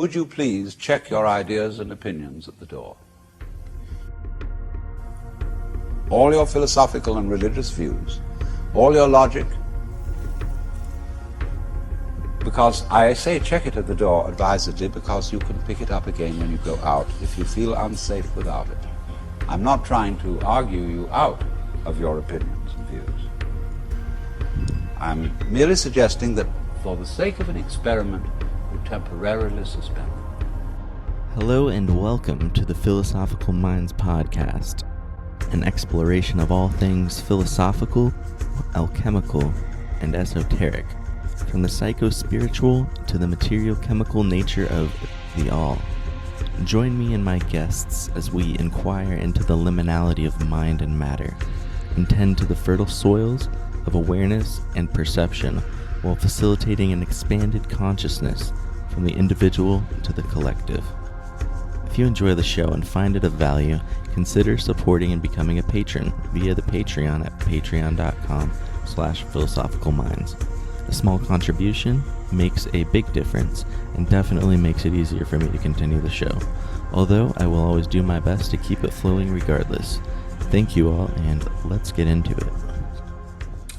would you please check your ideas and opinions at the door? All your philosophical and religious views, all your logic, because I say check it at the door advisedly because you can pick it up again when you go out if you feel unsafe without it. I'm not trying to argue you out of your opinions and views. I'm merely suggesting that for the sake of an experiment, you temporarily suspend them. Hello and welcome to the Philosophical Minds podcast, an exploration of all things philosophical, alchemical, and esoteric, from the psycho-spiritual to the material-chemical nature of the all. Join me and my guests as we inquire into the liminality of mind and matter, and tend to the fertile soils of awareness and perception while facilitating an expanded consciousness from the individual to the collective. If you enjoy the show and find it of value, consider supporting and becoming a patron via the Patreon at patreon.com/philosophicalminds. A small contribution makes a big difference and definitely makes it easier for me to continue the show, although I will always do my best to keep it flowing regardless. Thank you all, and let's get into it.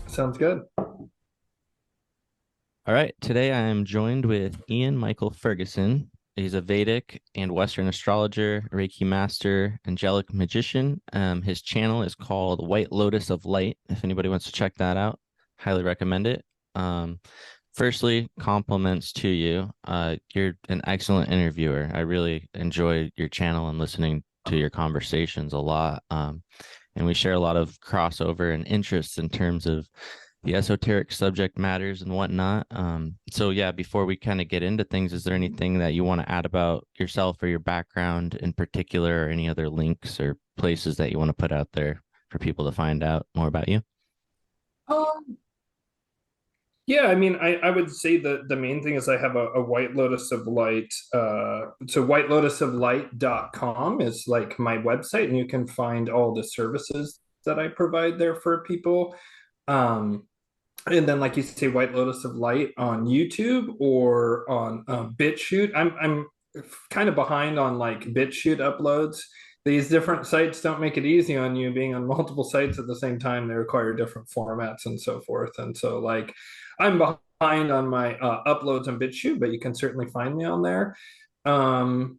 Sounds good. All right, today I am joined with Ian Michael Ferguson. He's a Vedic and Western astrologer, Reiki master, angelic magician. His channel is called White Lotus of Light. If anybody wants to check that out, highly recommend it. Firstly, compliments to you. You're an excellent interviewer. I really enjoy your channel and listening to your conversations a lot. And we share a lot of crossover and interests in terms of the esoteric subject matters and whatnot. So yeah, before we kind of get into things, is there anything that you want to add about yourself or your background in particular, or any other links or places that you want to put out there for people to find out more about you? Yeah, I mean, I would say that the main thing is I have a White Lotus of Light. So whitelotusoflight.com is like my website, and you can find all the services that I provide there for people. And then, like you say, White Lotus of Light on YouTube or on BitChute. I'm kind of behind on like BitChute uploads. These different sites don't make it easy on you being on multiple sites at the same time. They require different formats and so forth. And so, like, I'm behind on my uploads on BitChute, but you can certainly find me on there. And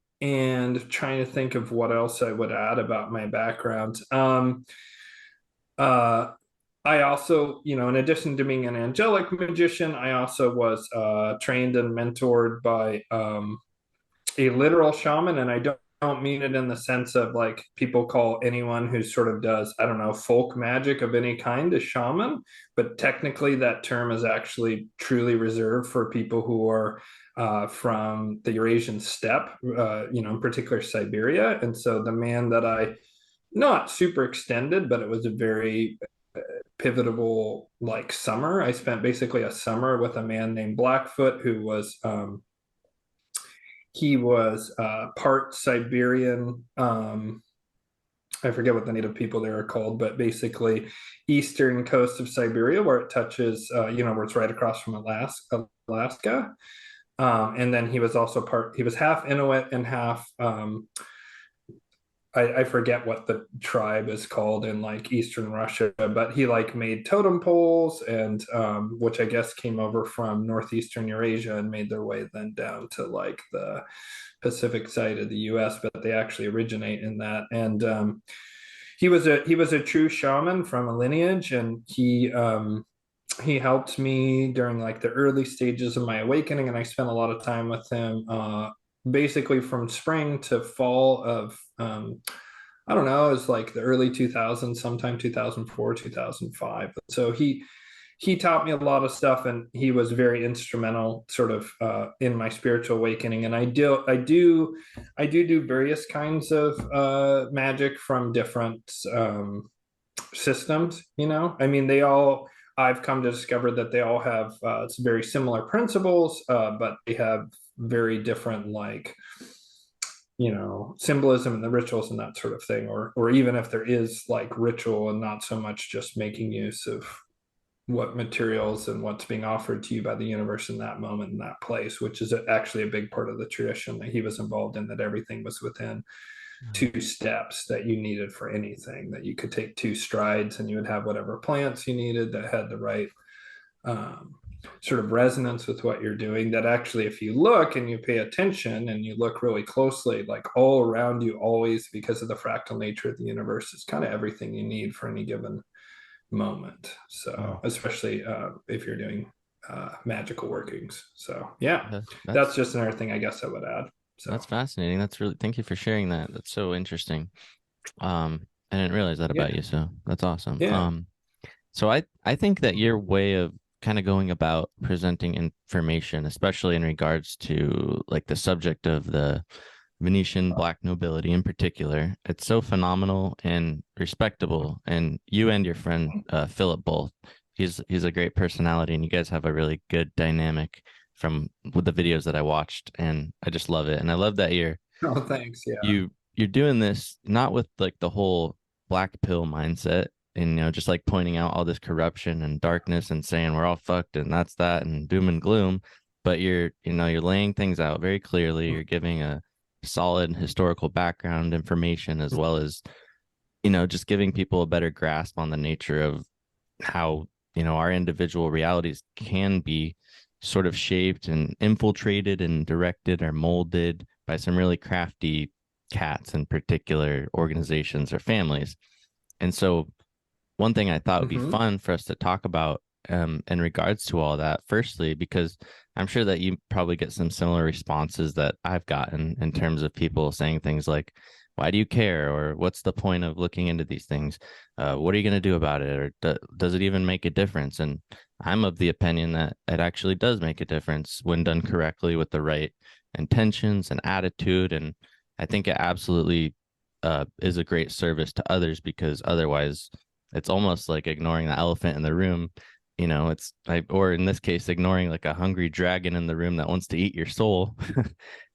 trying to think of what else I would add about my background. I also, in addition to being an angelic magician, I also was trained and mentored by a literal shaman. And I don't mean it in the sense of like people call anyone who sort of does, I don't know, folk magic of any kind a shaman. But technically that term is actually truly reserved for people who are from the Eurasian steppe, in particular Siberia. And so the man that not super extended, but it was a very pivotal like summer. I spent basically a summer with a man named Blackfoot who was he was part Siberian. I forget what the native people there are called, but basically eastern coast of Siberia where it touches, where it's right across from Alaska. And then he was also he was half Inuit and half I forget what the tribe is called in like Eastern Russia, but he like made totem poles and which I guess came over from Northeastern Eurasia and made their way then down to like the Pacific side of the US, but they actually originate in that. And he was a true shaman from a lineage, and he helped me during like the early stages of my awakening, and I spent a lot of time with him basically from spring to fall of I don't know, it was like the early 2000s, sometime 2004, 2005. So he taught me a lot of stuff, and he was very instrumental sort of in my spiritual awakening. And I do various kinds of magic from different systems, I mean, I've come to discover that they all have it's very similar principles, but they have very different like symbolism and the rituals and that sort of thing, or even if there is like ritual and not so much just making use of what materials and what's being offered to you by the universe in that moment, in that place, which is actually a big part of the tradition that he was involved in, that everything was within two steps that you needed for anything, that you could take two strides and you would have whatever plants you needed that had the right sort of resonance with what you're doing. That actually, if you look and you pay attention and you look really closely, like all around you always, because of the fractal nature of the universe, is kind of everything you need for any given moment. So especially if you're doing magical workings. So yeah, that's just another thing I guess I would add. So that's fascinating. That's really, thank you for sharing that. That's so interesting. I didn't realize that about you, so that's awesome. Yeah. So I think that your way of kind of going about presenting information, especially in regards to like the subject of the Venetian black nobility in particular, it's so phenomenal and respectable. And you and your friend Philip both, he's a great personality, and you guys have a really good dynamic from with the videos that I watched, and I just love it. And I love that Oh, thanks. Yeah. you're doing this not with like the whole black pill mindset, and just like pointing out all this corruption and darkness and saying we're all fucked and that's that and doom and gloom, but you're laying things out very clearly. You're giving a solid historical background information, as well as just giving people a better grasp on the nature of how our individual realities can be sort of shaped and infiltrated and directed or molded by some really crafty cats in particular organizations or families. And so one thing I thought would be fun for us to talk about in regards to all that, firstly, because I'm sure that you probably get some similar responses that I've gotten in terms of people saying things like, why do you care? Or what's the point of looking into these things? What are you going to do about it? Or does it even make a difference? And I'm of the opinion that it actually does make a difference when done correctly with the right intentions and attitude. And I think it absolutely is a great service to others, because otherwise it's almost like ignoring the elephant in the room. It's like, or in this case, ignoring like a hungry dragon in the room that wants to eat your soul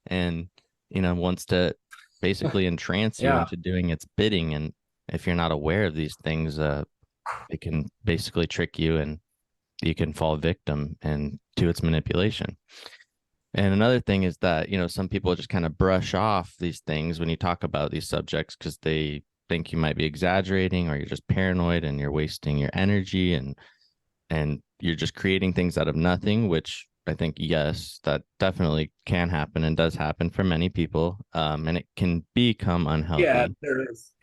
and, wants to basically entrance you into doing its bidding. And if you're not aware of these things, it can basically trick you, and you can fall victim and to its manipulation. And another thing is that, some people just kind of brush off these things when you talk about these subjects, because they think you might be exaggerating, or you're just paranoid and you're wasting your energy, and you're just creating things out of nothing, which I think, yes, that definitely can happen and does happen for many people. And it can become unhealthy. Yeah, there is.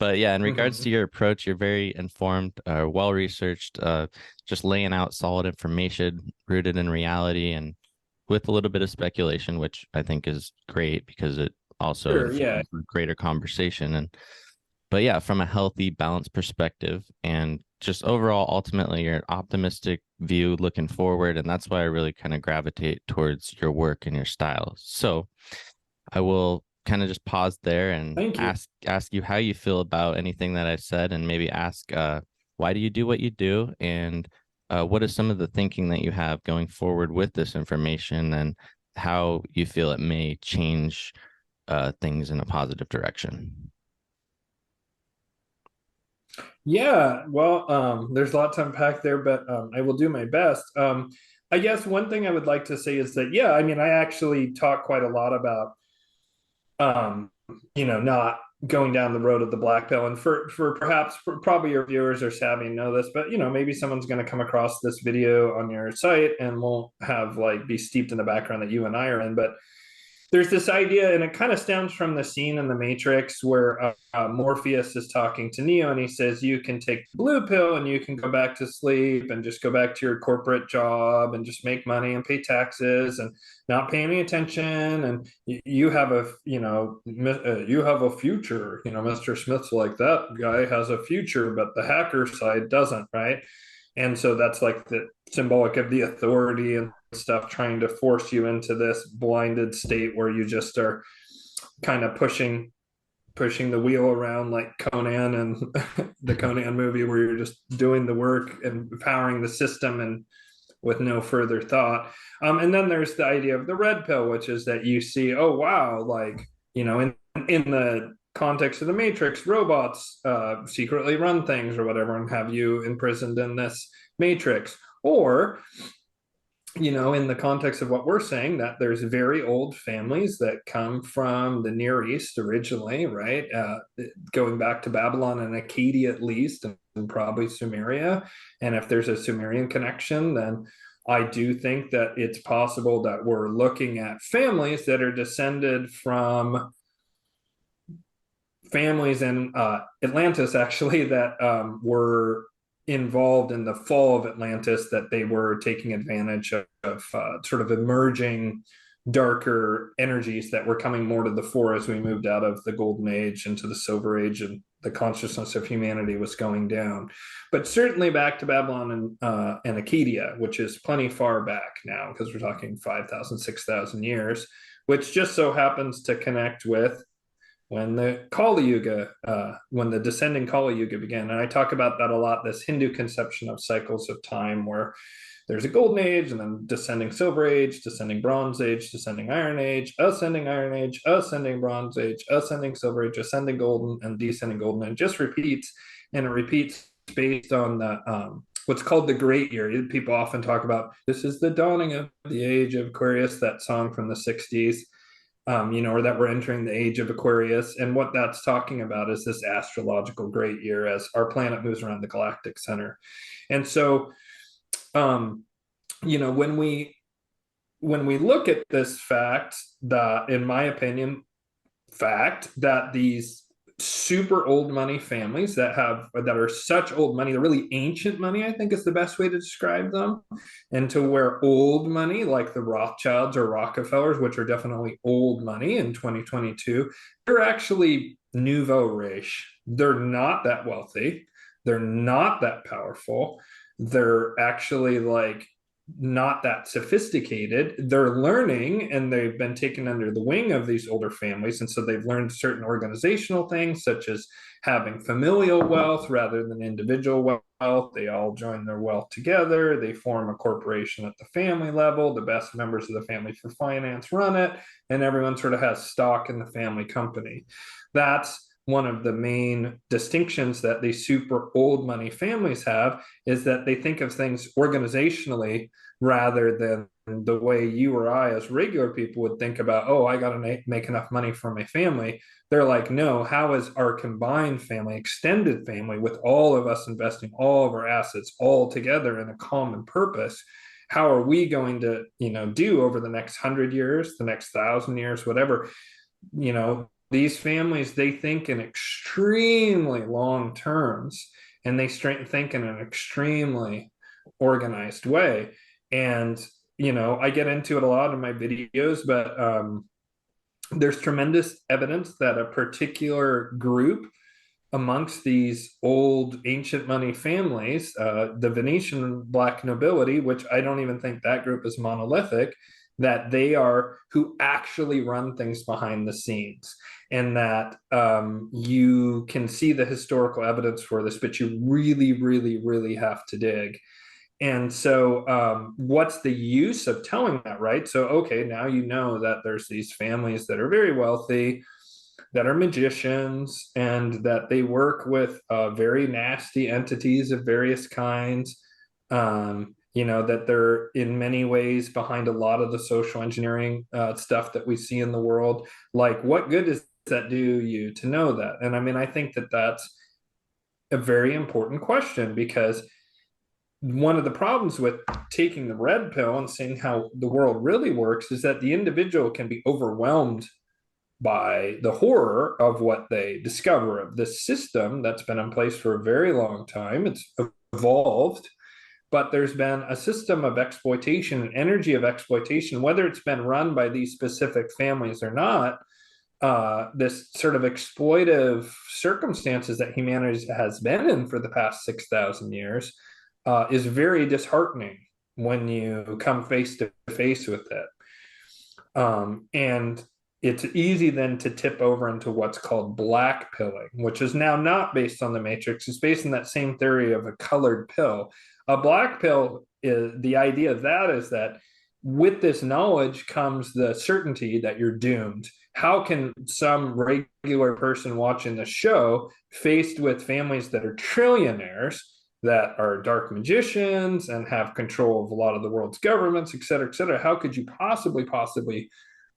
But yeah, in regards to your approach, you're very informed, well-researched, just laying out solid information rooted in reality and with a little bit of speculation, which I think is great because it also informs greater conversation. But yeah, from a healthy, balanced perspective, and just overall, ultimately, you're an optimistic view looking forward. And that's why I really kind of gravitate towards your work and your style. So I will kind of just pause there and ask you how you feel about anything that I said, and maybe ask why do you do what you do, and what is some of the thinking that you have going forward with this information, and how you feel it may change things in a positive direction. Yeah, well, there's a lot to unpack there, but I will do my best. I guess one thing I would like to say is that, yeah, I mean, I actually talk quite a lot about, not going down the road of the black pill. And probably your viewers are savvy and know this, but, maybe someone's going to come across this video on your site and won't have be steeped in the background that you and I are in. But there's this idea, and it kind of stems from the scene in the Matrix where Morpheus is talking to Neo, and he says, you can take the blue pill and you can go back to sleep and just go back to your corporate job and just make money and pay taxes and not pay any attention. And you have a future. Mr. Smith's like, that guy has a future, but the hacker side doesn't, right? And so that's like the symbolic of the authority and stuff, trying to force you into this blinded state where you just are kind of pushing the wheel around like Conan and the Conan movie, where you're just doing the work and powering the system and with no further thought. And then there's the idea of the red pill, which is that you see, oh wow, in the context of the Matrix, robots secretly run things or whatever and have you imprisoned in this Matrix. Or, you know, in the context of what we're saying, that there's very old families that come from the Near East originally, right? Going back to Babylon and Akkadian at least, and probably Sumeria. And if there's a Sumerian connection, then I do think that it's possible that we're looking at families that are descended from families in Atlantis, actually, that were involved in the fall of Atlantis, that they were taking advantage of sort of emerging darker energies that were coming more to the fore as we moved out of the Golden Age into the Silver Age, and the consciousness of humanity was going down. But certainly back to Babylon and Akkadian, which is plenty far back now, because we're talking 5,000, 6,000 years, which just so happens to connect with when the Kali Yuga, when the descending Kali Yuga began. And I talk about that a lot, this Hindu conception of cycles of time, where there's a golden age and then descending silver age, descending bronze age, descending iron age, ascending bronze age, ascending silver age, ascending golden, and descending golden. And it just repeats, and it repeats based on the what's called the Great Year. People often talk about, this is the dawning of the age of Aquarius, that song from the 60s. You know, or that we're entering the age of Aquarius. And what that's talking about is this astrological great year as our planet moves around the galactic center. And so, you know, when we look at this fact, that, in my opinion, fact that these super old money families that are such old money, they're really ancient money, I think is the best way to describe them, and to where old money like the Rothschilds or Rockefellers, which are definitely old money in 2022, they're actually nouveau riche. They're not that wealthy, they're not that powerful, they're actually like not that sophisticated. They're learning, and they've been taken under the wing of these older families, and so they've learned certain organizational things, such as having familial wealth rather than individual wealth. They all join their wealth together, they form a corporation at the family level, the best members of the family for finance run it, and everyone sort of has stock in the family company. That's one of the main distinctions that these super old money families have, is that they think of things organizationally rather than the way you or I as regular people would think about, oh, I got to make enough money for my family. They're like, no, how is our combined family, extended family, with all of us investing all of our assets all together in a common purpose, how are we going to, you know, do over the next 100 years, the next 1,000 years, whatever? You know, these families, they think in extremely long terms, and they think in an extremely organized way. And, you know, I get into it a lot in my videos, but there's tremendous evidence that a particular group amongst these old ancient money families, the Venetian Black nobility, which I don't even think that group is monolithic, that they are who actually run things behind the scenes, and that you can see the historical evidence for this, but you really, really, really have to dig. And so what's the use of telling that, right? So, okay, now you know that there's these families that are very wealthy, that are magicians, and that they work with very nasty entities of various kinds. You know, that they're in many ways behind a lot of the social engineering stuff that we see in the world. Like, what good does that do you to know that? And I mean, I think that that's a very important question, because one of the problems with taking the red pill and seeing how the world really works is that the individual can be overwhelmed by the horror of what they discover of this system that's been in place for a very long time. It's evolved, but there's been a system of exploitation, an energy of exploitation, whether it's been run by these specific families or not. This sort of exploitive circumstances that humanity has been in for the past 6,000 years is very disheartening when you come face to face with it. And it's easy then to tip over into what's called black pilling, which is now not based on the Matrix. It's based on that same theory of a colored pill. A black pill, is the idea of that is that with this knowledge comes the certainty that you're doomed. how can some regular person watching the show, faced with families that are trillionaires, that are dark magicians and have control of a lot of the world's governments, et cetera, how could you possibly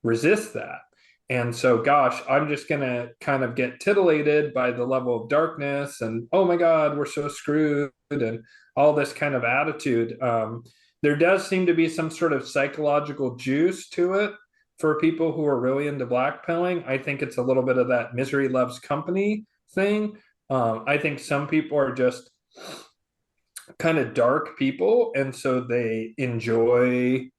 resist that? And so, gosh, I'm just going to kind of get titillated by the level of darkness and, oh my God, we're so screwed, and all this kind of attitude. There does seem to be some sort of psychological juice to it for people who are really into blackpilling. I think it's a little bit of that misery loves company thing. I think some people are just kind of dark people, and so they enjoy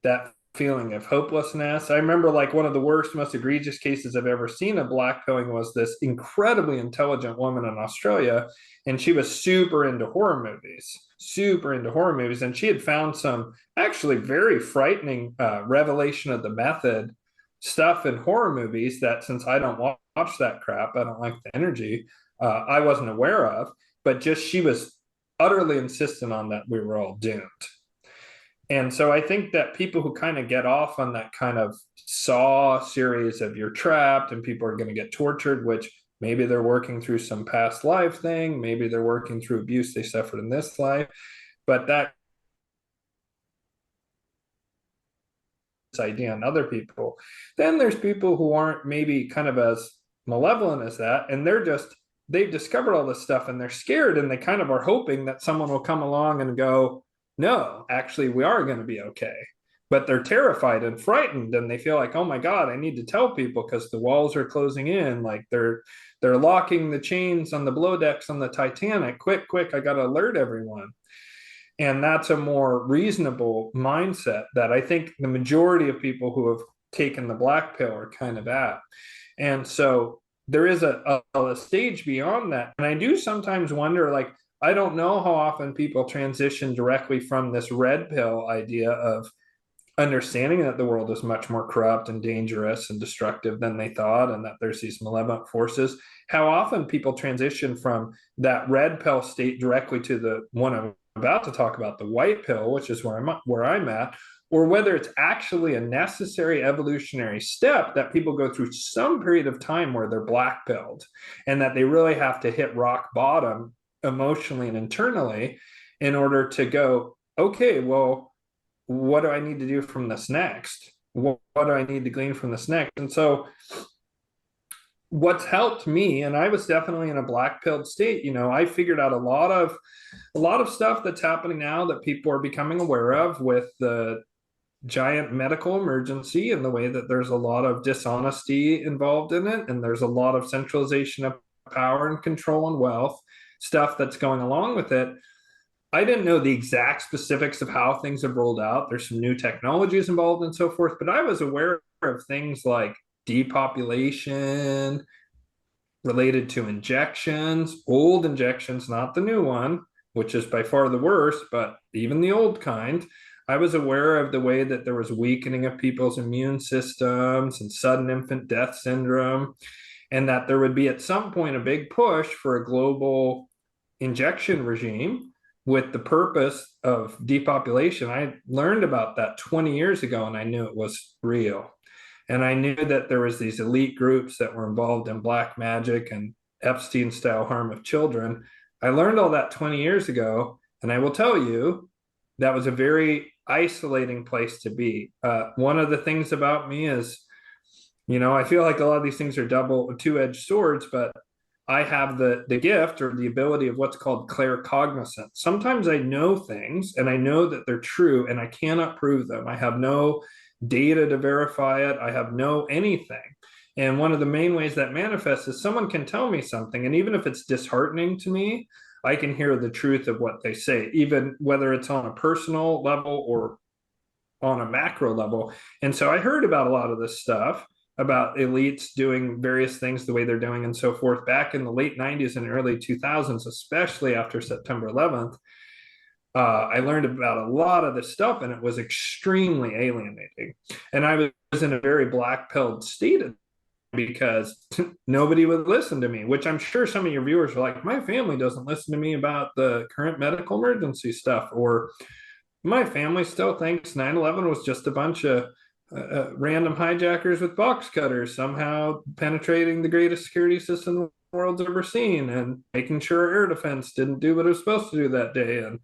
that feeling of hopelessness. I remember like one of the worst, most egregious cases I've ever seen of blackpilling was this incredibly intelligent woman in Australia, and she was super into horror movies, and she had found some actually very frightening revelation of the method stuff in horror movies that, since I don't watch that crap, I don't like the energy, I wasn't aware of, but just she was utterly insistent on that we were all doomed. And so I think that people who kind of get off on that kind of Saw series of you're trapped and people are going to get tortured, which maybe they're working through some past life thing, maybe they're working through abuse they suffered in this life, but that idea on other people. Then there's people who aren't maybe kind of as malevolent as that, and they've discovered all this stuff and they're scared, and they kind of are hoping that someone will come along and go, no, actually, we are going to be okay. But they're terrified and frightened, and they feel like, oh my God, I need to tell people because the walls are closing in. Like they're locking the chains on the below decks on the Titanic. Quick, I got to alert everyone. And that's a more reasonable mindset that I think the majority of people who have taken the black pill are kind of at. And so there is a stage beyond that. And I do sometimes wonder, like, I don't know how often people transition directly from this red pill idea of understanding that the world is much more corrupt and dangerous and destructive than they thought, and that there's these malevolent forces. How often people transition from that red pill state directly to the one I'm about to talk about, the white pill, which is where I'm at, or whether it's actually a necessary evolutionary step that people go through some period of time where they're black pilled, and that they really have to hit rock bottom emotionally and internally in order to go, okay, well, what do I need to do from this next? What do I need to glean from this next? And so what's helped me, and I was definitely in a black pilled state, I figured out a lot of stuff that's happening now that people are becoming aware of with the giant medical emergency, and the way that there's a lot of dishonesty involved in it, and there's a lot of centralization of power and control and wealth stuff that's going along with it. I didn't know the exact specifics of how things have rolled out. There's some new technologies involved and so forth, but I was aware of things like depopulation related to injections, old injections, not the new one, which is by far the worst, but even the old kind. I was aware of the way that there was weakening of people's immune systems and sudden infant death syndrome, and that there would be at some point a big push for a global injection regime with the purpose of depopulation. I learned about that 20 years ago, and I knew it was real. And I knew that there was these elite groups that were involved in black magic and Epstein-style harm of children. I learned all that 20 years ago, and I will tell you, that was a very isolating place to be. One of the things about me is, I feel like a lot of these things are two-edged swords, but I have the gift or the ability of what's called claircognizance. Sometimes I know things and I know that they're true and I cannot prove them. I have no data to verify it. I have no anything. And one of the main ways that manifests is someone can tell me something, and even if it's disheartening to me, I can hear the truth of what they say, even whether it's on a personal level or on a macro level. And so I heard about a lot of this stuff about elites doing various things the way they're doing and so forth back in the late 90s and early 2000s, especially after September 11th. I learned about a lot of this stuff, and it was extremely alienating. And I was in a very black-pilled state because nobody would listen to me, which I'm sure some of your viewers are like, my family doesn't listen to me about the current medical emergency stuff, or my family still thinks 9/11 was just a bunch of random hijackers with box cutters somehow penetrating the greatest security system the world's ever seen and making sure air defense didn't do what it was supposed to do that day, and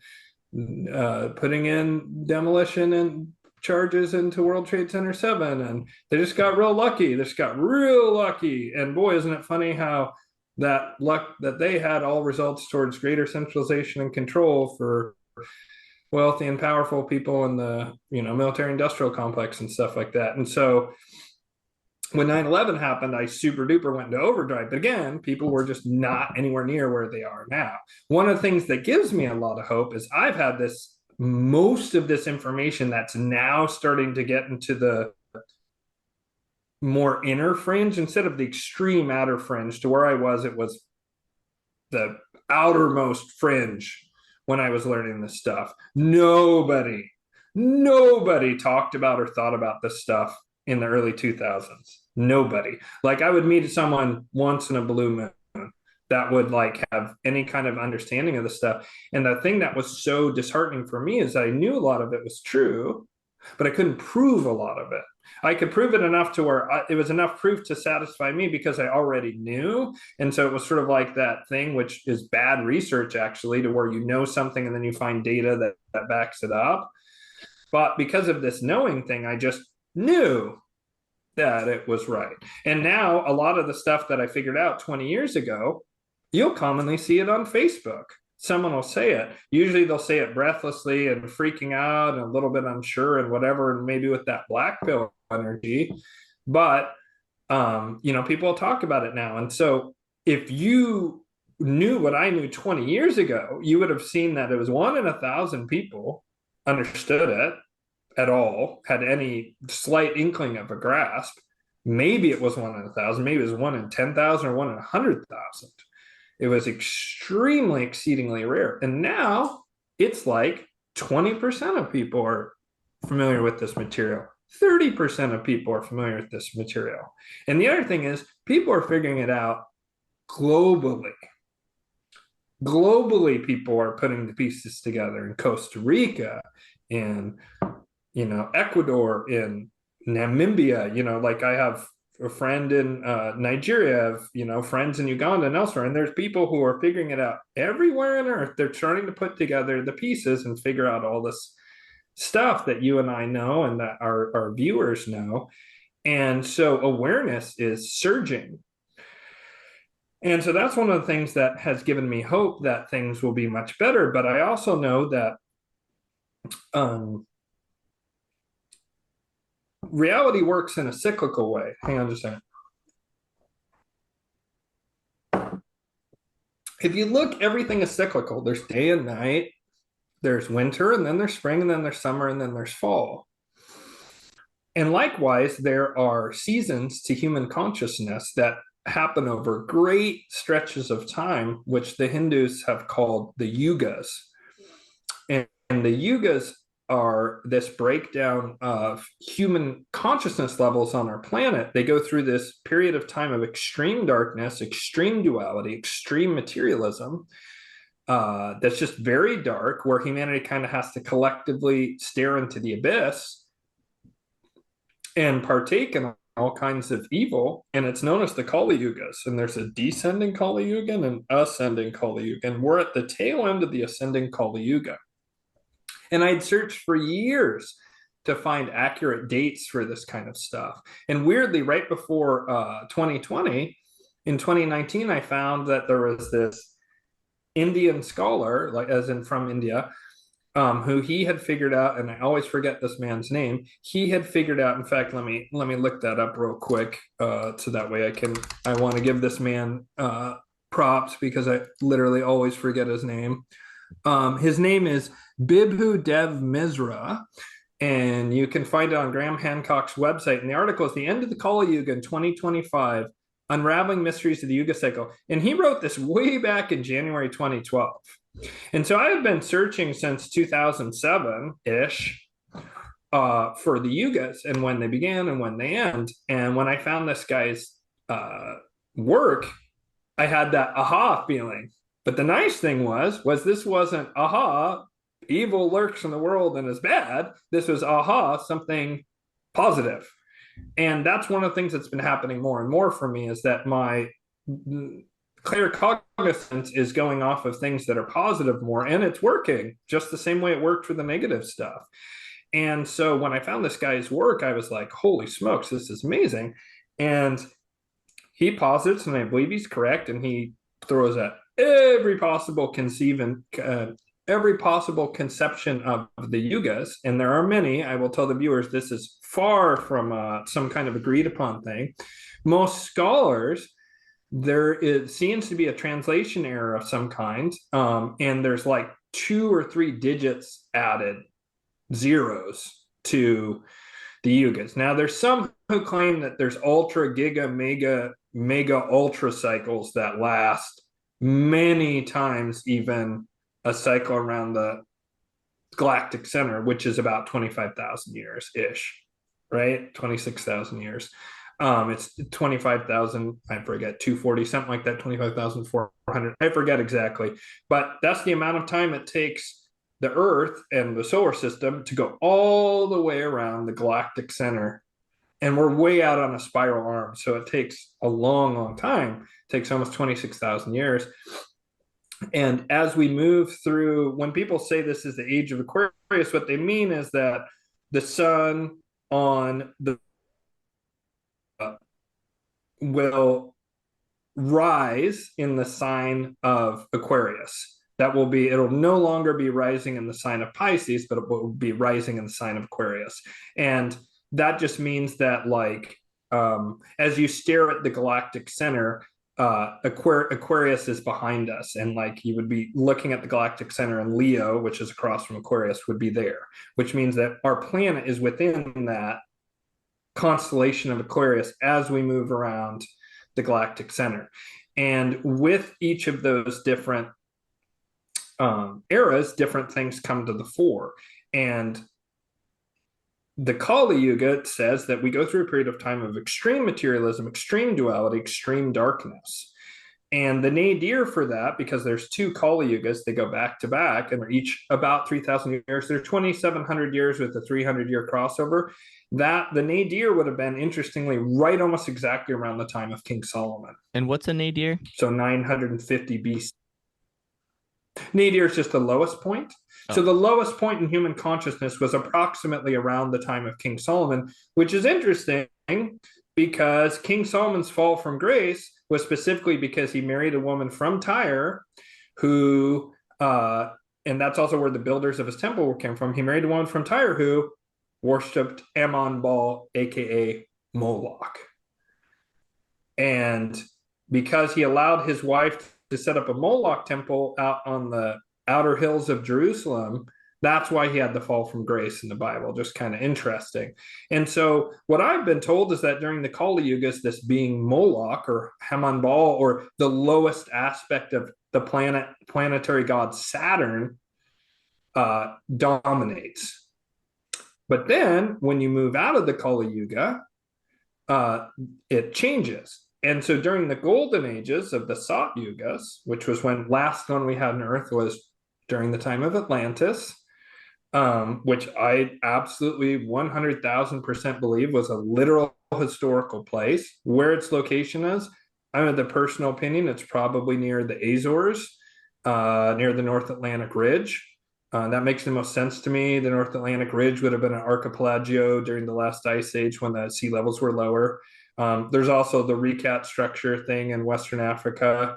putting in demolition and charges into World Trade Center 7. And they just got real lucky. They just got real lucky. And boy, isn't it funny how that luck that they had all results towards greater centralization and control for wealthy and powerful people in the military industrial complex and stuff like that. And so when 9/11 happened, I super duper went into overdrive. But again, people were just not anywhere near where they are now. One of the things that gives me a lot of hope is I've had most of this information that's now starting to get into the more inner fringe instead of the extreme outer fringe to where it was the outermost fringe when I was learning this stuff. Nobody talked about or thought about this stuff in the early 2000s. Nobody. Like, I would meet someone once in a blue moon that would like have any kind of understanding of the stuff. And the thing that was so disheartening for me is I knew a lot of it was true, but I couldn't prove a lot of it. I could prove it enough to where it was enough proof to satisfy me because I already knew. And so it was sort of like that thing, which is bad research actually, to where you know something and then you find data that backs it up. But because of this knowing thing, I just knew that it was right. And now a lot of the stuff that I figured out 20 years ago, you'll commonly see it on Facebook. Someone will say it. Usually they'll say it breathlessly and freaking out and a little bit unsure and whatever, and maybe with that black pill energy. But, people will talk about it now. And so if you knew what I knew 20 years ago, you would have seen that it was 1 in 1,000 people understood it at all, had any slight inkling of a grasp. Maybe it was 1 in 1,000, maybe it was 1 in 10,000 or 1 in 100,000. It was extremely, exceedingly rare. And now it's like 20% of people are familiar with this material. 30% of people are familiar with this material. And the other thing is, people are figuring it out globally. Globally, people are putting the pieces together in Costa Rica, in Ecuador, in Namibia. Like I have a friend in Nigeria, friends in Uganda and elsewhere, and there's people who are figuring it out everywhere on earth. They're starting to put together the pieces and figure out all this stuff that you and I know and that our viewers know. And so awareness is surging. And so that's one of the things that has given me hope that things will be much better. But I also know that reality works in a cyclical way. Hang on just a second. If you look, everything is cyclical. There's day and night, there's winter, and then there's spring, and then there's summer, and then there's fall. And likewise, there are seasons to human consciousness that happen over great stretches of time, which the Hindus have called the yugas. And the yugas are this breakdown of human consciousness levels on our planet. They go through this period of time of extreme darkness, extreme duality, extreme materialism, that's just very dark, where humanity kind of has to collectively stare into the abyss and partake in all kinds of evil. And it's known as the Kali Yugas. And there's a descending Kali Yuga and an ascending Kali Yuga. And we're at the tail end of the ascending Kali Yuga. And I'd searched for years to find accurate dates for this kind of stuff. And weirdly, right before 2020, in 2019, I found that there was this Indian scholar, like as in from India, who he had figured out, and I always forget this man's name. He had figured out, in fact, let me look that up real quick, so that way I want to give this man props because I literally always forget his name. His name is Bibhu Dev Misra, and you can find it on Graham Hancock's website. And the article is The End of the Kali Yuga in 2025, Unraveling Mysteries of the Yuga Cycle. And he wrote this way back in January 2012. And so I have been searching since 2007-ish for the Yugas and when they began and when they end. And when I found this guy's work, I had that aha feeling. But the nice thing was this wasn't aha, evil lurks in the world and is bad. This was aha, something positive. And that's one of the things that's been happening more and more for me, is that my claircognizance is going off of things that are positive more, and it's working just the same way it worked for the negative stuff. And so when I found this guy's work, I was like, holy smokes, this is amazing. And he posits, and I believe he's correct, and he throws at every possible every possible conception of the yugas, and there are many. I will tell the viewers this is far from some kind of agreed upon thing. Most scholars, seems to be a translation error of some kind, and there's like 2 or 3 digits added, zeros, to the yugas. Now there's some who claim that there's ultra, giga, mega ultra cycles that last many times even a cycle around the galactic center, which is about 25,000 years ish, right? 26,000 years. It's 25,000, I forget, 240, something like that, 25,400. I forget exactly, but that's the amount of time it takes the Earth and the solar system to go all the way around the galactic center. And we're way out on a spiral arm. So it takes a long, long time. It takes almost 26,000 years. And as we move through, when people say this is the age of Aquarius, what they mean is that the sun on the will rise in the sign of Aquarius. It'll no longer be rising in the sign of Pisces, but it will be rising in the sign of Aquarius. And that just means that, like, as you stare at the galactic center, Aquarius is behind us, and like you would be looking at the galactic center, and Leo, which is across from Aquarius, would be there, which means that our planet is within that constellation of Aquarius as we move around the galactic center. And with each of those different eras, different things come to the fore. And the Kali Yuga says that we go through a period of time of extreme materialism, extreme duality, extreme darkness. And the nadir for that, because there's 2 Kali Yugas, they go back to back, and they're each about 3,000 years. They're 2,700 years with a 300-year crossover. That the nadir would have been, interestingly, right almost exactly around the time of King Solomon. And what's a nadir? So 950 BC. Nadir is just the lowest point. So the lowest point in human consciousness was approximately around the time of King Solomon, which is interesting because King Solomon's fall from grace was specifically because he married a woman from Tyre who, and that's also where the builders of his temple came from. He married a woman from Tyre who worshipped Ammon-Baal, aka Moloch. And because he allowed his wife to set up a Moloch temple out on the outer hills of Jerusalem, that's why he had the fall from grace in the Bible. Just kind of interesting. And so what I've been told is that during the Kali Yugas, this being Moloch or Ammon-Baal, or the lowest aspect of the planetary god Saturn, dominates. But then when you move out of the Kali Yuga, it changes. And so during the golden ages of the Sat Yugas, which was when last one we had on Earth was during the time of Atlantis, which I absolutely 100,000% believe was a literal historical place. Where its location is, I'm of the personal opinion, it's probably near the Azores, near the North Atlantic Ridge. That makes the most sense to me. The North Atlantic Ridge would have been an archipelago during the last ice age when the sea levels were lower. There's also the Recat structure thing in Western Africa.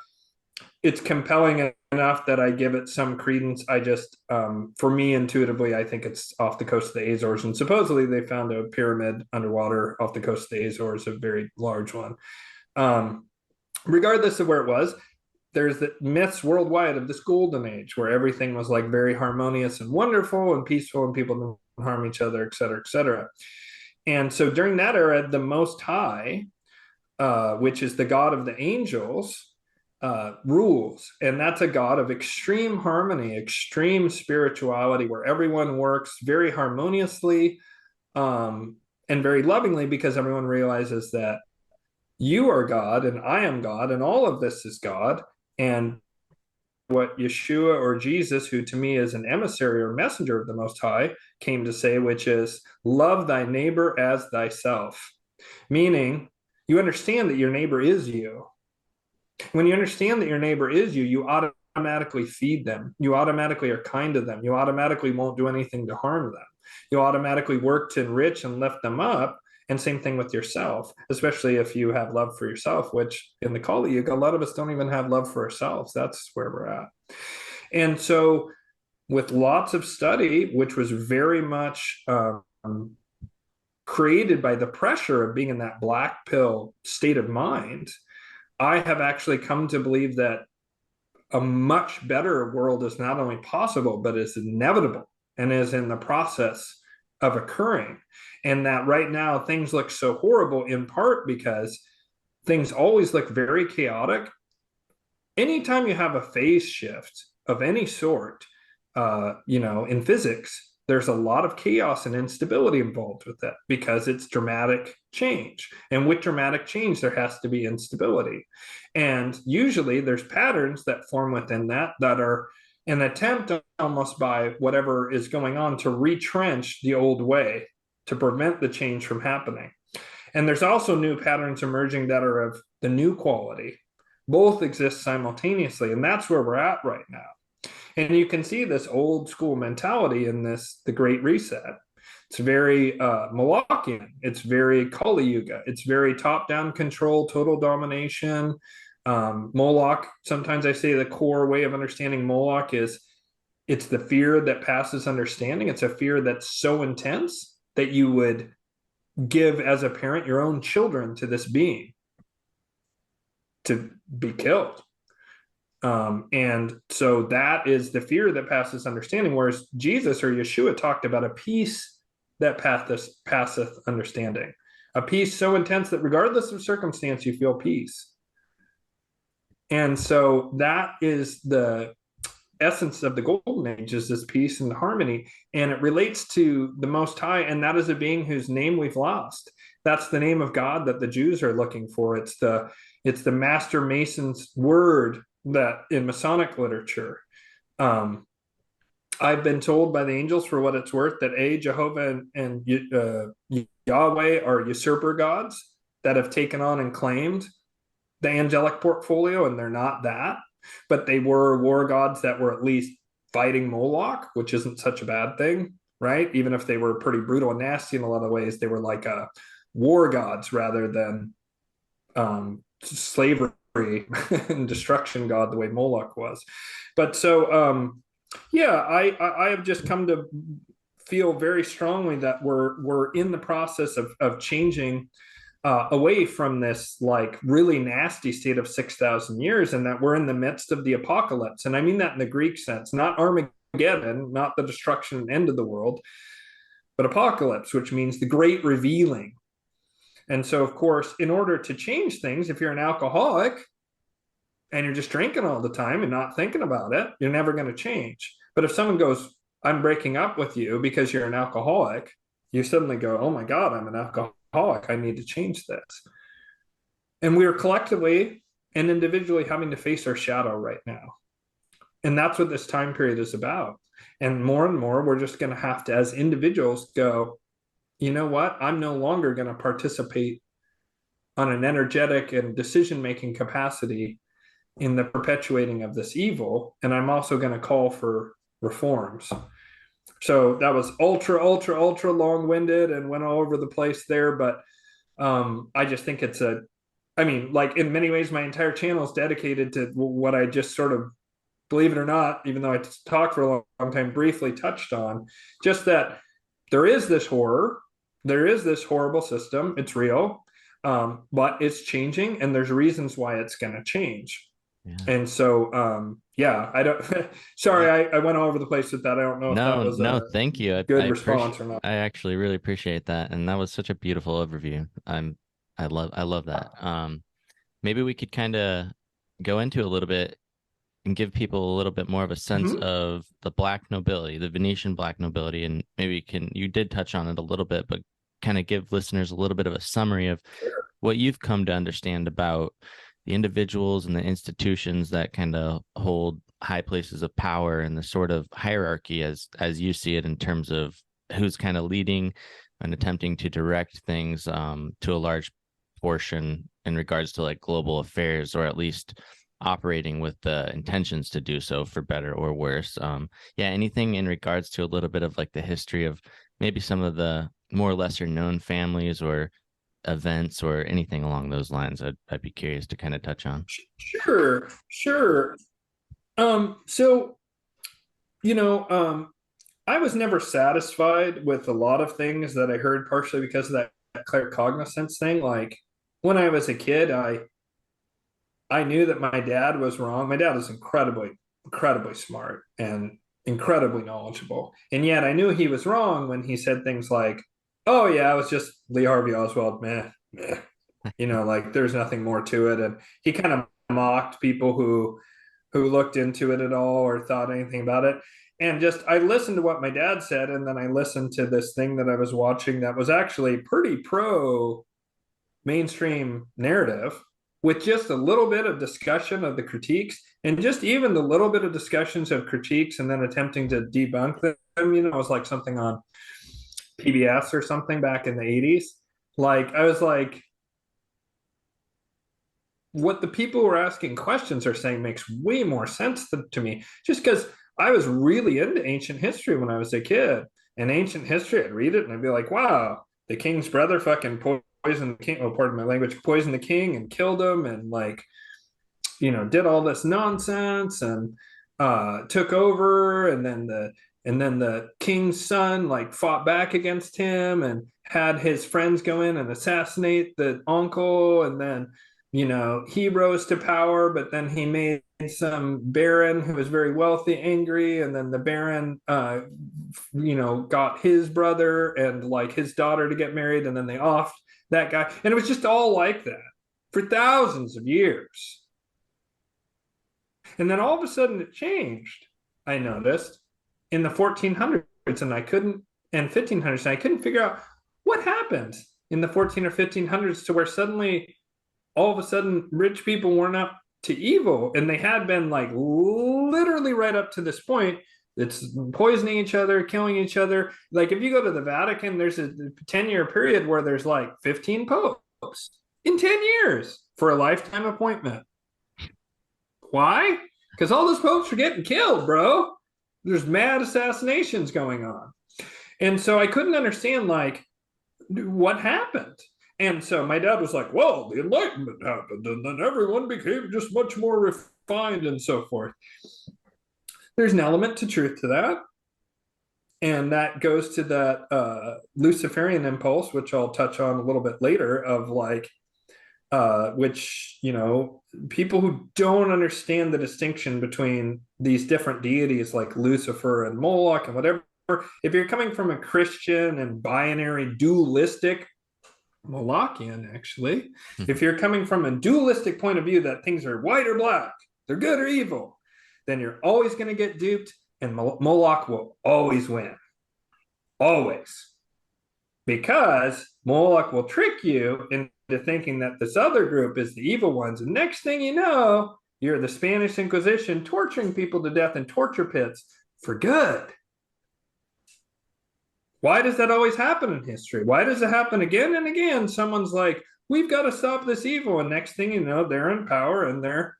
It's compelling enough that I give it some credence. I just, for me, intuitively, I think it's off the coast of the Azores. And supposedly they found a pyramid underwater off the coast of the Azores, a very large one. Regardless of where it was, there's the myths worldwide of this golden age where everything was like very harmonious and wonderful and peaceful and people didn't harm each other, et cetera, et cetera. And so during that era, the Most High, which is the God of the angels, rules. And that's a God of extreme harmony, extreme spirituality, where everyone works very harmoniously and very lovingly, because everyone realizes that you are God and I am God and all of this is God. And what Yeshua or Jesus, who to me is an emissary or messenger of the Most High, came to say, which is love thy neighbor as thyself. Meaning, you understand that your neighbor is you. When you understand that your neighbor is you, you automatically feed them. You automatically are kind to them. You automatically won't do anything to harm them. You automatically work to enrich and lift them up. And same thing with yourself, especially if you have love for yourself, which in the Kali Yuga, a lot of us don't even have love for ourselves. That's where we're at. And so with lots of study, which was very much created by the pressure of being in that black pill state of mind, I have actually come to believe that a much better world is not only possible, but is inevitable and is in the process of occurring. And that right now things look so horrible, in part because things always look very chaotic. Anytime you have a phase shift of any sort, in physics, there's a lot of chaos and instability involved with that because it's dramatic change. And with dramatic change, there has to be instability. And usually there's patterns that form within that are an attempt almost by whatever is going on to retrench the old way to prevent the change from happening. And there's also new patterns emerging that are of the new quality. Both exist simultaneously, and that's where we're at right now. And you can see this old school mentality in the Great Reset. It's very Molochian. It's very Kali Yuga. It's very top-down control, total domination. Moloch, sometimes I say the core way of understanding Moloch is it's the fear that passes understanding. It's a fear that's so intense that you would give as a parent your own children to this being to be killed. And so that is the fear that passes understanding, whereas Jesus or Yeshua talked about a peace that passeth understanding, a peace so intense that regardless of circumstance, you feel peace. And so that is the essence of the golden age, is this peace and harmony. And it relates to the Most High, and that is a being whose name we've lost. That's the name of God that the Jews are looking for. It's the Master Mason's word that in Masonic literature. I've been told by the angels, for what it's worth, that Jehovah and Yahweh are usurper gods that have taken on and claimed the angelic portfolio, and they're not that, but they were war gods that were at least fighting Moloch, which isn't such a bad thing, right? Even if they were pretty brutal and nasty in a lot of ways, they were like war gods rather than slavery and destruction god the way Moloch was. But so I have just come to feel very strongly that we're in the process of changing away from this like really nasty state of 6,000 years, and that we're in the midst of the apocalypse. And I mean that in the Greek sense, not Armageddon, not the destruction and end of the world, but apocalypse, which means the great revealing. And so, of course, in order to change things, if you're an alcoholic and you're just drinking all the time and not thinking about it, you're never going to change. But if someone goes, I'm breaking up with you because you're an alcoholic, you suddenly go, oh my God, I'm an alcoholic. I need to change this. And we are collectively and individually having to face our shadow right now. And that's what this time period is about. And more, we're just going to have to, as individuals, go, you know what? I'm no longer going to participate on an energetic and decision-making capacity in the perpetuating of this evil. And I'm also going to call for reforms. So that was ultra long-winded and went all over the place there. But I just think it's like in many ways, my entire channel is dedicated to what I just sort of, believe it or not, even though I talked for a long time, briefly touched on, just that there is this horror. There is this horrible system. It's real, but it's changing, and there's reasons why it's going to change. Yeah. And so, I don't. Sorry, I went all over the place with that. I don't know if that was thank you. Good response or not. I actually really appreciate that, and that was such a beautiful overview. I love that. Maybe we could kind of go into a little bit and give people a little bit more of a sense of the Black nobility, the Venetian Black nobility, and maybe you did touch on it a little bit, but kind of give listeners a little bit of a summary of what you've come to understand about the individuals and the institutions that kind of hold high places of power and the sort of hierarchy as you see it in terms of who's kind of leading and attempting to direct things to a large portion in regards to like global affairs, or at least operating with the intentions to do so for better or worse. Yeah, anything in regards to a little bit of like the history of maybe some of the more lesser known families or events or anything along those lines, I'd be curious to kind of touch on. Sure. So, I was never satisfied with a lot of things that I heard, partially because of that claircognizance thing. Like when I was a kid, I knew that my dad was wrong. My dad was incredibly smart and incredibly knowledgeable. And yet I knew he was wrong when he said things like, "Oh yeah, it was just Lee Harvey Oswald, meh, meh." Like there's nothing more to it. And he kind of mocked people who looked into it at all or thought anything about it. And just I listened to what my dad said, and then I listened to this thing that I was watching that was actually pretty pro mainstream narrative, with just a little bit of discussion of the critiques, and just even the little bit of discussions of critiques and then attempting to debunk them. It was like something on PBS or something back in the 80s. Like I was like, what the people who are asking questions are saying makes way more sense to me, just because I was really into ancient history when I was a kid. And ancient history, I'd read it and I'd be like, wow, the king's brother fucking poisoned the king, oh, pardon my language, poisoned the king and killed him, and like, did all this nonsense and took over, and then the king's son like fought back against him and had his friends go in and assassinate the uncle, and then he rose to power, but then he made some baron who was very wealthy angry, and then the baron got his brother and like his daughter to get married, and then they offed that guy, and it was just all like that for thousands of years. And then all of a sudden it changed, I noticed, in the 1400s and 1500s, and I couldn't figure out what happened in the 14 or 1500s to where suddenly all of a sudden rich people weren't up to evil, and they had been like literally right up to this point. It's poisoning each other, killing each other. Like if you go to the Vatican, there's a 10-year period where there's like 15 popes in 10 years for a lifetime appointment. Why? Because all those popes are getting killed, bro. There's mad assassinations going on. And so I couldn't understand like what happened. And so my dad was like, well, the Enlightenment happened, and then everyone became just much more refined and so forth. There's an element to truth to that. And that goes to that Luciferian impulse, which I'll touch on a little bit later, of like, which, people who don't understand the distinction between these different deities like Lucifer and Moloch and whatever, if you're coming from a Christian and binary dualistic Molochian, actually, if you're coming from a dualistic point of view that things are white or black, they're good or evil, then you're always going to get duped, and Moloch will always win. Always. Because Moloch will trick you into thinking that this other group is the evil ones, and next thing you know, you're the Spanish Inquisition torturing people to death in torture pits for good. Why does that always happen in history? Why does it happen again and again? Someone's like, we've got to stop this evil. And next thing you know, they're in power and they're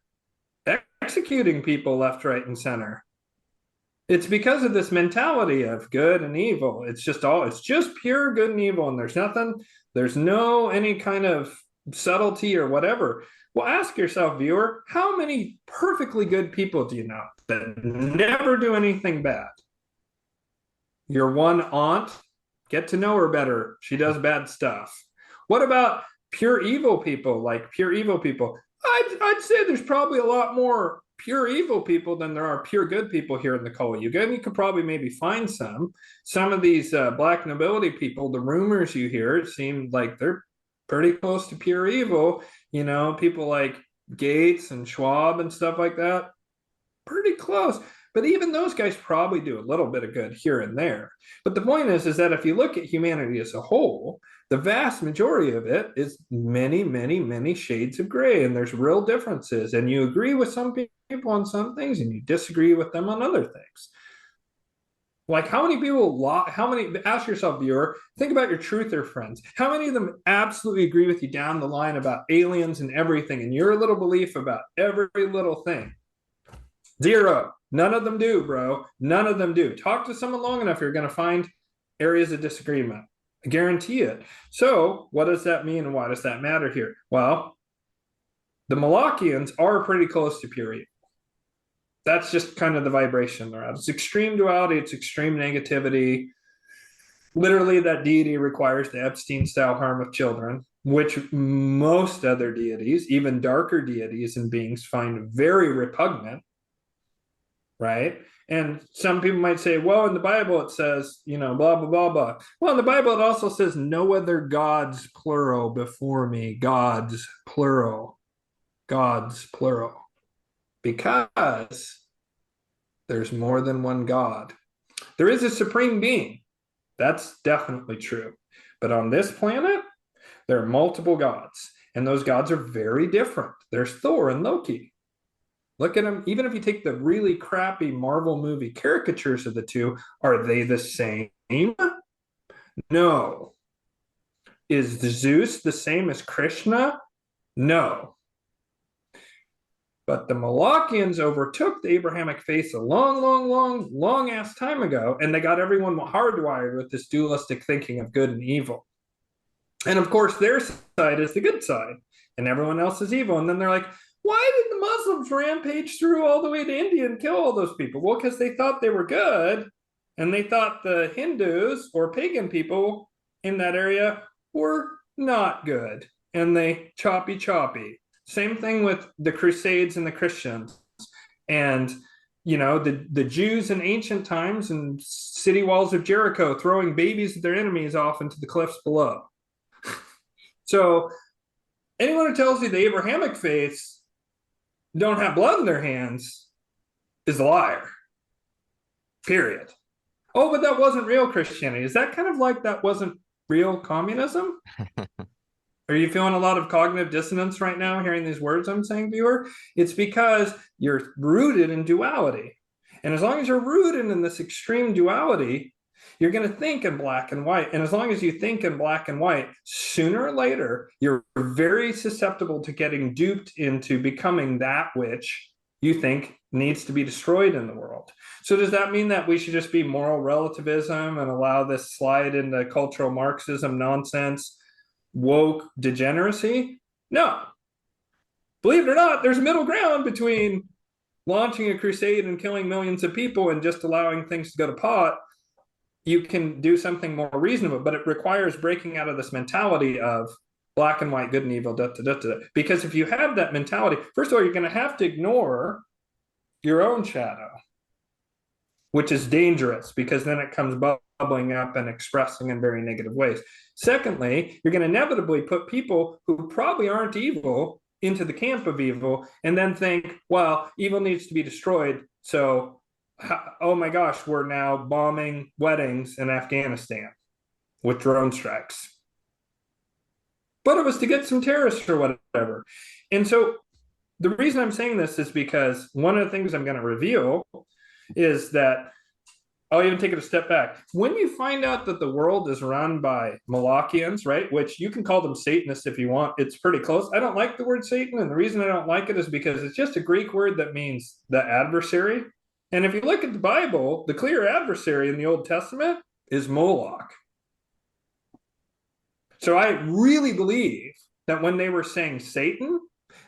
executing people left, right, and center. It's because of this mentality of good and evil. It's just pure good and evil. And there's no any kind of subtlety or whatever. Well, ask yourself, viewer, how many perfectly good people do you know that never do anything bad? Your one aunt, get to know her better. She does bad stuff. What about pure evil people? Like pure evil people, I'd say there's probably a lot more pure evil people than there are pure good people here in the Kali Yuga. And you could probably maybe find some of these black nobility people. The rumors you hear, it seemed like they're pretty close to pure evil. People like Gates and Schwab and stuff like that, pretty close. But even those guys probably do a little bit of good here and there. But the point is that if you look at humanity as a whole, the vast majority of it is many, many, many shades of gray, and there's real differences. And you agree with some people on some things, and you disagree with them on other things. Like, how many people, ask yourself, viewer, think about your truther friends. How many of them absolutely agree with you down the line about aliens and everything, and your little belief about every little thing? Zero. None of them do, bro. None of them do. Talk to someone long enough, you're going to find areas of disagreement. I guarantee it. So what does that mean, and why does that matter here? Well, the Malachians are pretty close to pure evil. That's just kind of the vibration they're at. It's extreme duality. It's extreme negativity. Literally, that deity requires the Epstein-style harm of children, which most other deities, even darker deities and beings, find very repugnant, right? And some people might say, well, in the Bible it says, blah, blah, blah, blah. Well, in the Bible it also says no other gods, plural, before me. Gods, plural. Gods, plural. Because there's more than one God. There is a supreme being. That's definitely true. But on this planet, there are multiple gods. And those gods are very different. There's Thor and Loki. Look at them. Even if you take the really crappy Marvel movie caricatures of the two, are they the same? No. Is Zeus the same as Krishna? No. But the Malachians overtook the Abrahamic faith a long ass time ago, and they got everyone hardwired with this dualistic thinking of good and evil. And of course, their side is the good side, and everyone else is evil. And then they're like, why did the Muslims rampage through all the way to India and kill all those people? Well, because they thought they were good, and they thought the Hindus or pagan people in that area were not good, and they choppy. Same thing with the Crusades and the Christians. And, the Jews in ancient times and city walls of Jericho throwing babies of their enemies off into the cliffs below. So anyone who tells you the Abrahamic faiths don't have blood in their hands is a liar. Period. Oh, but that wasn't real Christianity. Is that kind of like that wasn't real communism? Are you feeling a lot of cognitive dissonance right now hearing these words I'm saying, viewer? It's because you're rooted in duality. And as long as you're rooted in this extreme duality, you're going to think in black and white. And as long as you think in black and white, sooner or later, you're very susceptible to getting duped into becoming that which you think needs to be destroyed in the world. So does that mean that we should just be moral relativism and allow this slide into cultural Marxism nonsense, woke degeneracy? No. Believe it or not, there's a middle ground between launching a crusade and killing millions of people and just allowing things to go to pot. You can do something more reasonable, but it requires breaking out of this mentality of black and white, good and evil, because if you have that mentality, first of all, you're going to have to ignore your own shadow, which is dangerous because then it comes bubbling up and expressing in very negative ways. Secondly, you're going to inevitably put people who probably aren't evil into the camp of evil and then think, well, evil needs to be destroyed. So, oh my gosh, we're now bombing weddings in Afghanistan with drone strikes. But it was to get some terrorists or whatever. And so the reason I'm saying this is because one of the things I'm going to reveal is that I'll even take it a step back. When you find out that the world is run by Malachians, right, which you can call them Satanists if you want, it's pretty close. I don't like the word Satan, and the reason I don't like it is because it's just a Greek word that means the adversary. And if you look at the Bible, the clear adversary in the Old Testament is Moloch. So I really believe that when they were saying Satan,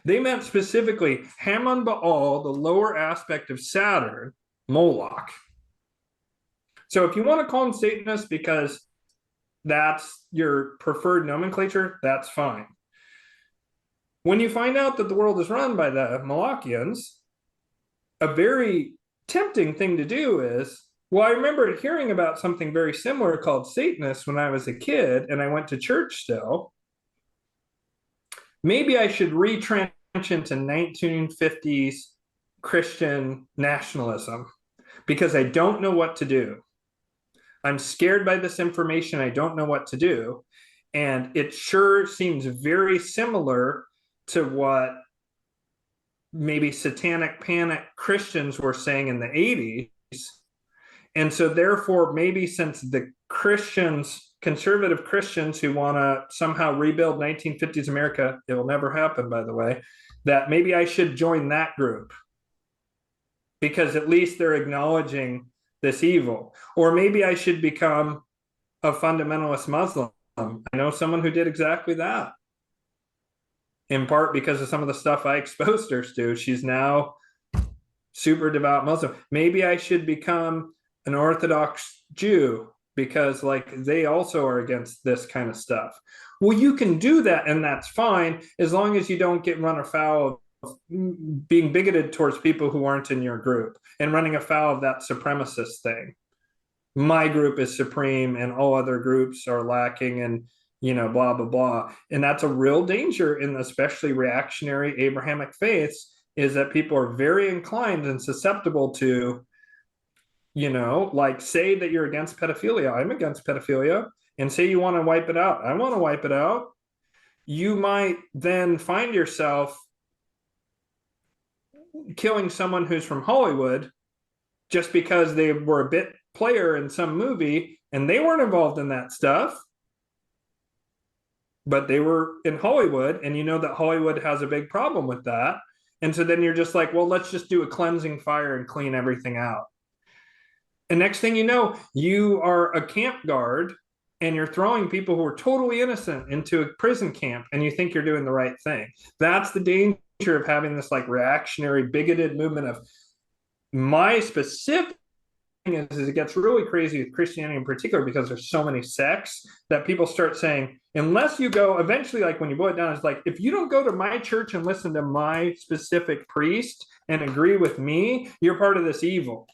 they meant specifically Hammon Baal, the lower aspect of Saturn, Moloch. So if you want to call them Satanists because that's your preferred nomenclature, that's fine. When you find out that the world is run by the Malachians, a very tempting thing to do is, well, I remember hearing about something very similar called Satanists when I was a kid and I went to church still. Maybe I should retrench into 1950s Christian nationalism. because I don't know what to do. I'm scared by this information. I don't know what to do. And it sure seems very similar to what maybe satanic panic Christians were saying in the 80s. And so therefore, maybe since the Christians, conservative Christians who want to somehow rebuild 1950s America, it will never happen, by the way, that maybe I should join that group because at least they're acknowledging this evil. Or maybe I should become a fundamentalist Muslim. I know someone who did exactly that, in part because of some of the stuff I exposed her to. She's now super devout Muslim. Maybe I should become an Orthodox Jew because like they also are against this kind of stuff. Well, you can do that and that's fine as long as you don't get run afoul of being bigoted towards people who aren't in your group and running afoul of that supremacist thing. My group is supreme and all other groups are lacking and blah blah blah. And that's a real danger in especially reactionary Abrahamic faiths, is that people are very inclined and susceptible to like say that you're against pedophilia. I'm against pedophilia. And say you want to wipe it out. I want to wipe it out. You might then find yourself killing someone who's from Hollywood just because they were a bit player in some movie and they weren't involved in that stuff, but they were in Hollywood, and that Hollywood has a big problem with that. And so then you're just like, well, let's just do a cleansing fire and clean everything out. And next thing you know, you are a camp guard and you're throwing people who are totally innocent into a prison camp and you think you're doing the right thing. That's the danger of having this like reactionary, bigoted movement of my specific is it gets really crazy with Christianity in particular because there's so many sects that people start saying, unless you go eventually, like when you boil it down, it's like, if you don't go to my church and listen to my specific priest and agree with me, you're part of this evil.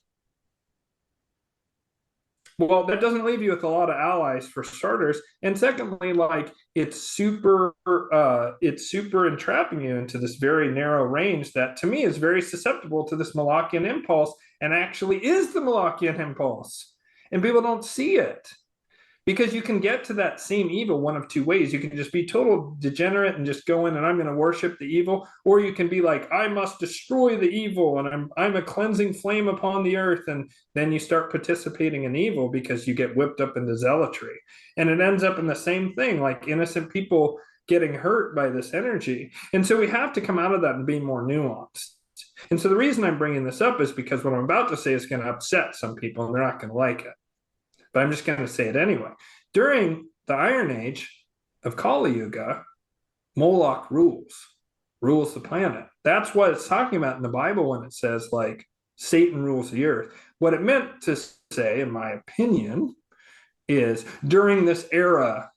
Well, that doesn't leave you with a lot of allies for starters. And secondly, like it's super entrapping you into this very narrow range that to me is very susceptible to this Malachian impulse and actually is the Malachian impulse. And people don't see it because you can get to that same evil one of two ways. You can just be total degenerate and just go in and I'm going to worship the evil, or you can be like, I must destroy the evil and I'm a cleansing flame upon the earth. And then you start participating in evil because you get whipped up into zealotry. And it ends up in the same thing, like innocent people getting hurt by this energy. And so we have to come out of that and be more nuanced. And so the reason I'm bringing this up is because what I'm about to say is going to upset some people and they're not going to like it. But I'm just going to say it anyway. During the Iron Age of Kali Yuga, Moloch rules the planet. That's what it's talking about in the Bible when it says like Satan rules the earth. What it meant to say, in my opinion, is during this era,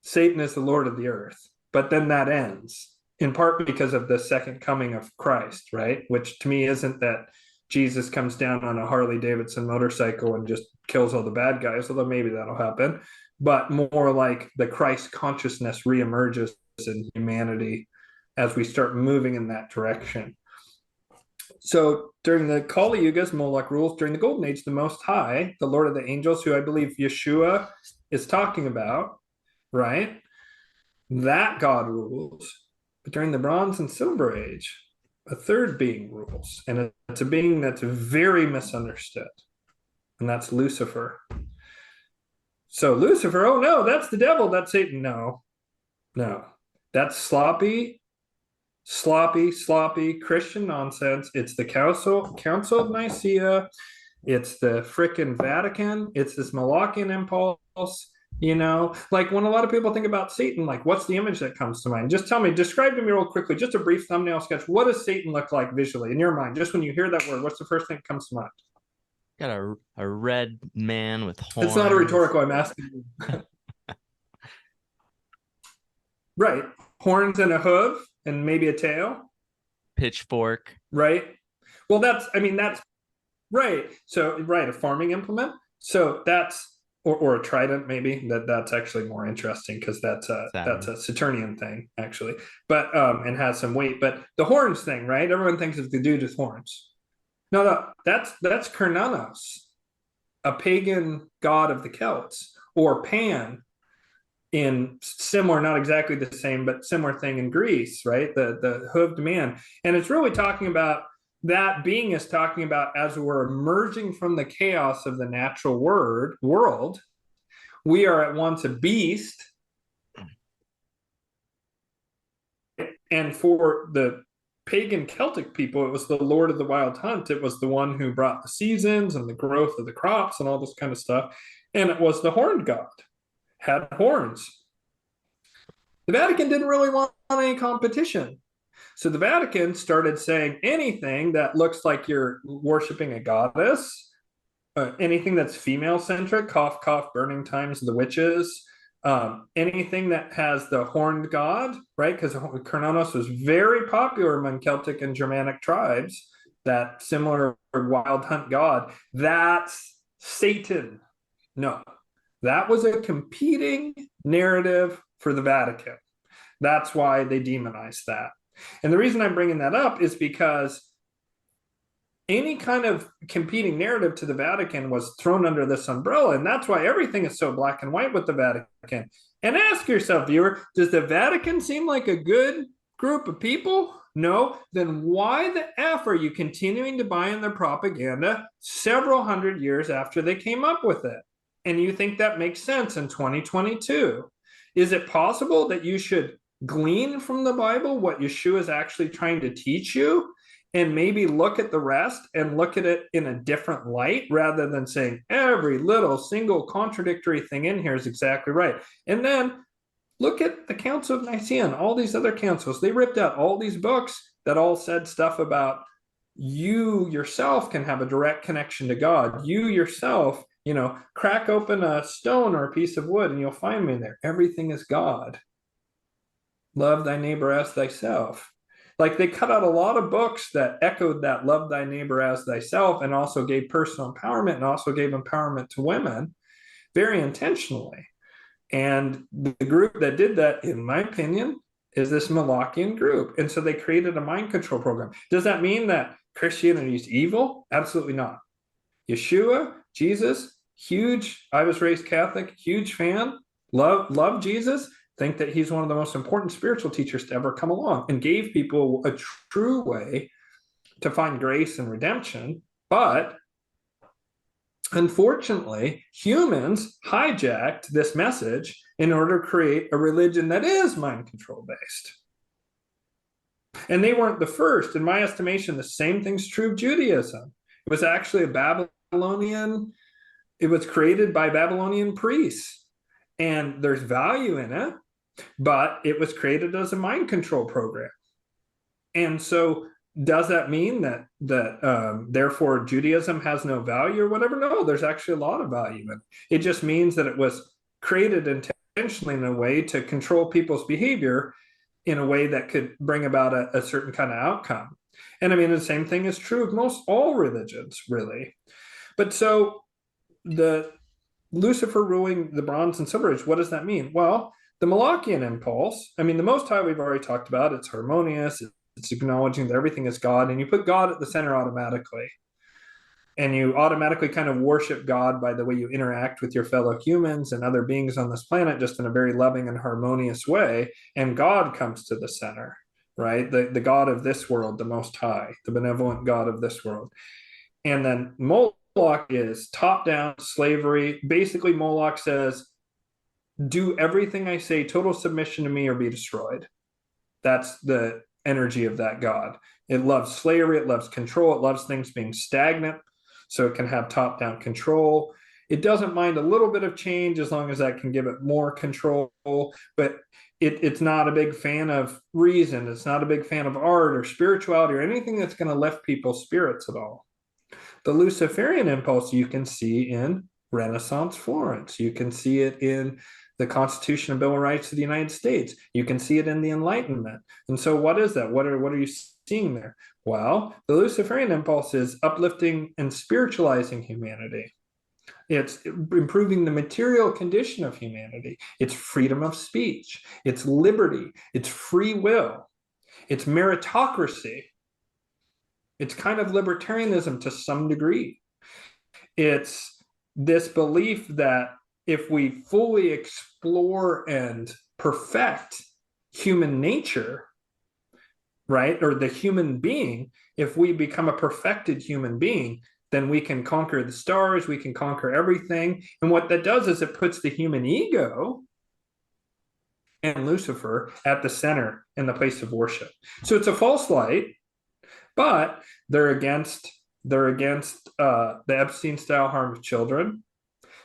Satan is the Lord of the earth. But then that ends, in part because of the second coming of Christ, right? Which to me isn't that Jesus comes down on a Harley Davidson motorcycle and just kills all the bad guys, although maybe that'll happen, but more like the Christ consciousness reemerges in humanity as we start moving in that direction. So during the Kali Yugas, Moloch rules. During the Golden Age, the Most High, the Lord of the Angels, who I believe Yeshua is talking about, right? That God rules. But during the Bronze and Silver Age, a third being rules, and it's a being that's very misunderstood, and that's Lucifer. So Lucifer, oh no, that's the devil, that's Satan. No, that's sloppy Christian nonsense. It's the Council of Nicaea. It's the frickin' Vatican. It's this Malachian impulse. Like when a lot of people think about Satan, like what's the image that comes to mind? Just tell me, describe to me real quickly, just a brief thumbnail sketch. What does Satan look like visually in your mind? Just when you hear that word, what's the first thing that comes to mind? Got a red man with horns. It's not a rhetorical, I'm asking you. Right. Horns and a hoof and maybe a tail. Pitchfork. Right. Well, that's right. So, right, a farming implement. So that's or a trident, maybe. That's actually more interesting because that's a Saturnian thing, actually. But and has some weight. But the horns thing, right? Everyone thinks it's the dude with horns. No, that's Cernunnos, a pagan god of the Celts, or Pan in similar, not exactly the same, but similar thing in Greece, right? The hooved man. And it's really talking about that being is talking about as we're emerging from the chaos of the natural world, we are at once a beast. And for the pagan Celtic people, it was the Lord of the Wild Hunt. It was the one who brought the seasons and the growth of the crops and all this kind of stuff. And it was the horned god, had horns. The Vatican didn't really want any competition. So the Vatican started saying anything that looks like you're worshiping a goddess, anything that's female centric, cough, cough, burning times of the witches, anything that has the horned god, right? Because Cernunnos was very popular among Celtic and Germanic tribes, that similar wild hunt god. That's Satan. No, that was a competing narrative for the Vatican. That's why they demonized that. And the reason I'm bringing that up is because any kind of competing narrative to the Vatican was thrown under this umbrella. And that's why everything is so black and white with the Vatican. And ask yourself, viewer, does the Vatican seem like a good group of people? No. Then why the F are you continuing to buy in their propaganda several hundred years after they came up with it? And you think that makes sense in 2022? Is it possible that you should glean from the Bible what Yeshua is actually trying to teach you, and maybe look at the rest and look at it in a different light rather than saying every little single contradictory thing in here is exactly right? And then look at the Council of Nicaea and all these other councils. They ripped out all these books that all said stuff about you yourself can have a direct connection to God. You yourself, crack open a stone or a piece of wood and you'll find me there. Everything is God. Love thy neighbor as thyself. Like, they cut out a lot of books that echoed that love thy neighbor as thyself, and also gave personal empowerment and also gave empowerment to women very intentionally. And the group that did that, in my opinion, is this Malachian group. And so they created a mind control program. Does that mean that Christianity is evil? Absolutely not. Yeshua, Jesus, huge, I was raised Catholic, huge fan, love Jesus, think that he's one of the most important spiritual teachers to ever come along, and gave people a true way to find grace and redemption. But unfortunately, humans hijacked this message in order to create a religion that is mind control based. And they weren't the first. In my estimation, the same thing's true of Judaism. It was actually it was created by Babylonian priests. And there's value in it, but it was created as a mind control program. And so does that mean that therefore Judaism has no value or whatever? No, there's actually a lot of value in it. It just means that it was created intentionally in a way to control people's behavior in a way that could bring about a certain kind of outcome. And I mean, the same thing is true of most all religions, really. But so the Lucifer ruling the Bronze and Silver Age, what does that mean? Well, the Malachian impulse, I mean, the Most High we've already talked about. It's harmonious. It's acknowledging that everything is God, and you put God at the center automatically. And you automatically kind of worship God by the way you interact with your fellow humans and other beings on this planet, just in a very loving and harmonious way. And God comes to the center, right? The God of this world, the Most High, the benevolent God of this world. And then Moloch is top-down slavery. Basically, Moloch says, do everything I say, total submission to me, or be destroyed. That's the energy of that God. It loves slavery. It loves control. It loves things being stagnant, so it can have top-down control. It doesn't mind a little bit of change as long as that can give it more control, but it's not a big fan of reason. It's not a big fan of art or spirituality or anything that's going to lift people's spirits at all. The Luciferian impulse you can see in Renaissance Florence. You can see it in the Constitution and Bill of Rights of the United States. You can see it in the Enlightenment. And so what is that? What are you seeing there? Well, the Luciferian impulse is uplifting and spiritualizing humanity. It's improving the material condition of humanity. It's freedom of speech. It's liberty. It's free will. It's meritocracy. It's kind of libertarianism to some degree. It's this belief that if we fully explore and perfect human nature, right, or the human being, if we become a perfected human being, then we can conquer the stars, we can conquer everything. And what that does is it puts the human ego and Lucifer at the center in the place of worship. So it's a false light, but they're against the Epstein style harm of children.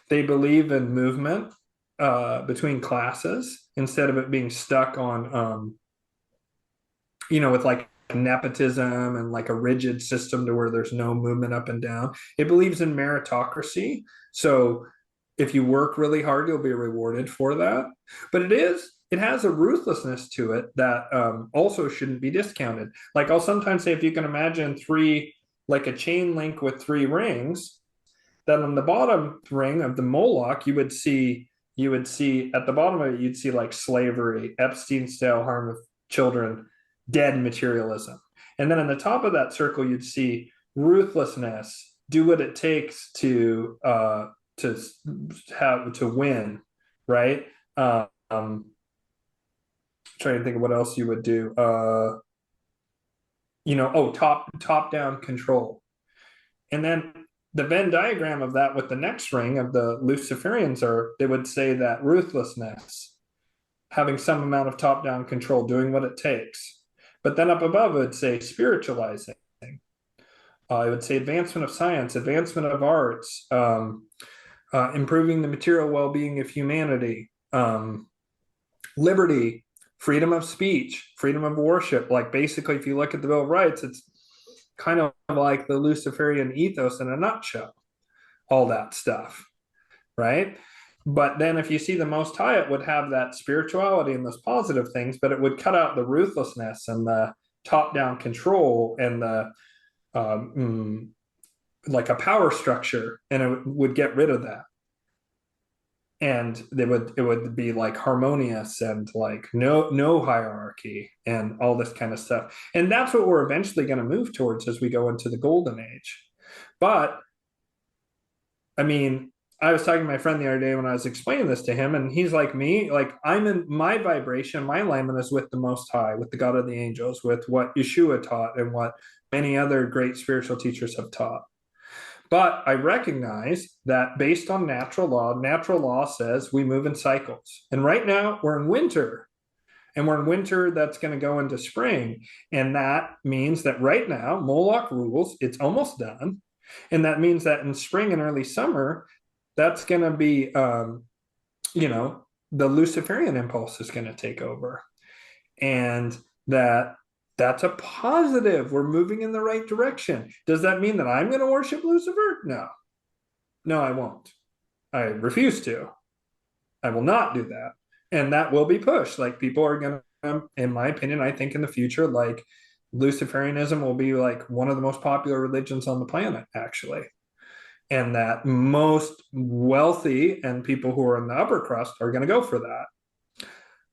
They believe in movement between classes instead of it being stuck on with like nepotism and like a rigid system to where there's no movement up and down. It believes in meritocracy. So if you work really hard, you'll be rewarded for that. But it has a ruthlessness to it that also shouldn't be discounted. Like I'll sometimes say, if you can imagine like a chain link with 3 rings, then on the bottom ring of the Moloch, you would see at the bottom of it, you'd see like slavery, Epstein style harm of children, dead materialism. And then on the top of that circle, you'd see ruthlessness, do what it takes to win, right? Trying to think of what else you would do. Top down control. And then the Venn diagram of that with the next ring of the Luciferians they would say that ruthlessness, having some amount of top down control, doing what it takes. But then up above, it would say spiritualizing. It would say advancement of science, advancement of arts, improving the material well-being of humanity, liberty, freedom of speech, freedom of worship. Like basically, if you look at the Bill of Rights, it's kind of like the Luciferian ethos in a nutshell, all that stuff, right? But then if you see the Most High, it would have that spirituality and those positive things, but it would cut out the ruthlessness and the top-down control and the like a power structure, and it would get rid of that. And it would be like harmonious and like no hierarchy and all this kind of stuff. And that's what we're eventually going to move towards as we go into the golden age. But I mean, I was talking to my friend the other day when I was explaining this to him, and he's like me, like I'm in my vibration, my alignment is with the Most High, with the God of the angels, with what Yeshua taught and what many other great spiritual teachers have taught. But I recognize that based on natural law says we move in cycles. And right now we're in winter, and we're in winter that's going to go into spring. And that means that right now Moloch rules, it's almost done. And that means that in spring and early summer, that's going to be, the Luciferian impulse is going to take over. And that's a positive. We're moving in the right direction. Does that mean that I'm going to worship Lucifer? No, I won't. I refuse to. I will not do that. And that will be pushed. Like people are going to, in my opinion, I think in the future, like Luciferianism will be like one of the most popular religions on the planet, actually. And that most wealthy and people who are in the upper crust are going to go for that.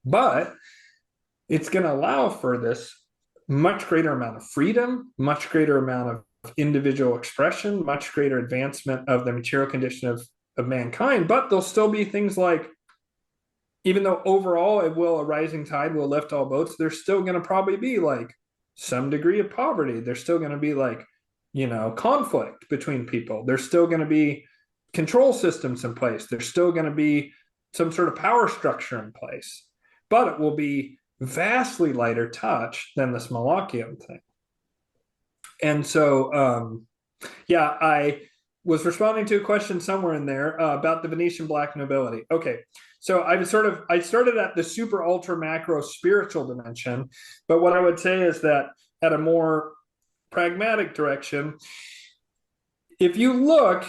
But it's going to allow for this much greater amount of freedom, much greater amount of individual expression, much greater advancement of the material condition of mankind. But there'll still be things like, even though overall a rising tide will lift all boats, there's still going to probably be like some degree of poverty. There's still going to be like, conflict between people. There's still going to be control systems in place. There's still going to be some sort of power structure in place, but it will be vastly lighter touch than this Malachian thing. And so, I was responding to a question somewhere in there about the Venetian black nobility. Okay, so I started at the super ultra macro spiritual dimension, but what I would say is that at a more pragmatic direction, if you look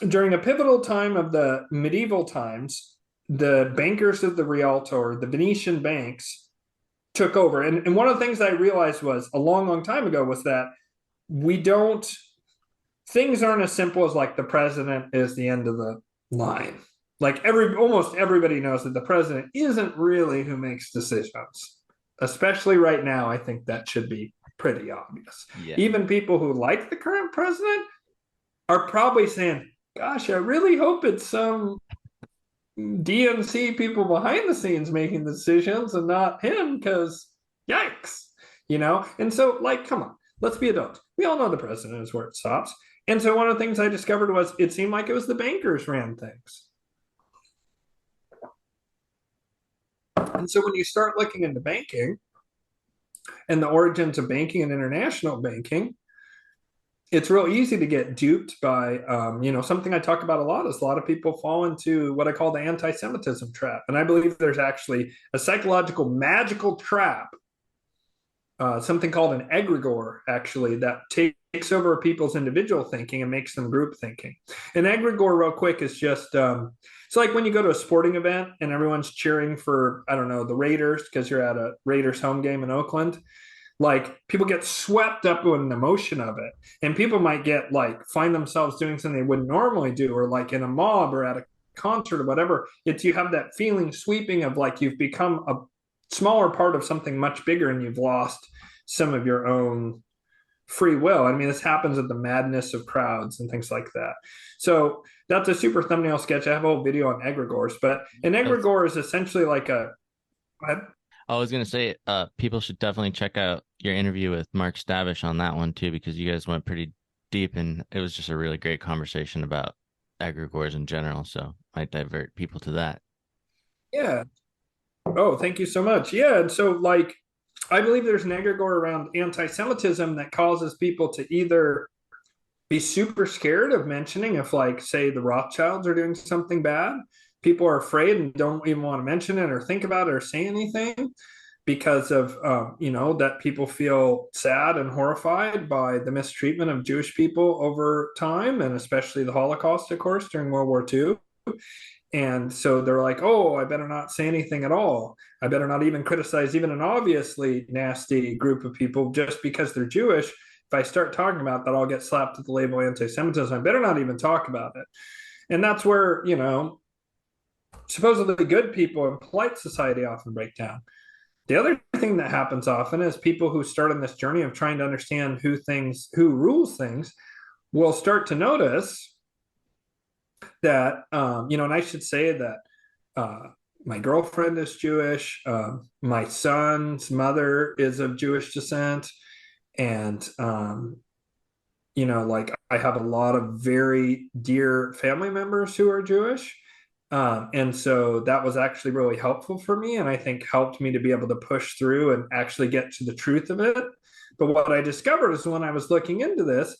during a pivotal time of the medieval times, the bankers of the Rialto, the Venetian banks, took over. And one of the things I realized was a long time ago was that things aren't as simple as like the president is the end of the line. Like almost everybody knows that the president isn't really who makes decisions, especially right now. I think that should be pretty obvious. Yeah. Even people who like the current president are probably saying, gosh, I really hope it's some DNC people behind the scenes making the decisions and not him, because yikes, you know? And so, like, come on, let's be adults. We all know the president is where it stops. And so one of the things I discovered was it seemed like it was the bankers ran things. And so when you start looking into banking and the origins of banking and international banking, it's real easy to get duped by, something I talk about a lot is a lot of people fall into what I call the anti-Semitism trap. And I believe there's actually a psychological magical trap, something called an egregore, actually, that takes over people's individual thinking and makes them group thinking. An egregore, real quick, is just, it's like when you go to a sporting event and everyone's cheering for, I don't know, the Raiders because you're at a Raiders home game in Oakland. Like, people get swept up in the emotion of it, and people might get find themselves doing something they wouldn't normally do, or like in a mob or at a concert or whatever. It's, you have that feeling sweeping of like you've become a smaller part of something much bigger and you've lost some of your own free will. I mean, this happens at the madness of crowds and things like that. So that's a super thumbnail sketch. I have a whole video on egregores, but an egregore is essentially like a, I was gonna say, people should definitely check out your interview with Mark Stavish on that one too, because you guys went pretty deep, and it was just a really great conversation about egregores in general. So might divert people to that. Yeah. Oh, thank you so much. Yeah, and so I believe there's an egregore around anti-Semitism that causes people to either be super scared of mentioning if, say, the Rothschilds are doing something bad. People are afraid and don't even want to mention it or think about it or say anything because of, that people feel sad and horrified by the mistreatment of Jewish people over time, and especially the Holocaust, of course, during World War II. And so they're like, oh, I better not say anything at all. I better not even criticize even an obviously nasty group of people just because they're Jewish. If I start talking about that, I'll get slapped with the label anti-Semitism. I better not even talk about it. And that's where, supposedly good people in polite society often break down. The other thing that happens often is people who start on this journey of trying to understand who rules things will start to notice that, and I should say that my girlfriend is Jewish, my son's mother is of Jewish descent, and, I have a lot of very dear family members who are Jewish. And so that was actually really helpful for me, and I think helped me to be able to push through and actually get to the truth of it. But what I discovered is when I was looking into this,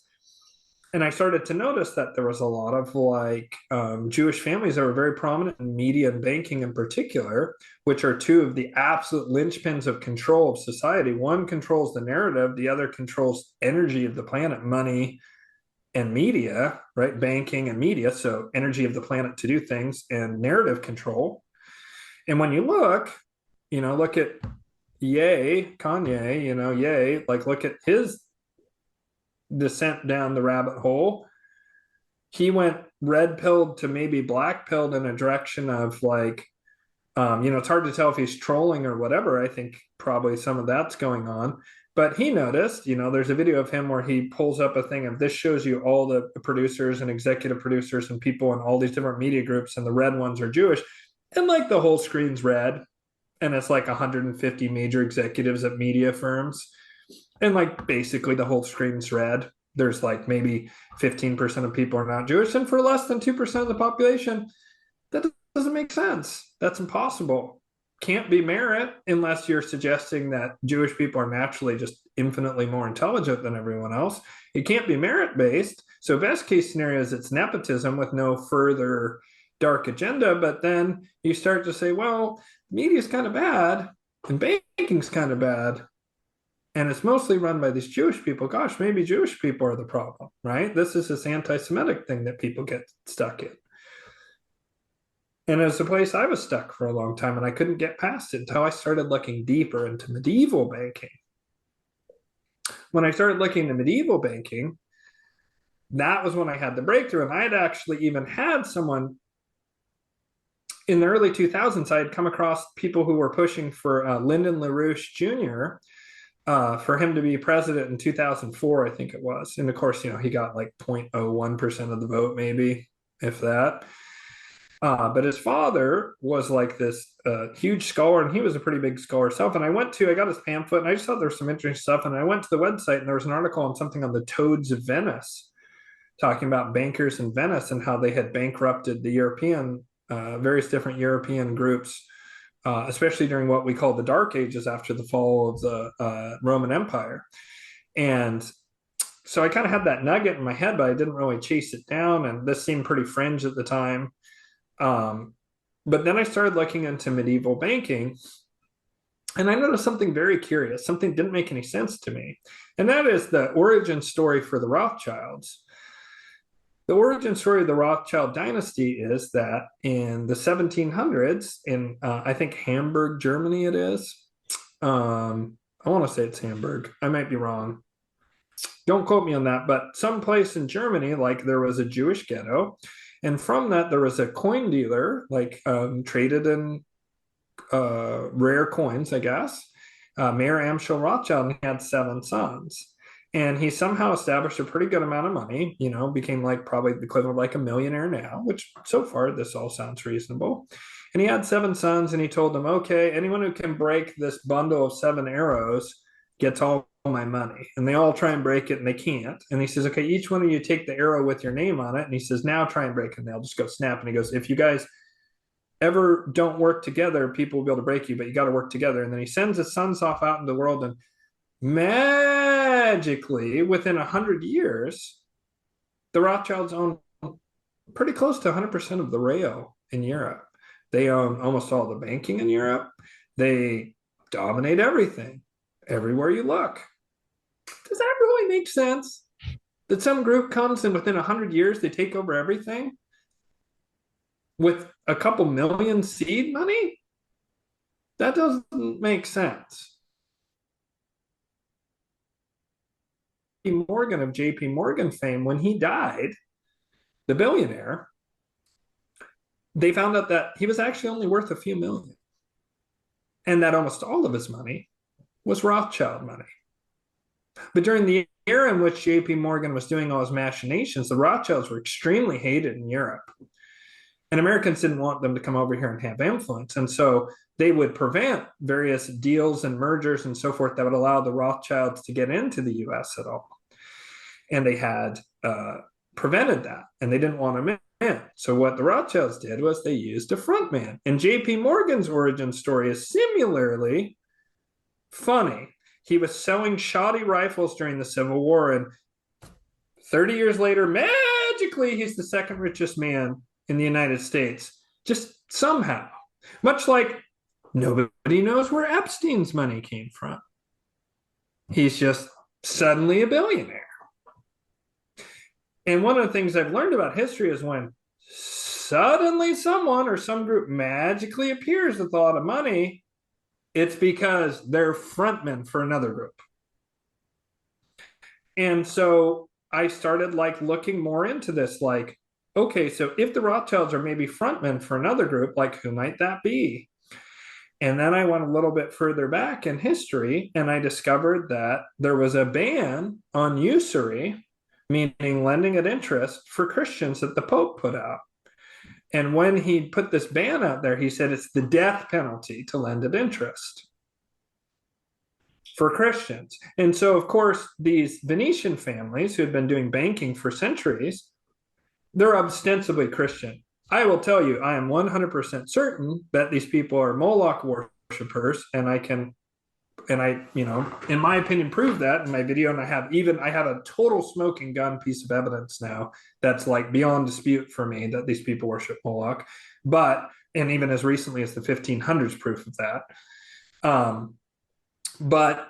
and I started to notice that there was a lot of Jewish families that were very prominent in media and banking in particular, which are two of the absolute linchpins of control of society. One controls the narrative, the other controls energy of the planet, money and media, right? Banking and media. So energy of the planet to do things and narrative control. And when you look at Kanye, look at his descent down the rabbit hole. He went red pilled to maybe black pilled in a direction of it's hard to tell if he's trolling or whatever. I think probably some of that's going on. But he noticed, there's a video of him where he pulls up a thing of, this shows you all the producers and executive producers and people in all these different media groups, and the red ones are Jewish. And the whole screen's red. And it's 150 major executives at media firms. And basically the whole screen's red. There's maybe 15% of people are not Jewish. And for less than 2% of the population, that doesn't make sense. That's impossible. Can't be merit unless you're suggesting that Jewish people are naturally just infinitely more intelligent than everyone else. It can't be merit based. So best case scenario is it's nepotism with no further dark agenda. But then you start to say, well, media's kind of bad and banking's kind of bad, and it's mostly run by these Jewish people. Gosh, maybe Jewish people are the problem, right? This is this anti-Semitic thing that people get stuck in. And it's a place I was stuck for a long time, and I couldn't get past it until I started looking deeper into medieval banking. When I started looking into medieval banking, that was when I had the breakthrough. And I had actually even had someone in the early 2000s, I had come across people who were pushing for Lyndon LaRouche Jr., for him to be president in 2004, I think it was. And of course, he got like 0.01% of the vote, maybe, if that. But his father was like this huge scholar, and he was a pretty big scholar himself. And I got his pamphlet, and I just thought there was some interesting stuff. And I went to the website, and there was an article on something on the Toads of Venice, talking about bankers in Venice and how they had bankrupted the various different European groups, especially during what we call the Dark Ages after the fall of the Roman Empire. And so I kind of had that nugget in my head, but I didn't really chase it down. And this seemed pretty fringe at the time. But then I started looking into medieval banking, and I noticed something very curious. Something didn't make any sense to me. And that is the origin story for the Rothschilds. The origin story of the Rothschild dynasty is that in the 1700s, in I think Hamburg, Germany, it is. I want to say it's Hamburg. I might be wrong. Don't quote me on that, but someplace in Germany, like there was a Jewish ghetto, and from that there was a coin dealer, like traded in rare coins, I guess. Mayor Amschel Rothschild, and he had 7 sons. And he somehow established a pretty good amount of money, became like probably the equivalent of like a millionaire now, which so far this all sounds reasonable. And he had 7 sons, and he told them, okay, anyone who can break this bundle of 7 arrows gets all my money. And they all try and break it, and they can't. And he says, okay, each one of you take the arrow with your name on it. And he says, now try and break it. And they'll just go snap. And he goes, if you guys ever don't work together, people will be able to break you, but you got to work together. And then he sends his sons off out into the world, and magically, within 100 years, the Rothschilds own pretty close to 100% of the rail in Europe. They own almost all the banking in Europe. They dominate everything, everywhere you look. Does that really make sense? That some group comes and within 100 years, they take over everything with a couple million seed money? That doesn't make sense. Morgan of JP Morgan fame, when he died, the billionaire, they found out that he was actually only worth a few million, and that almost all of his money was Rothschild money. But during the era in which JP Morgan was doing all his machinations, the Rothschilds were extremely hated in Europe, and Americans didn't want them to come over here and have influence. And so they would prevent various deals and mergers and so forth that would allow the Rothschilds to get into the US at all. And they had prevented that, and they didn't want them in. So what the Rothschilds did was they used a front man. And JP Morgan's origin story is similarly funny. He was selling shoddy rifles during the Civil War, and 30 years later, magically, he's the second richest man in the United States, just somehow. Much like nobody knows where Epstein's money came from. He's just suddenly a billionaire. And one of the things I've learned about history is when suddenly someone or some group magically appears with a lot of money, it's because they're frontmen for another group. And so I started like looking more into this, like, okay, so if the Rothschilds are maybe frontmen for another group, like who might that be? And then I went a little bit further back in history, and I discovered that there was a ban on usury, meaning lending at interest, for Christians that the Pope put out. And when he put this ban out there, he said it's the death penalty to lend at interest for Christians. And so, of course, these Venetian families who had been doing banking for centuries, they're ostensibly Christian. I will tell you, I am 100% certain that these people are Moloch worshippers, and I, in my opinion, prove that in my video. And I have a total smoking gun piece of evidence now that's like beyond dispute for me that these people worship Moloch. And even as recently as the 1500s, proof of that. But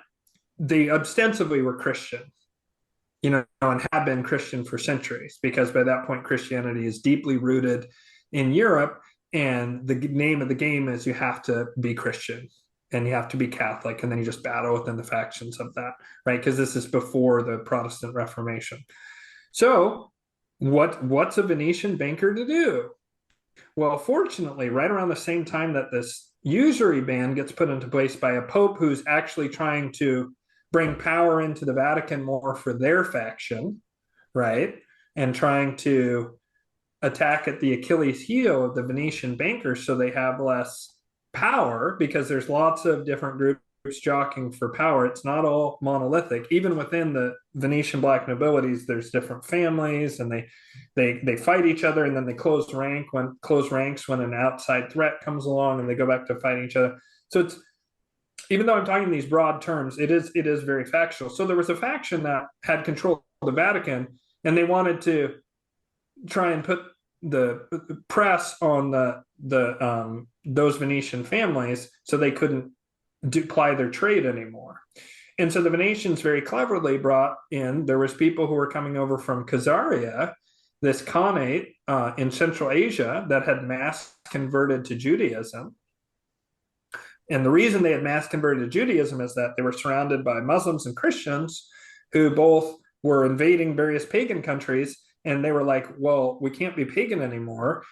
they ostensibly were Christian, and have been Christian for centuries, because by that point, Christianity is deeply rooted in Europe. And the name of the game is you have to be Christian and you have to be Catholic, and then you just battle within the factions of that, right? Because this is before the Protestant Reformation. So what's a Venetian banker to do? Well, fortunately, right around the same time that this usury ban gets put into place by a pope who's actually trying to bring power into the Vatican more for their faction, right? And trying to attack at the Achilles heel of the Venetian bankers so they have less power, because there's lots of different groups jockeying for power. It's not all monolithic. Even within the Venetian black nobilities, there's different families, and they fight each other, and then they close ranks when an outside threat comes along, and they go back to fighting each other. So it's, even though I'm talking in these broad terms, it is very factual. So there was a faction that had control of the Vatican, and they wanted to try and put the press on those Venetian families so they couldn't ply their trade anymore. And so the Venetians very cleverly brought in, there was people who were coming over from Khazaria, this Khanate in Central Asia that had mass converted to Judaism. And the reason they had mass converted to Judaism is that they were surrounded by Muslims and Christians who both were invading various pagan countries, and they were like, well, we can't be pagan anymore.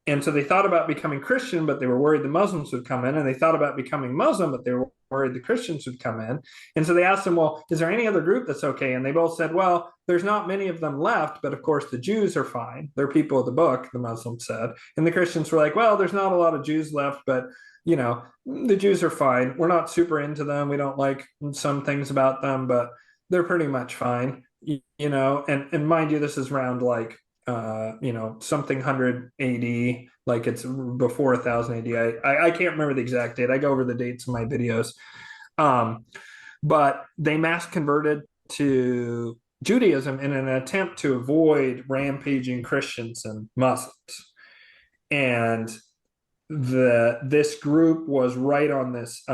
And so they thought about becoming Christian, but they were worried the Muslims would come in. And they thought about becoming Muslim, but they were worried the Christians would come in. And so they asked them, well, is there any other group that's okay? And they both said, well, there's not many of them left, but of course the Jews are fine. They're people of the book, the Muslims said. And the Christians were like, well, there's not a lot of Jews left, but you know, the Jews are fine. We're not super into them. We don't like some things about them, but they're pretty much fine, you know. And mind you, this is around like something 100 AD, like it's before 1000 AD. I can't remember the exact date. I go over the dates in my videos. But they mass converted to Judaism in an attempt to avoid rampaging Christians and Muslims. And this group was right on this,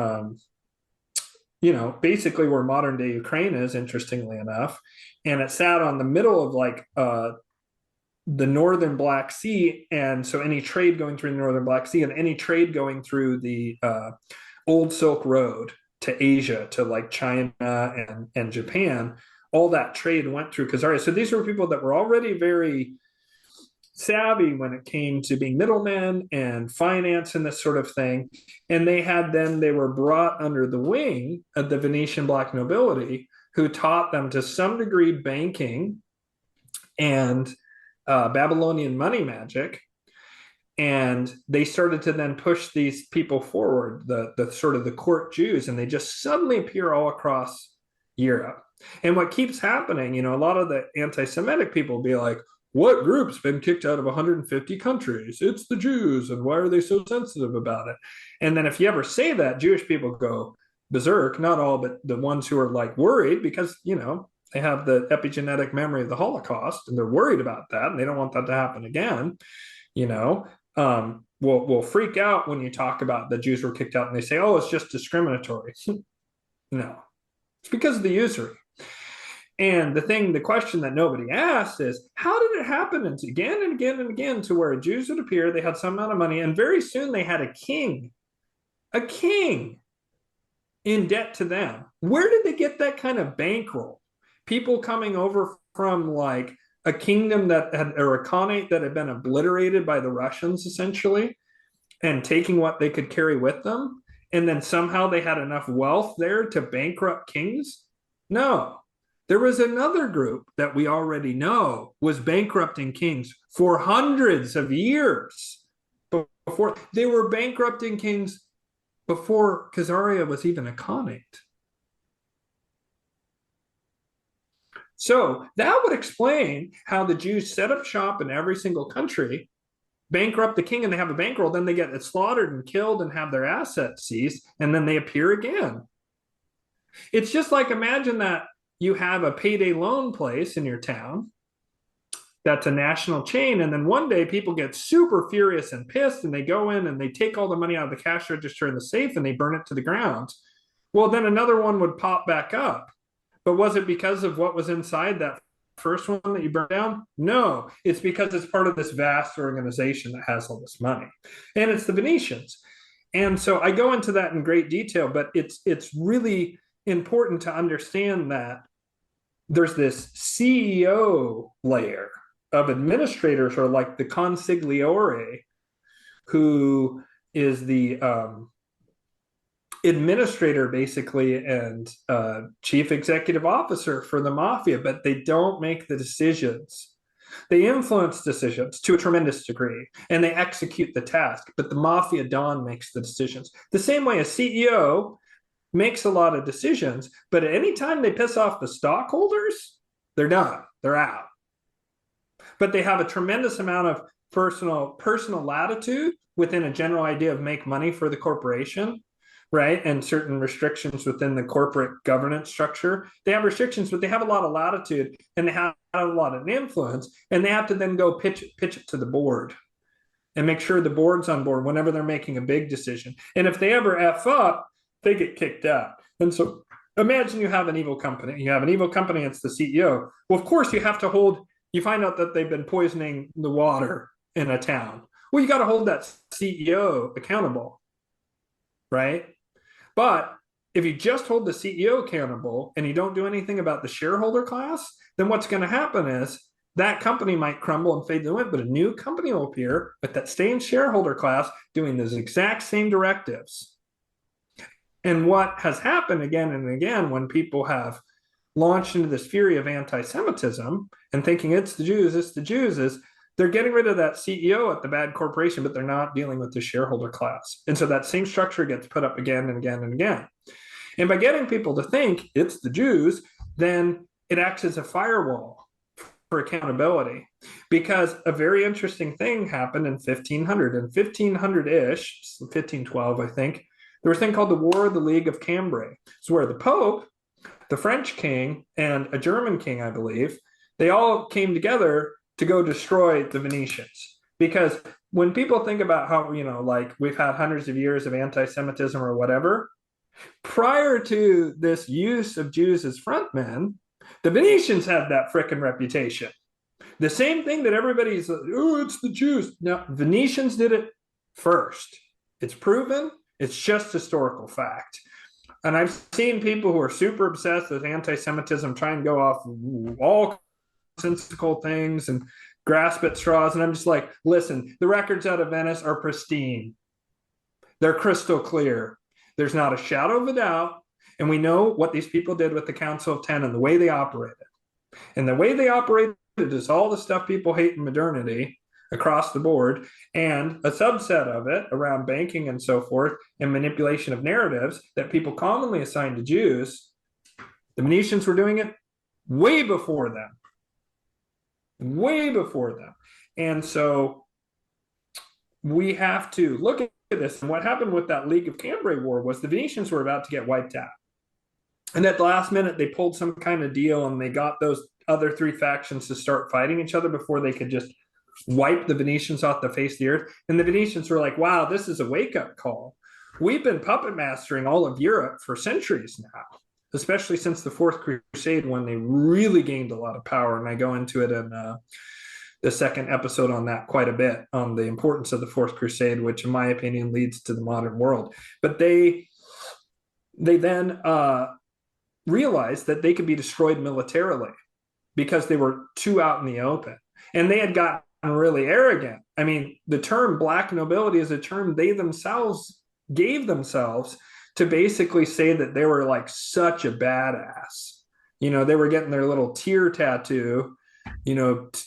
basically where modern day Ukraine is, interestingly enough. And it sat on the middle of like the northern Black Sea. And so any trade going through the northern Black Sea and any trade going through the old Silk Road to Asia, to like China and Japan, all that trade went through Khazaria. So these were people that were already very savvy when it came to being middlemen and finance and this sort of thing. And they were brought under the wing of the Venetian black nobility, who taught them to some degree banking and Babylonian money magic. And they started to then push these people forward, the sort of the court Jews, and they just suddenly appear all across Europe. And what keeps happening, a lot of the anti-Semitic people will be like, what group's been kicked out of 150 countries? It's the Jews, and why are they so sensitive about it? And then if you ever say that, Jewish people go berserk, not all, but the ones who are like worried, because, they have the epigenetic memory of the Holocaust, and they're worried about that, and they don't want that to happen again, will freak out when you talk about the Jews were kicked out, and they say, oh, it's just discriminatory. No, it's because of the usury. And the question that nobody asked is, how did it happen? And again and again and again, to where Jews would appear, they had some amount of money, and very soon they had a king in debt to them. Where did they get that kind of bankroll? People coming over from like a kingdom or a khanate that had been obliterated by the Russians, essentially, and taking what they could carry with them. And then somehow they had enough wealth there to bankrupt kings? No. There was another group that we already know was bankrupting kings for hundreds of years before. They were bankrupting kings before Khazaria was even a khanate. So that would explain how the Jews set up shop in every single country, bankrupt the king, and they have a bankroll. Then they get slaughtered and killed and have their assets seized, and then they appear again. It's just like, imagine that you have a payday loan place in your town that's a national chain, and then one day people get super furious and pissed, and they go in and they take all the money out of the cash register in the safe and they burn it to the ground. Well, then another one would pop back up. But was it because of what was inside that first one that you burned down? No, it's because it's part of this vast organization that has all this money, and it's the Venetians. And so I go into that in great detail, but it's really important to understand that there's this CEO layer of administrators, or like the consigliere, who is the administrator basically and chief executive officer for the mafia, but they don't make the decisions. They influence decisions to a tremendous degree, and they execute the task, but the mafia don makes the decisions. The same way a CEO makes a lot of decisions, but at any time they piss off the stockholders, they're done. They're out. But they have a tremendous amount of personal latitude within a general idea of make money for the corporation, right? And certain restrictions within the corporate governance structure. They have restrictions, but they have a lot of latitude, and they have a lot of influence, and they have to then go pitch it to the board and make sure the board's on board whenever they're making a big decision. And if they ever F up, they get kicked out. And so imagine you have an evil company. You have an evil company, it's the CEO. Well, of course, you have to hold, you find out that they've been poisoning the water in a town. Well, you got to hold that CEO accountable, right? But if you just hold the CEO accountable and you don't do anything about the shareholder class, then what's going to happen is that company might crumble and fade to the wind, but a new company will appear with that same shareholder class doing those exact same directives. And what has happened again and again when people have launched into this fury of anti-Semitism and thinking it's the Jews, is they're getting rid of that CEO at the bad corporation, but they're not dealing with the shareholder class. And so that same structure gets put up again and again and again. And by getting people to think it's the Jews, then it acts as a firewall for accountability. Because a very interesting thing happened in 1500. In 1500-ish, 1512, I think, there was a thing called the War of the League of Cambrai. It's where the Pope, the French king, and a German king, I believe, they all came together to go destroy the Venetians. Because when people think about how, like we've had hundreds of years of anti-Semitism or whatever, prior to this use of Jews as frontmen, the Venetians had that frickin' reputation. The same thing that everybody's, oh, it's the Jews. No, Venetians did it first. It's proven. It's just historical fact. And I've seen people who are super obsessed with anti-Semitism try and go off all sensical things and grasp at straws. And I'm just like, listen, the records out of Venice are pristine. They're crystal clear. There's not a shadow of a doubt. And we know what these people did with the Council of Ten and the way they operated. And the way they operated is all the stuff people hate in modernity across the board, and a subset of it around banking and so forth, and manipulation of narratives that people commonly assign to Jews. The Venetians were doing it way before them. Way before them. And so we have to look at this. And what happened with that League of Cambrai war was the Venetians were about to get wiped out. And at the last minute, they pulled some kind of deal and they got those other three factions to start fighting each other before they could just wipe the Venetians off the face of the earth. And the Venetians were like, wow, this is a wake-up call. We've been puppet mastering all of Europe for centuries now, especially since the Fourth Crusade, when they really gained a lot of power. And I go into it in the second episode on that quite a bit, on the importance of the Fourth Crusade, which in my opinion leads to the modern world. But they then realized that they could be destroyed militarily because they were too out in the open. And they had gotten really arrogant. I mean, the term black nobility is a term they themselves gave themselves to basically say that they were like such a badass. They were getting their little tear tattoo,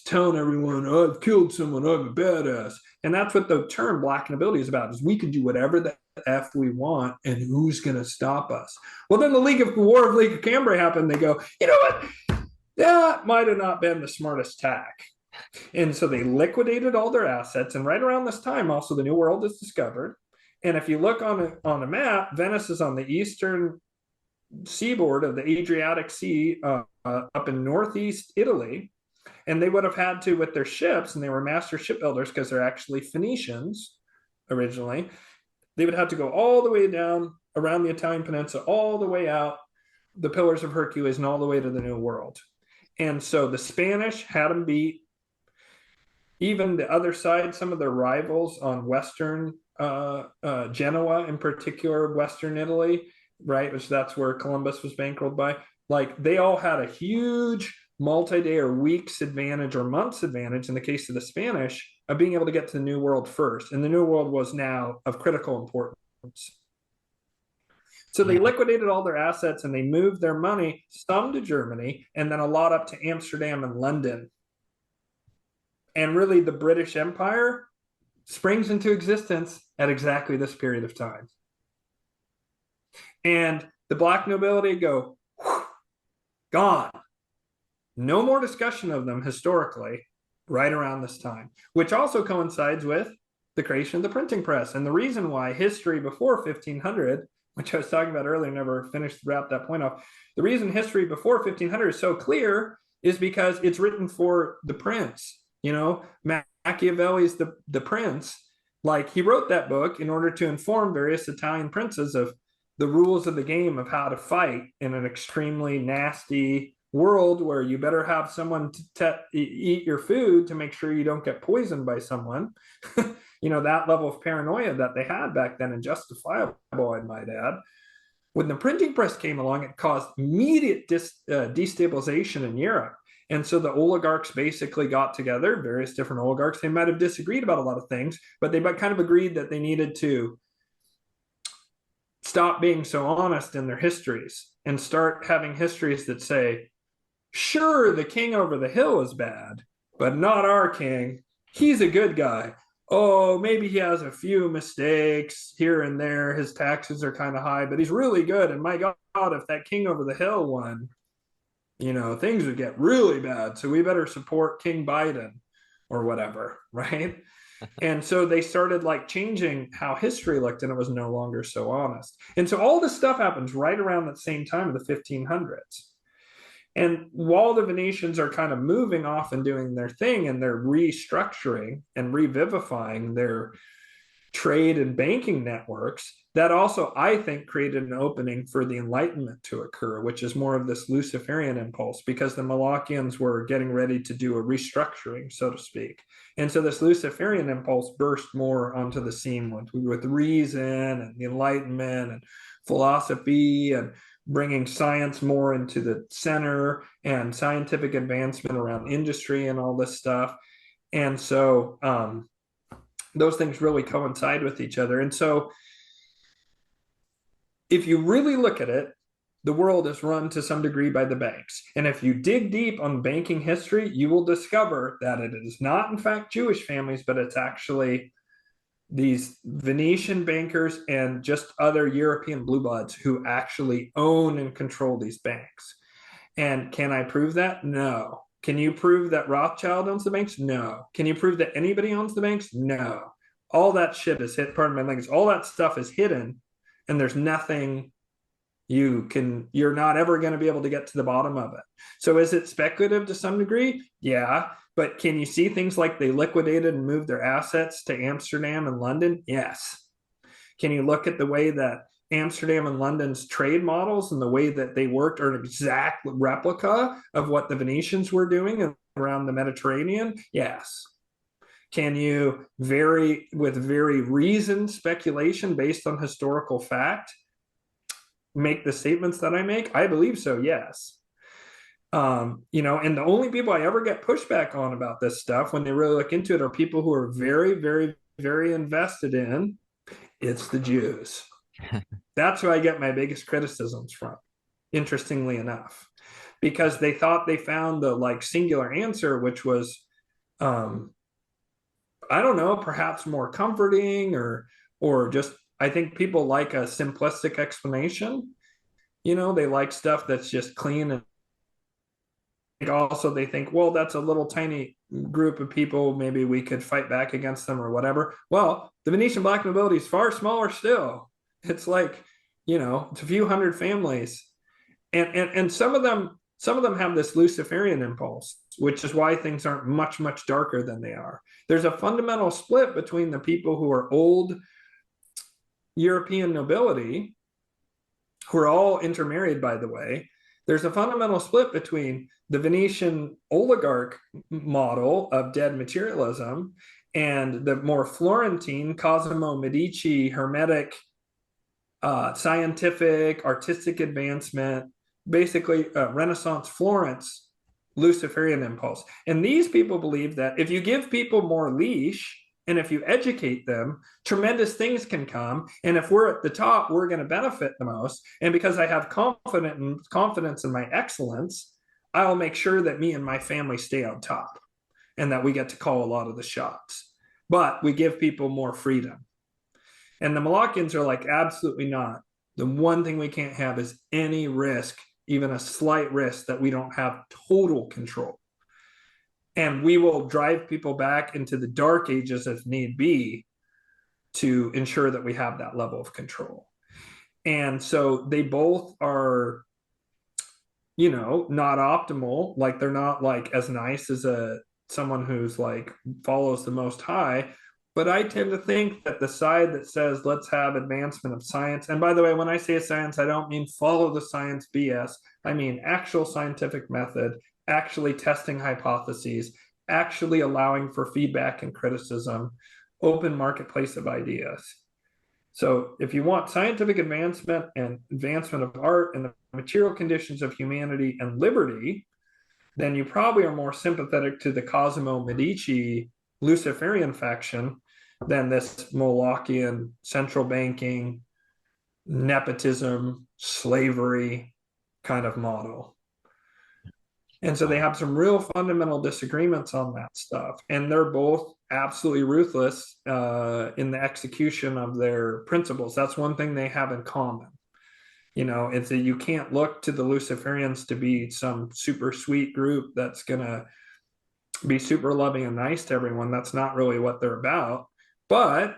telling everyone, oh, I've killed someone, I'm a badass. And that's what the term black nobility is about, is we can do whatever the F we want, and who's going to stop us? Well, then the War of League of Cambrai happened. They go, you know what? That might have not been the smartest tack. And so they liquidated all their assets. And right around this time, also, the New World is discovered. And if you look on a map, Venice is on the eastern seaboard of the Adriatic Sea up in northeast Italy. And they would have had to, with their ships, and they were master shipbuilders because they're actually Phoenicians originally, they would have to go all the way down around the Italian peninsula, all the way out the Pillars of Hercules, and all the way to the New World. And so the Spanish had them beat. Even the other side, some of their rivals on Western Genoa, in particular, Western Italy, right, which that's where Columbus was bankrolled by, like they all had a huge multi-day or weeks advantage or months advantage in the case of the Spanish of being able to get to the New World first. And the New World was now of critical importance. So they liquidated all their assets and they moved their money, some to Germany, and then a lot up to Amsterdam and London. And really, the British Empire springs into existence at exactly this period of time. And the black nobility go, whew, gone. No more discussion of them historically right around this time, which also coincides with the creation of the printing press. And the reason why history before 1500, which I was talking about earlier, never finished to wrap that point off. The reason history before 1500 is so clear is because it's written for the prince. You know, Machiavelli's the Prince. Like, he wrote that book in order to inform various Italian princes of the rules of the game of how to fight in an extremely nasty world where you better have someone to eat your food to make sure you don't get poisoned by someone. You know, that level of paranoia that they had back then, and justifiable, I might add. When the printing press came along, it caused immediate destabilization in Europe. And so the oligarchs basically got together, various different oligarchs. They might have disagreed about a lot of things, but they kind of agreed that they needed to stop being so honest in their histories and start having histories that say, sure, the king over the hill is bad, but not our king. He's a good guy. Oh, maybe he has a few mistakes here and there. His taxes are kind of high, but he's really good. And my God, if that king over the hill won, you know, things would get really bad. So we better support King Biden or whatever, right? And so they started like changing how history looked, and it was no longer so honest. And so all this stuff happens right around that same time of the 1500s. And while the Venetians are kind of moving off and doing their thing, and they're restructuring and revivifying their trade and banking networks, that also, I think, created an opening for the Enlightenment to occur, which is more of this Luciferian impulse, because the Malachians were getting ready to do a restructuring, so to speak. And so this Luciferian impulse burst more onto the scene with reason and the Enlightenment and philosophy, and bringing science more into the center, and scientific advancement around industry and all this stuff. And so those things really coincide with each other. And so if you really look at it, the world is run to some degree by the banks. And if you dig deep on banking history, you will discover that it is not, in fact, Jewish families, but it's actually these Venetian bankers and just other European blue bloods who actually own and control these banks. And can I prove that? No. Can you prove that Rothschild owns the banks? No. Can you prove that anybody owns the banks? No. All that shit is hit. Pardon my language. All that stuff is hidden, and there's nothing you're not ever going to be able to get to the bottom of it. So is it speculative to some degree? Yeah. But can you see things like they liquidated and moved their assets to Amsterdam and London? Yes. Can you look at the way that Amsterdam and London's trade models and the way that they worked are an exact replica of what the Venetians were doing around the Mediterranean? Yes. Can you with very reasoned speculation based on historical fact make the statements that I make? I believe so, yes. You know, and the only people I ever get pushback on about this stuff when they really look into it are people who are very, very, very invested in it's the Jews. That's who I get my biggest criticisms from, interestingly enough, because they thought they found the like singular answer, which was, I don't know, perhaps more comforting or just, I think people like a simplistic explanation. You know, they like stuff that's just clean, and also they think, well, that's a little tiny group of people, maybe we could fight back against them or whatever. Well, the Venetian black nobility is far smaller still. It's like, you know, it's a few hundred families, and some of them have this Luciferian impulse, which is why things aren't much, much darker than they are. There's a fundamental split between the people who are old European nobility, who are all intermarried, by the way. There's a fundamental split between the Venetian oligarch model of dead materialism and the more Florentine, Cosimo Medici, hermetic, scientific, artistic advancement, basically Renaissance Florence, Luciferian impulse. And these people believe that if you give people more leash And if you educate them, tremendous things can come. And if we're at the top, we're going to benefit the most. And because I have confidence in my excellence, I'll make sure that me and my family stay on top and that we get to call a lot of the shots. But we give people more freedom. And the Malakians are like, absolutely not. The one thing we can't have is any risk, even a slight risk, that we don't have total control. And we will drive people back into the dark ages if need be to ensure that we have that level of control. And so they both are, you know, not optimal. Like they're not like as nice as someone who's like follows the Most High. But I tend to think that the side that says, let's have advancement of science. And by the way, when I say science, I don't mean follow the science BS. I mean actual scientific method, actually testing hypotheses, actually allowing for feedback and criticism, open marketplace of ideas. So if you want scientific advancement and advancement of art and the material conditions of humanity and liberty, then you probably are more sympathetic to the Cosimo Medici Luciferian faction than this Molochian central banking, nepotism, slavery kind of model. And so they have some real fundamental disagreements on that stuff. And they're both absolutely ruthless in the execution of their principles. That's one thing they have in common. You know, it's that you can't look to the Luciferians to be some super sweet group that's going to be super loving and nice to everyone. That's not really what they're about. But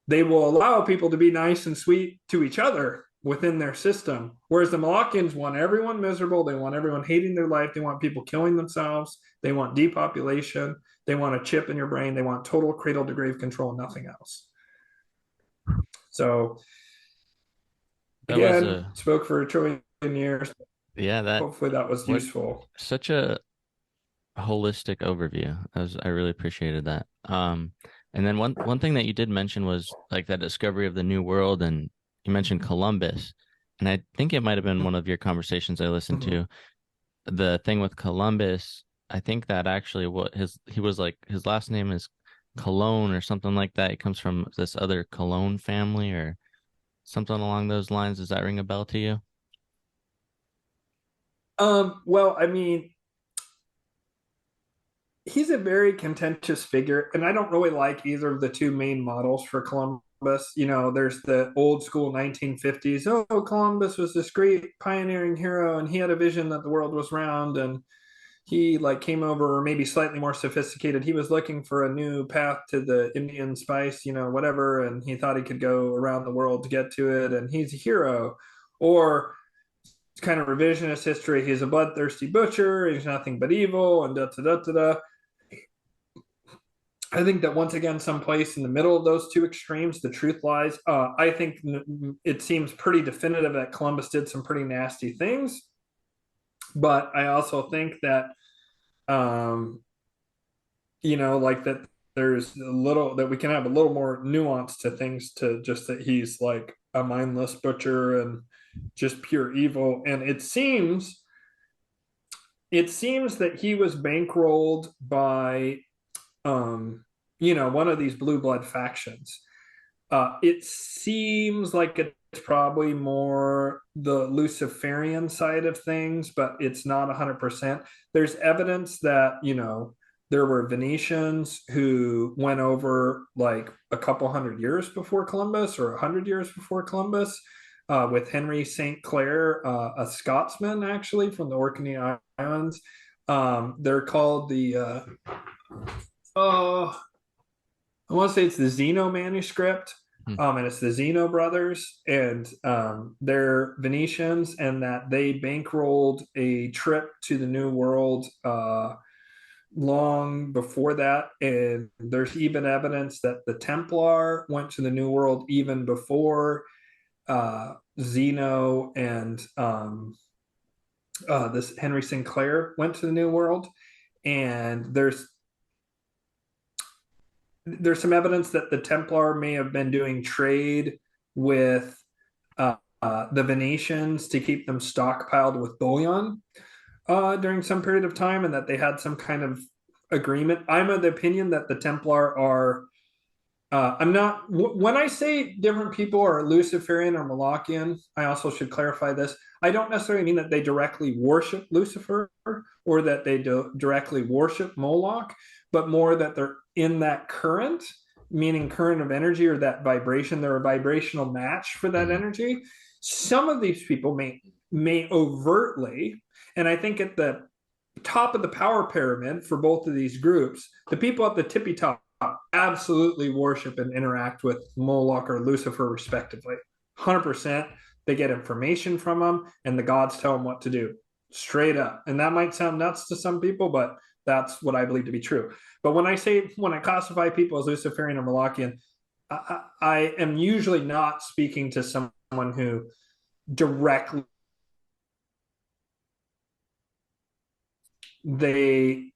they will allow people to be nice and sweet to each other within their system. Whereas the Molochians want everyone miserable. They want everyone hating their life. They want people killing themselves. They want depopulation. They want a chip in your brain. They want total cradle to grave control, nothing else. So again, spoke for 1 trillion years. Yeah, hopefully that was useful. Such a holistic overview. I really appreciated that. And then one thing that you did mention was like that discovery of the New World, and you mentioned Columbus, and I think it might have been one of your conversations I listened to. The thing with Columbus, I think that actually he was like, his last name is Cologne or something like that. It comes from this other Cologne family or something along those lines. Does that ring a bell to you? Well, I mean, he's a very contentious figure, and I don't really like either of the two main models for Columbus. You know, there's the old school 1950s. Oh, Columbus was this great pioneering hero, and he had a vision that the world was round, and he like came over, or maybe slightly more sophisticated. He was looking for a new path to the Indian spice, you know, whatever, and he thought he could go around the world to get to it, and he's a hero. Or it's kind of revisionist history. He's a bloodthirsty butcher. He's nothing but evil, and da da da da da. I think that once again, someplace in the middle of those two extremes, the truth lies. I think it seems pretty definitive that Columbus did some pretty nasty things. But I also think that, you know, like that there's a little, that we can have a little more nuance to things, to just that he's like a mindless butcher and just pure evil. And it seems that he was bankrolled by, you know, one of these blue blood factions. It seems like it's probably more the Luciferian side of things, but it's not 100%. There's evidence that, you know, there were Venetians who went over like a couple hundred years before Columbus, or 100 years before Columbus, with Henry St. Clair, a Scotsman actually from the Orkney Islands. They're called the I want to say it's the Zeno manuscript, and it's the Zeno brothers, and they're Venetians, and that they bankrolled a trip to the New World long before that. And there's even evidence that the Templar went to the New World even before Zeno and this Henry Sinclair went to the New World. And there's some evidence that the Templar may have been doing trade with the Venetians to keep them stockpiled with bullion during some period of time, and that they had some kind of agreement. I'm of the opinion that the Templar are I'm not, when I say different people are Luciferian or Molochian, I also should clarify this. I don't necessarily mean that they directly worship Lucifer or that they directly worship Moloch, but more that they're in that current, meaning current of energy or that vibration. They're a vibrational match for that energy. Some of these people may overtly, and I think at the top of the power pyramid for both of these groups, the people at the tippy top absolutely worship and interact with Moloch or Lucifer respectively. 100%. They get information from them and the gods tell them what to do straight up. And that might sound nuts to some people, but that's what I believe to be true. But when I classify people as Luciferian or Molochian, I am usually not speaking to someone who directly they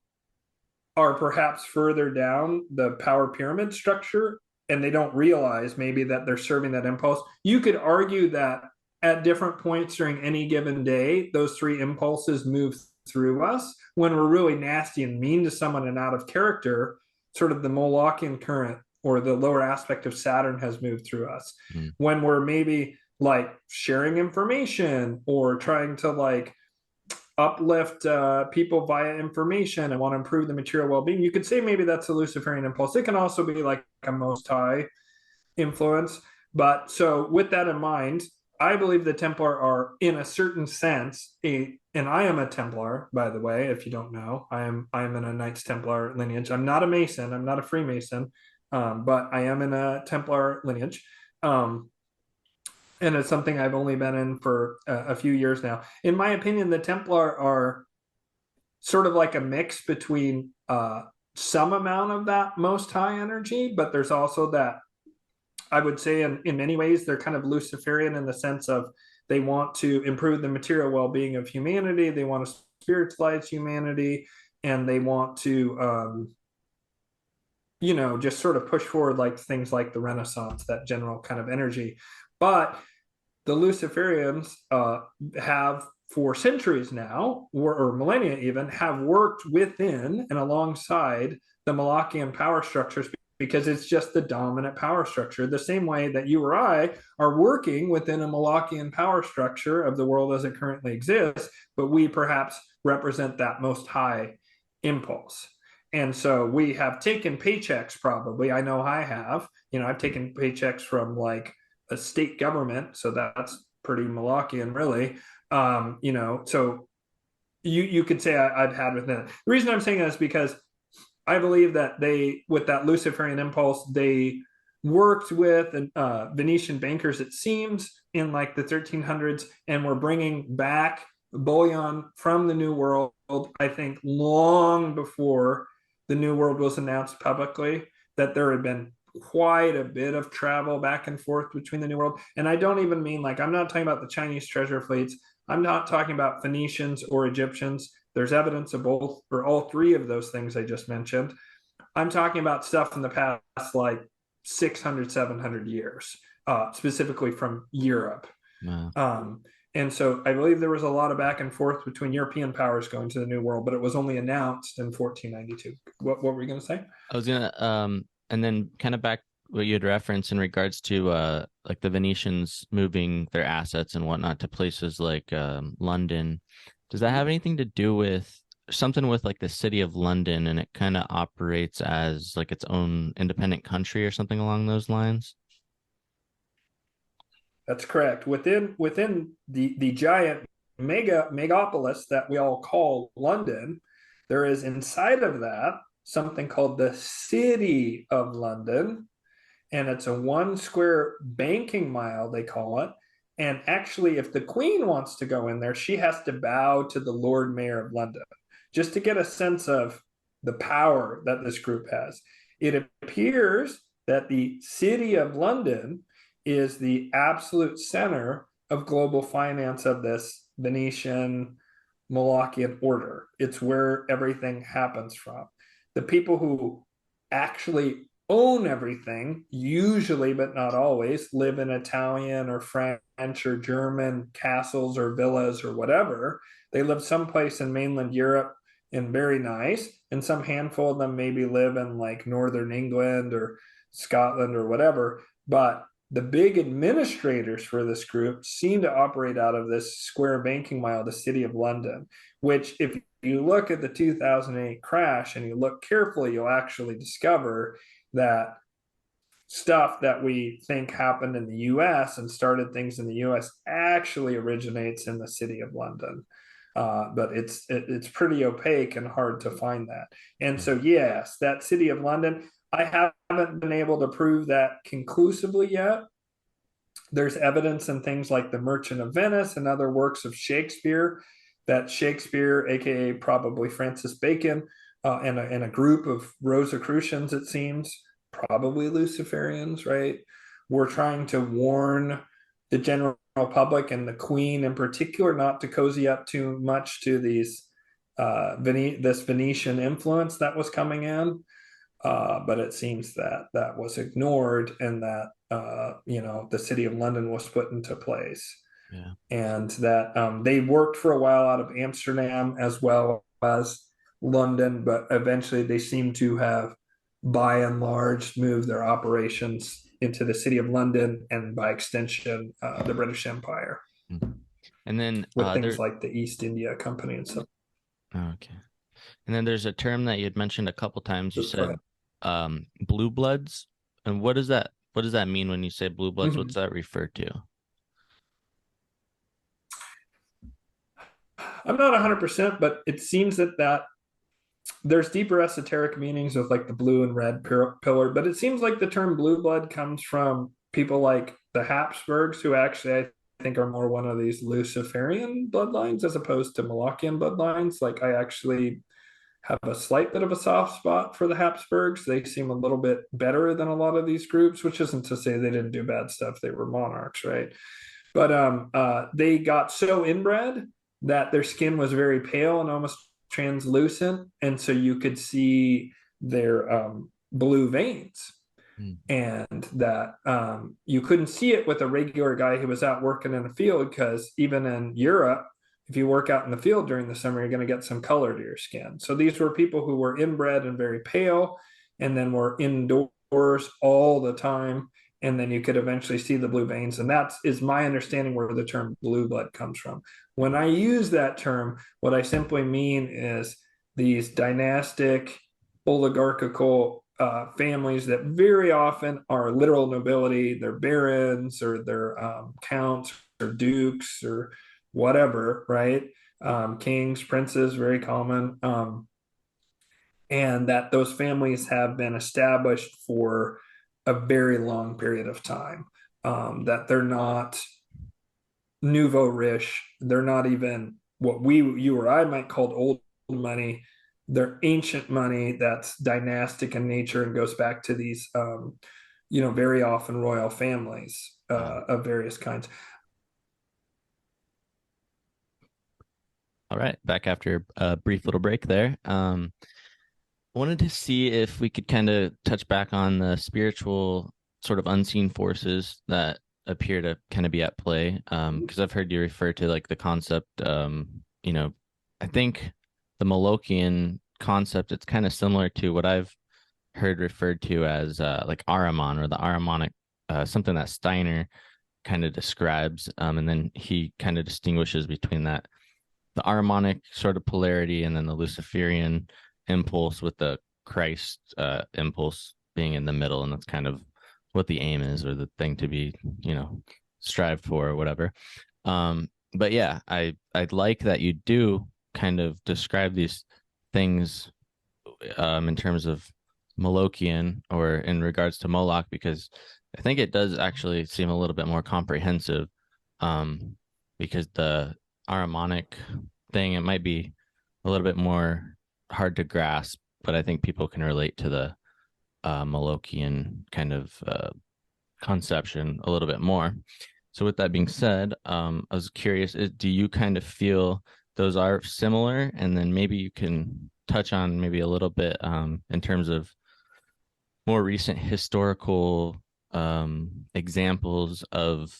are perhaps further down the power pyramid structure and they don't realize maybe that they're serving that impulse. You could argue that at different points during any given day, those three impulses move through us. When we're really nasty and mean to someone and out of character, sort of the Molochian current or the lower aspect of Saturn has moved through us. When we're maybe like sharing information or trying to like uplift people via information and want to improve the material well-being, you could say maybe that's a Luciferian impulse. It can also be like a Most High influence. But so with that in mind, I believe the Templar are in a certain sense and I am a Templar, by the way, if you don't know. I am in a Knights Templar lineage. I'm not a Mason, I'm not a Freemason, but I am in a Templar lineage. And it's something I've only been in for a few years now. In my opinion, the Templar are sort of like a mix between some amount of that Most High energy, but there's also that, I would say in many ways, they're kind of Luciferian in the sense of they want to improve the material well-being of humanity, they want to spiritualize humanity, and they want to, just sort of push forward like things like the Renaissance, that general kind of energy. But the Luciferians have for centuries now, or millennia even, have worked within and alongside the Molochian power structures because it's just the dominant power structure. The same way that you or I are working within a Molochian power structure of the world as it currently exists, but we perhaps represent that Most High impulse. And so we have taken paychecks probably. I know I have. I've taken paychecks from like a state government, so that's pretty Molochian, really. So you could say I've had within it. The reason I'm saying that is because I believe that with that Luciferian impulse, they worked with Venetian bankers, it seems, in like the 1300s, and were bringing back bullion from the New World, I think long before the New World was announced publicly, that there had been quite a bit of travel back and forth between the New World. And I don't even mean like, I'm not talking about the Chinese treasure fleets. I'm not talking about Phoenicians or Egyptians. There's evidence of both or all three of those things I just mentioned. I'm talking about stuff in the past like 600, 700 years, specifically from Europe. Wow. And so I believe there was a lot of back and forth between European powers going to the New World, but it was only announced in 1492. What were you going to say? I was going to, and then kind of back what you had referenced in regards to like the Venetians moving their assets and whatnot to places like London. Does that have anything to do with something with like the city of London, and it kind of operates as like its own independent country or something along those lines? That's correct. Within the giant megapolis that we all call London, there is inside of that something called the City of London, and it's a 1 square banking mile, they call it. And actually, if the Queen wants to go in there, she has to bow to the Lord Mayor of London, just to get a sense of the power that this group has. It appears that the City of London is the absolute center of global finance of this Venetian Molochian order. It's where everything happens from. The people who actually own everything, usually but not always, live in Italian or French or German castles or villas or whatever. They live someplace in mainland Europe and very nice, and some handful of them maybe live in like northern England or Scotland or whatever. But the big administrators for this group seem to operate out of this square banking mile, the City of London, which, if you look at the 2008 crash and you look carefully, you'll actually discover that stuff that we think happened in the US and started things in the US actually originates in the City of London. But it's pretty opaque and hard to find that. And so, yes, that City of London, I haven't been able to prove that conclusively yet. There's evidence in things like The Merchant of Venice and other works of Shakespeare that Shakespeare, aka probably Francis Bacon, and a group of Rosicrucians, it seems, probably Luciferians, right, were trying to warn the general public and the Queen in particular not to cozy up too much to these this Venetian influence that was coming in. But it seems that that was ignored, and that the City of London was put into place. Yeah. And that they worked for a while out of Amsterdam as well as London, but eventually they seem to have, by and large, moved their operations into the City of London and, by extension, the British Empire. And then with things like the East India Company and stuff. Okay. And then there's a term that you had mentioned a couple times. You said blue bloods. And what does that mean when you say blue bloods? Mm-hmm. What's that refer to? I'm not 100%, but it seems that there's deeper esoteric meanings with like the blue and red pillar, but it seems like the term blue blood comes from people like the Habsburgs, who actually I think are more one of these Luciferian bloodlines as opposed to Malachian bloodlines. Like, I actually have a slight bit of a soft spot for the Habsburgs. They seem a little bit better than a lot of these groups, which isn't to say they didn't do bad stuff. They were monarchs, right? But they got so inbred that their skin was very pale and almost translucent, and so you could see their blue veins. And that you couldn't see it with a regular guy who was out working in a field, because even in Europe, if you work out in the field during the summer, you're going to get some color to your skin. So these were people who were inbred and very pale, and then were indoors all the time, and then you could eventually see the blue veins. And that is my understanding where the term blue blood comes from. When I use that term, what I simply mean is these dynastic, oligarchical families that very often are literal nobility. They're barons, or they're counts or dukes or whatever, right? Kings, princes, very common. And that those families have been established for a very long period of time. That they're not nouveau riche. They're not even what you or I might call old money. They're ancient money that's dynastic in nature and goes back to these, very often royal families of various kinds. All right, back after a brief little break there. Wanted to see if we could kind of touch back on the spiritual sort of unseen forces that appear to kind of be at play. Because I've heard you refer to like the concept, I think the Molochian concept, it's kind of similar to what I've heard referred to as like Ahriman, or the Ahrimanic, something that Steiner kind of describes. And then he kind of distinguishes between that, the Ahrimanic sort of polarity, and then the Luciferian impulse, with the Christ impulse being in the middle. And that's kind of what the aim is, or the thing to be, strived for, or whatever. But yeah, I'd like that you do kind of describe these things in terms of Molochian, or in regards to Moloch, because I think it does actually seem a little bit more comprehensive, because the Ahrimanic thing, it might be a little bit more hard to grasp, but I think people can relate to the Molochian kind of conception a little bit more. So with that being said, I was curious, do you kind of feel those are similar? And then maybe you can touch on maybe a little bit in terms of more recent historical examples of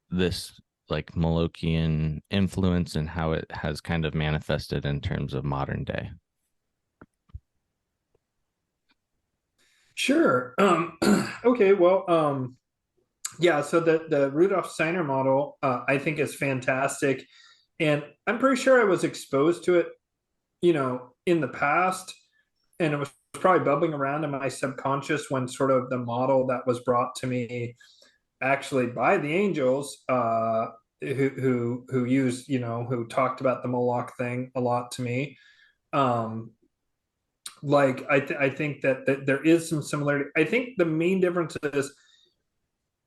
this like Molochian influence, and how it has kind of manifested in terms of modern day. Sure. Okay. Well, yeah. So the Rudolf Steiner model, I think is fantastic, and I'm pretty sure I was exposed to it, in the past, and it was probably bubbling around in my subconscious when sort of the model that was brought to me actually by the angels, who used, who talked about the Moloch thing a lot to me. Um, like I think that there is some similarity. I think the main difference is,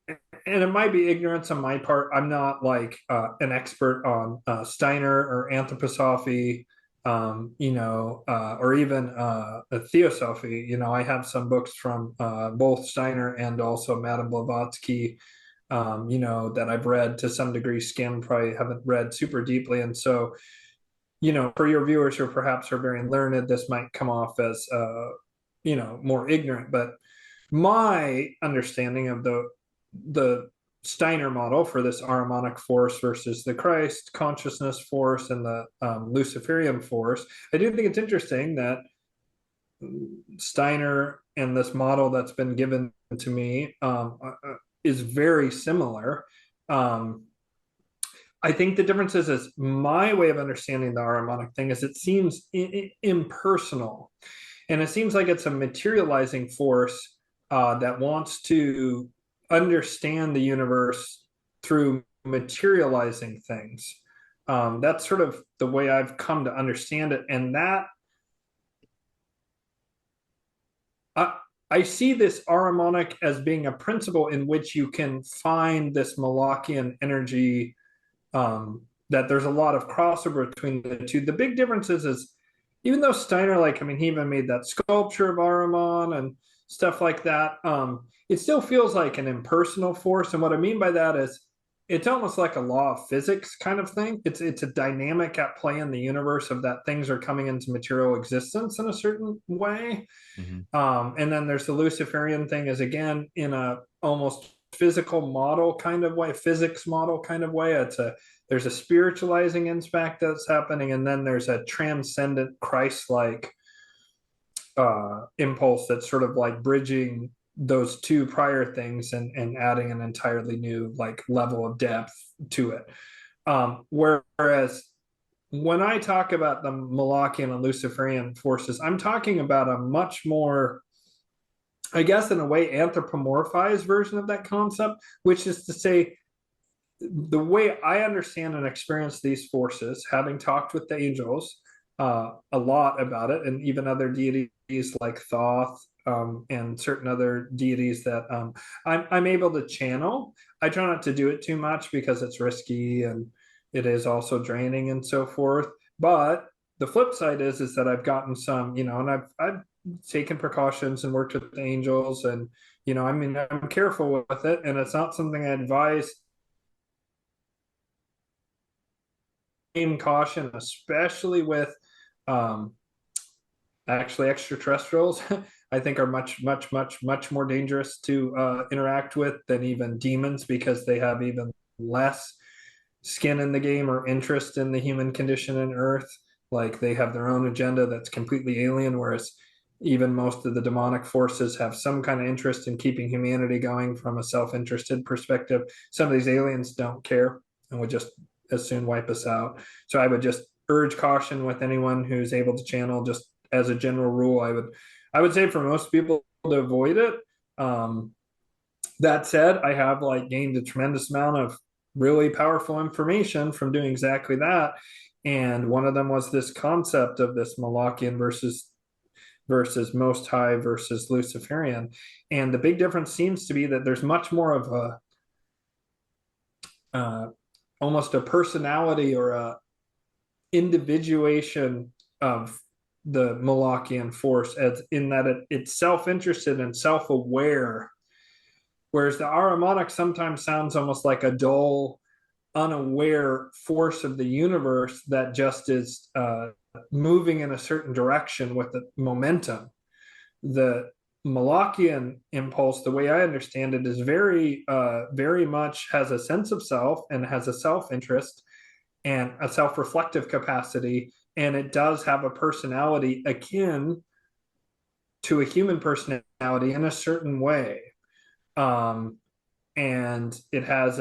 and it might be ignorance on my part. I'm not like an expert on Steiner or anthroposophy, or even theosophy. I have some books from both Steiner and also Madame Blavatsky, that I've read to some degree, skimmed, probably haven't read super deeply. And so, for your viewers who perhaps are very learned, this might come off as, more ignorant. But my understanding of the Steiner model for this Ahrimanic force versus the Christ consciousness force and the Luciferian force, I do think it's interesting that Steiner and this model that's been given to me is very similar. I think the difference is my way of understanding the Ahrimanic thing is it seems impersonal, and it seems like it's a materializing force that wants to understand the universe through materializing things. That's sort of the way I've come to understand it, and that I see this Ahrimanic as being a principle in which you can find this Malachian energy, that there's a lot of crossover between the two. The big difference is even though Steiner, like, I mean, he even made that sculpture of Ahriman and stuff like that, it still feels like an impersonal force. And what I mean by that is it's almost like a law of physics kind of thing. It's a dynamic at play in the universe of that things are coming into material existence in a certain way. And then there's the Luciferian thing is again in a almost physical model kind of way, physics model kind of way. There's a spiritualizing aspect that's happening, and then there's a transcendent Christ-like impulse that's sort of like bridging those two prior things and adding an entirely new like level of depth to it. Whereas when I talk about the Malachian and Luciferian forces, I'm talking about a much more, I guess, in a way, anthropomorphized version of that concept, which is to say, the way I understand and experience these forces, having talked with the angels a lot about it, and even other deities like Thoth, and certain other deities that I'm able to channel. I try not to do it too much because it's risky and it is also draining and so forth. But the flip side is that I've gotten some, and I've taken precautions and worked with the angels, and I mean, I'm careful with it, and it's not something I advise. Caution, especially with actually extraterrestrials. I think are much more dangerous to interact with than even demons, because they have even less skin in the game or interest in the human condition in Earth. Like, they have their own agenda that's completely alien, whereas even most of the demonic forces have some kind of interest in keeping humanity going from a self-interested perspective. Some of these aliens don't care and would just as soon wipe us out. So I would just urge caution with anyone who's able to channel. Just as a general rule, I would say for most people to avoid it. That said, I have like gained a tremendous amount of really powerful information from doing exactly that. And one of them was this concept of this Malachian versus Most High versus Luciferian. And the big difference seems to be that there's much more of a almost a personality or a individuation of the Malachian force, as in that it's self-interested and self-aware, whereas the Ahrimanic sometimes sounds almost like a dull, unaware force of the universe that just is moving in a certain direction with the momentum. The Malachian impulse, the way I understand it, is very much has a sense of self and has a self-interest and a self-reflective capacity, and it does have a personality akin to a human personality in a certain way. And it has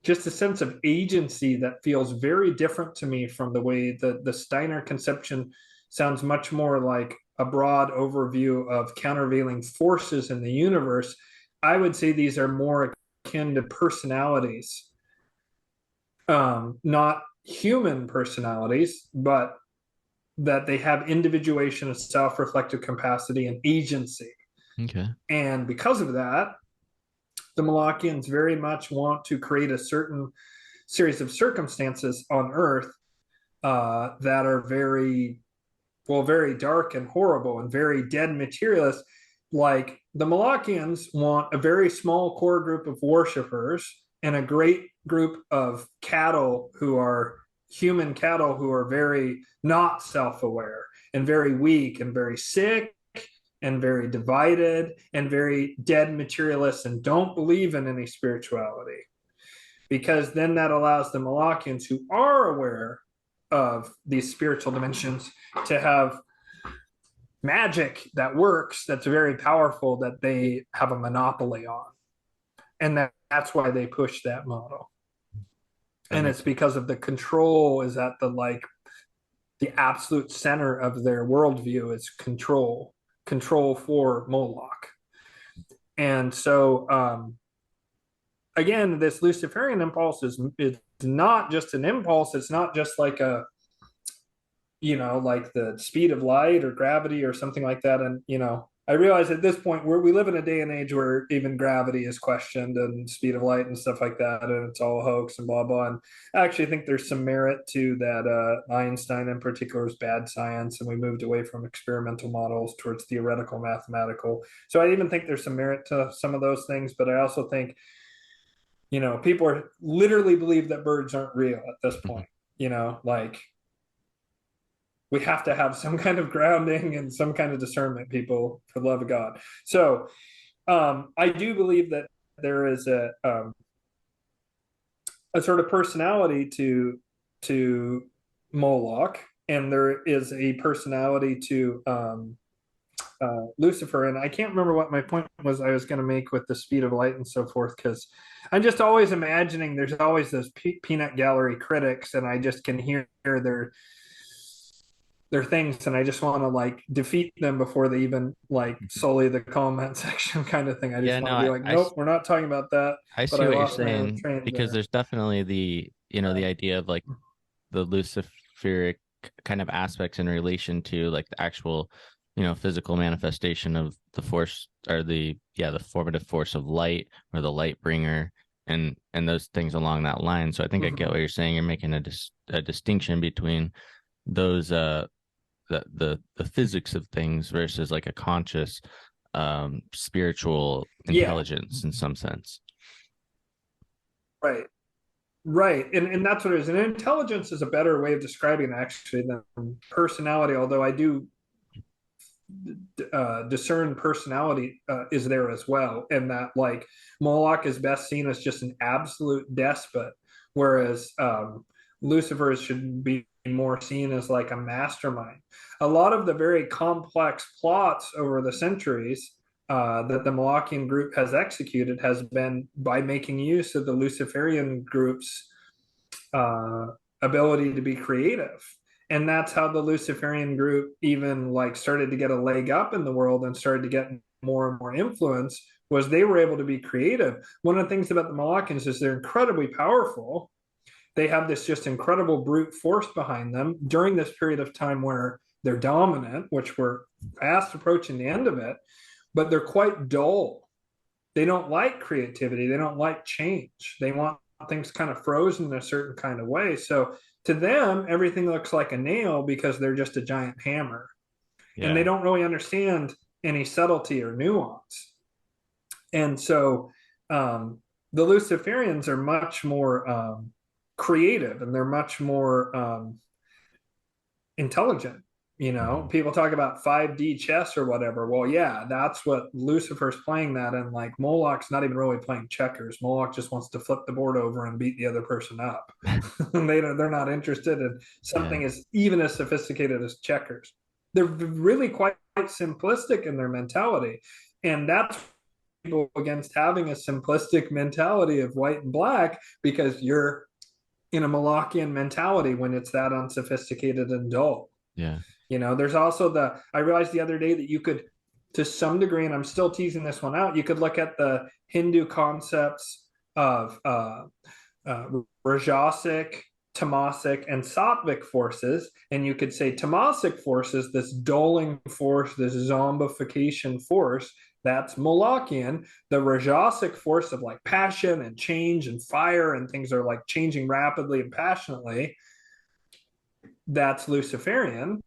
just a sense of agency that feels very different to me from the way that the Steiner conception sounds much more like a broad overview of countervailing forces in the universe. I would say these are more akin to personalities, not human personalities, but that they have individuation, self-reflective capacity, and agency. Okay. And because of that, the Malachians very much want to create a certain series of circumstances on Earth that are very, well, very dark and horrible and very dead materialist. Like the Malachians want a very small core group of worshippers and a great group of cattle who are human cattle who are very not self-aware and very weak and very sick and very divided and very dead materialists and don't believe in any spirituality. Because then that allows the Malachians who are aware of these spiritual dimensions to have magic that works, that's very powerful, that they have a monopoly on. And that's why they push that model. And it's because of the control is at the absolute center of their worldview is control for Moloch. And so again, this Luciferian impulse is not just an impulse. It's not just like a, like the speed of light or gravity or something like that. And, I realize at this point we live in a day and age where even gravity is questioned and speed of light and stuff like that. And it's all hoax and blah, blah. And I actually think there's some merit to that. Einstein in particular is bad science. And we moved away from experimental models towards theoretical mathematical. So I even think there's some merit to some of those things. But I also think, people are literally believe that birds aren't real at this point, like we have to have some kind of grounding and some kind of discernment, people, for the love of God. So I do believe that there is a sort of personality to Moloch, and there is a personality to Lucifer. And I can't remember what my point was I was going to make with the speed of light and so forth, because I'm just always imagining there's always those peanut gallery critics, and I just can hear their things, and I just want to defeat them before they even sully the comment section kind of thing. I just want to be like, nope, we're not talking about that. I see what you're saying, because there's definitely the the idea of the Luciferic kind of aspects in relation to the actual physical manifestation of the force, or the formative force of light, or the light bringer, and those things along that line. So I think I get what you're saying. You're making a distinction between those the physics of things versus a conscious spiritual intelligence in some sense. Right. And that's what it is. And intelligence is a better way of describing it actually than personality, although I do discern personality is there as well, and that Moloch is best seen as just an absolute despot, whereas Lucifer should be more seen as a mastermind. A lot of the very complex plots over the centuries that the Malachian group has executed has been by making use of the Luciferian group's ability to be creative. And that's how the Luciferian group even started to get a leg up in the world and started to get more and more influence, was they were able to be creative. One of the things about the Malachians is they're incredibly powerful. They have this just incredible brute force behind them during this period of time where they're dominant, which we're fast approaching the end of it, but they're quite dull. They don't like creativity. They don't like change. They want things kind of frozen in a certain kind of way. So to them, everything looks like a nail because they're just a giant hammer. Yeah. And they don't really understand any subtlety or nuance. And so the Luciferians are much more creative, and they're much more intelligent. People talk about 5D chess or whatever. Well, yeah, that's what Lucifer's playing that, and Moloch's not even really playing checkers. Moloch just wants to flip the board over and beat the other person up. They're not interested in something as even as sophisticated as checkers. they're really quite simplistic in their mentality. And that's people against having a simplistic mentality of white and black, because you're in a Malachian mentality when it's that unsophisticated and dull. Yeah. There's also I realized the other day that you could, to some degree, and I'm still teasing this one out, you could look at the Hindu concepts of Rajasic, Tamasic, and Sattvic forces, and you could say Tamasic forces, this dulling force, this zombification force, that's Molochian. The Rajasic force of like passion and change and fire, and things are like changing rapidly and passionately, that's Luciferian.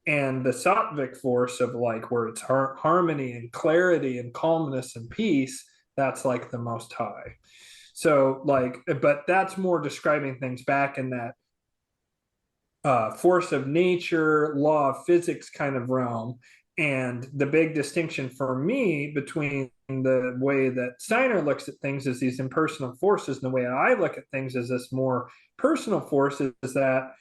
And the Sattvic force of like where it's harmony and clarity and calmness and peace, that's like the Most High. So like, but that's more describing things back in that force of nature, law of physics kind of realm. And the big distinction for me between the way that Steiner looks at things as these impersonal forces and the way I look at things as this more personal force is that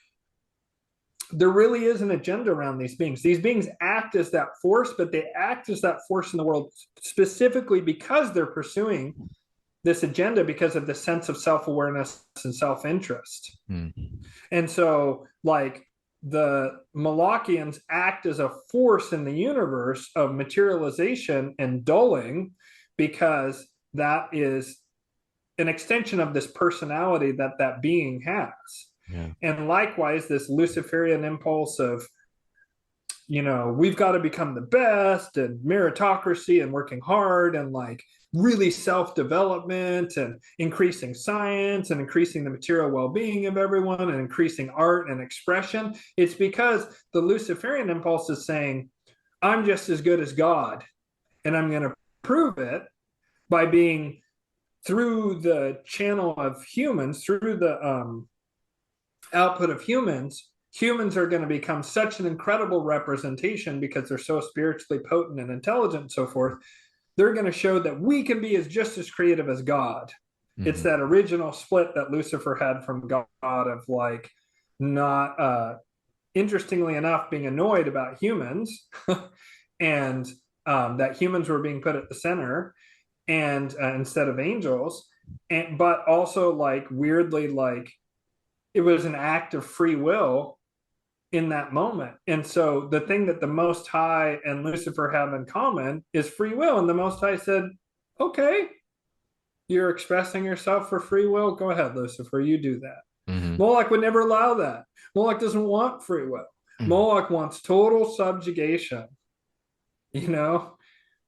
there really is an agenda around these beings. These beings act as that force, but they act as that force in the world specifically because they're pursuing this agenda, because of the sense of self-awareness and self-interest. And so like the Molochians act as a force in the universe of materialization and dulling, because that is an extension of this personality that being has. Yeah. And likewise, this Luciferian impulse of, we've got to become the best, and meritocracy and working hard and like really self-development and increasing science and increasing the material well-being of everyone and increasing art and expression. It's because the Luciferian impulse is saying, I'm just as good as God, and I'm going to prove it by being, through the channel of humans, through the output of humans are going to become such an incredible representation because they're so spiritually potent and intelligent and so forth. They're going to show that we can be just as creative as God. It's that original split that Lucifer had from God of like not, interestingly enough, being annoyed about humans and that humans were being put at the center and instead of angels, but also like weirdly like it was an act of free will in that moment. And so the thing that the Most High and Lucifer have in common is free will. And the Most High said, okay, you're expressing yourself for free will. Go ahead, Lucifer, you do that. Moloch would never allow that. Moloch doesn't want free will. Moloch wants total subjugation.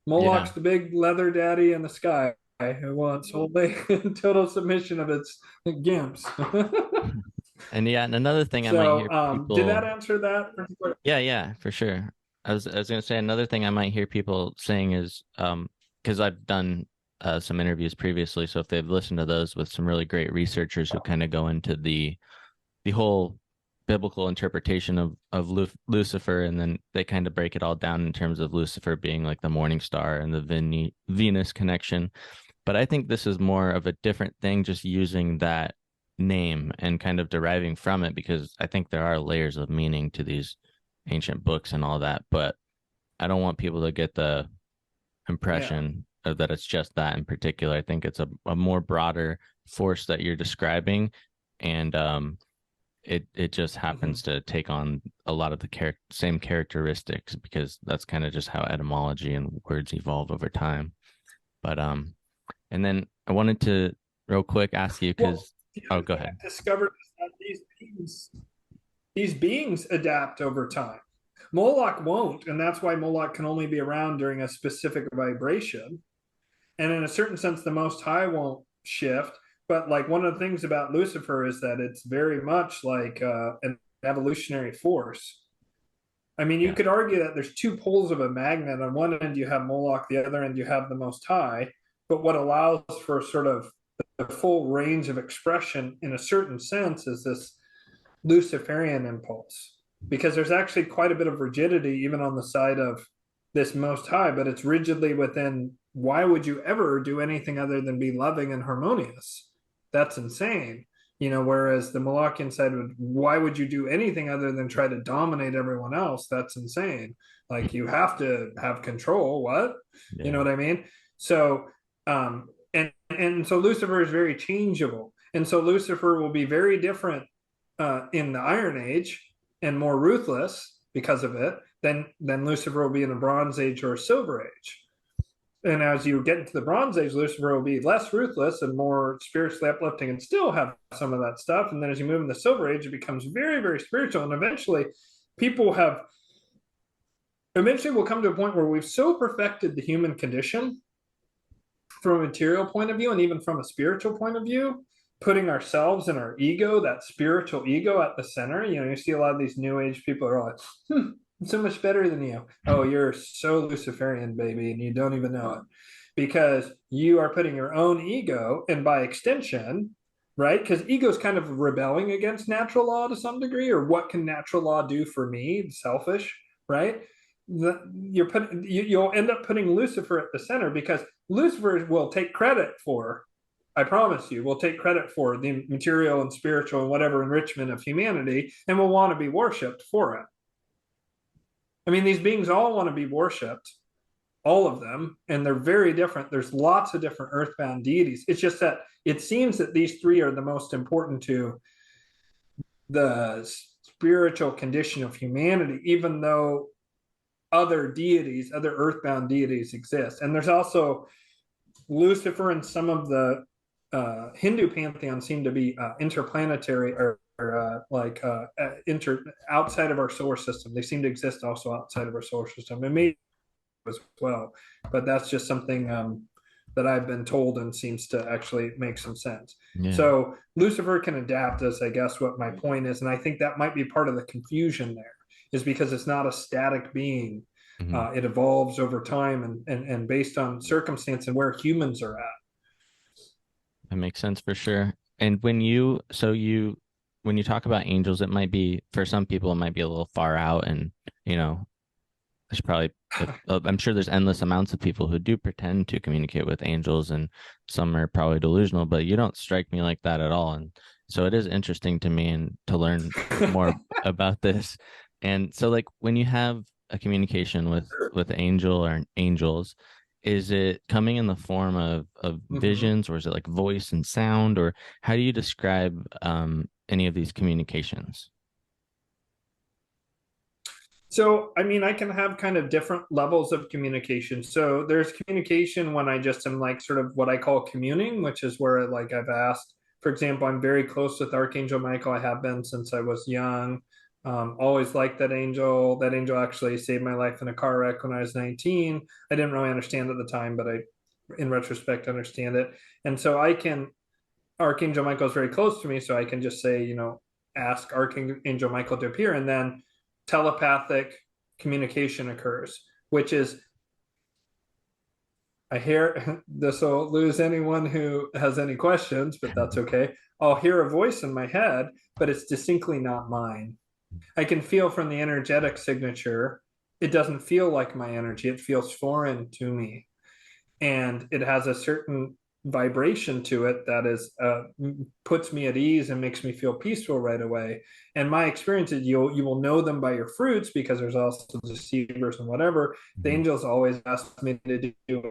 Moloch's the big leather daddy in the sky who wants wholly total submission of its gimps. And another thing I might hear people... did that answer that? Yeah, for sure. I was gonna say another thing I might hear people saying is because I've done some interviews previously, so if they've listened to those with some really great researchers who kind of go into the whole biblical interpretation of Lucifer, and then they kind of break it all down in terms of Lucifer being like the morning star and the Venus connection. But I think this is more of a different thing, just using that name and kind of deriving from it, because I think there are layers of meaning to these ancient books and all that, but I don't want people to get the impression of that it's just that in particular. I think it's a more broader force that you're describing, and it just happens to take on a lot of the same characteristics, because that's kind of just how etymology and words evolve over time. But and then I wanted to real quick ask you, because go ahead. Discovered that these beings adapt over time. Moloch won't, and that's why Moloch can only be around during a specific vibration. And in a certain sense, the Most High won't shift. But like one of the things about Lucifer is that it's very much like an evolutionary force. I mean, you could argue that there's two poles of a magnet. On one end, you have Moloch, the other end, you have the Most High. But what allows for sort of the full range of expression in a certain sense is this Luciferian impulse, because there's actually quite a bit of rigidity even on the side of this Most High, but it's rigidly within, why would you ever do anything other than be loving and harmonious? That's insane. whereas the Malachian side would, why would you do anything other than try to dominate everyone else? That's insane. Like, you have to have control. What? You know Yeah. what I mean? So, and so Lucifer is very changeable. And so Lucifer will be very different in the Iron Age and more ruthless because of it than Lucifer will be in the Bronze Age or Silver Age. And as you get into the Bronze Age, Lucifer will be less ruthless and more spiritually uplifting and still have some of that stuff. And then as you move in the Silver Age, it becomes very, very spiritual. And eventually we'll come to a point where we've so perfected the human condition from a material point of view and even from a spiritual point of view, putting ourselves and our ego, that spiritual ego, at the center. You see a lot of these new age people are like, I'm so much better than you. Oh, you're so Luciferian, baby, and you don't even know it, because you are putting your own ego, and by extension, right? Because ego is kind of rebelling against natural law to some degree, or what can natural law do for me? Selfish, right? You'll end up putting Lucifer at the center, because Lucifer will take credit for, I promise you, will take credit for the material and spiritual and whatever enrichment of humanity, and will want to be worshipped for it. I mean, these beings all want to be worshipped, all of them, and they're very different. There's lots of different earthbound deities. It's just that it seems that these three are the most important to the spiritual condition of humanity, even though other deities, other earthbound deities exist. And there's also Lucifer, and some of the Hindu pantheon seem to be interplanetary, or outside of our solar system. They seem to exist also outside of our solar system, and maybe as well. But that's just something that I've been told and seems to actually make some sense. Yeah. So Lucifer can adapt, as I guess what my point is, and I think that might be part of the confusion there, is because it's not a static being. Mhm. It evolves over time and based on circumstance and where humans are at. That makes sense for sure. And when you talk about angels, it might be, for some people, it might be a little far out, and there's probably I'm sure there's endless amounts of people who do pretend to communicate with angels, and some are probably delusional, but you don't strike me like that at all. And so it is interesting to me and to learn more about this. And so, like, when you have a communication with angel or angels, is it coming in the form of visions, or is it like voice and sound, or how do you describe any of these communications? So, I mean, I can have kind of different levels of communication. So there's communication when I just am like sort of what I call communing, which is where, like, I've asked, for example, I'm very close with Archangel Michael. I have been since I was young. Always liked that angel. That angel actually saved my life in a car wreck when I was 19. I didn't really understand at the time, but in retrospect, understand it. And so Archangel Michael is very close to me, so I can just say, ask Archangel Michael to appear, and then telepathic communication occurs, which is, I hear, this will lose anyone who has any questions, but that's okay. I'll hear a voice in my head, but it's distinctly not mine. I can feel from the energetic signature, it doesn't feel like my energy. It feels foreign to me. And it has a certain vibration to it that is puts me at ease and makes me feel peaceful right away. And my experience is, you will know them by your fruits, because there's also deceivers and whatever. The angels always ask me to do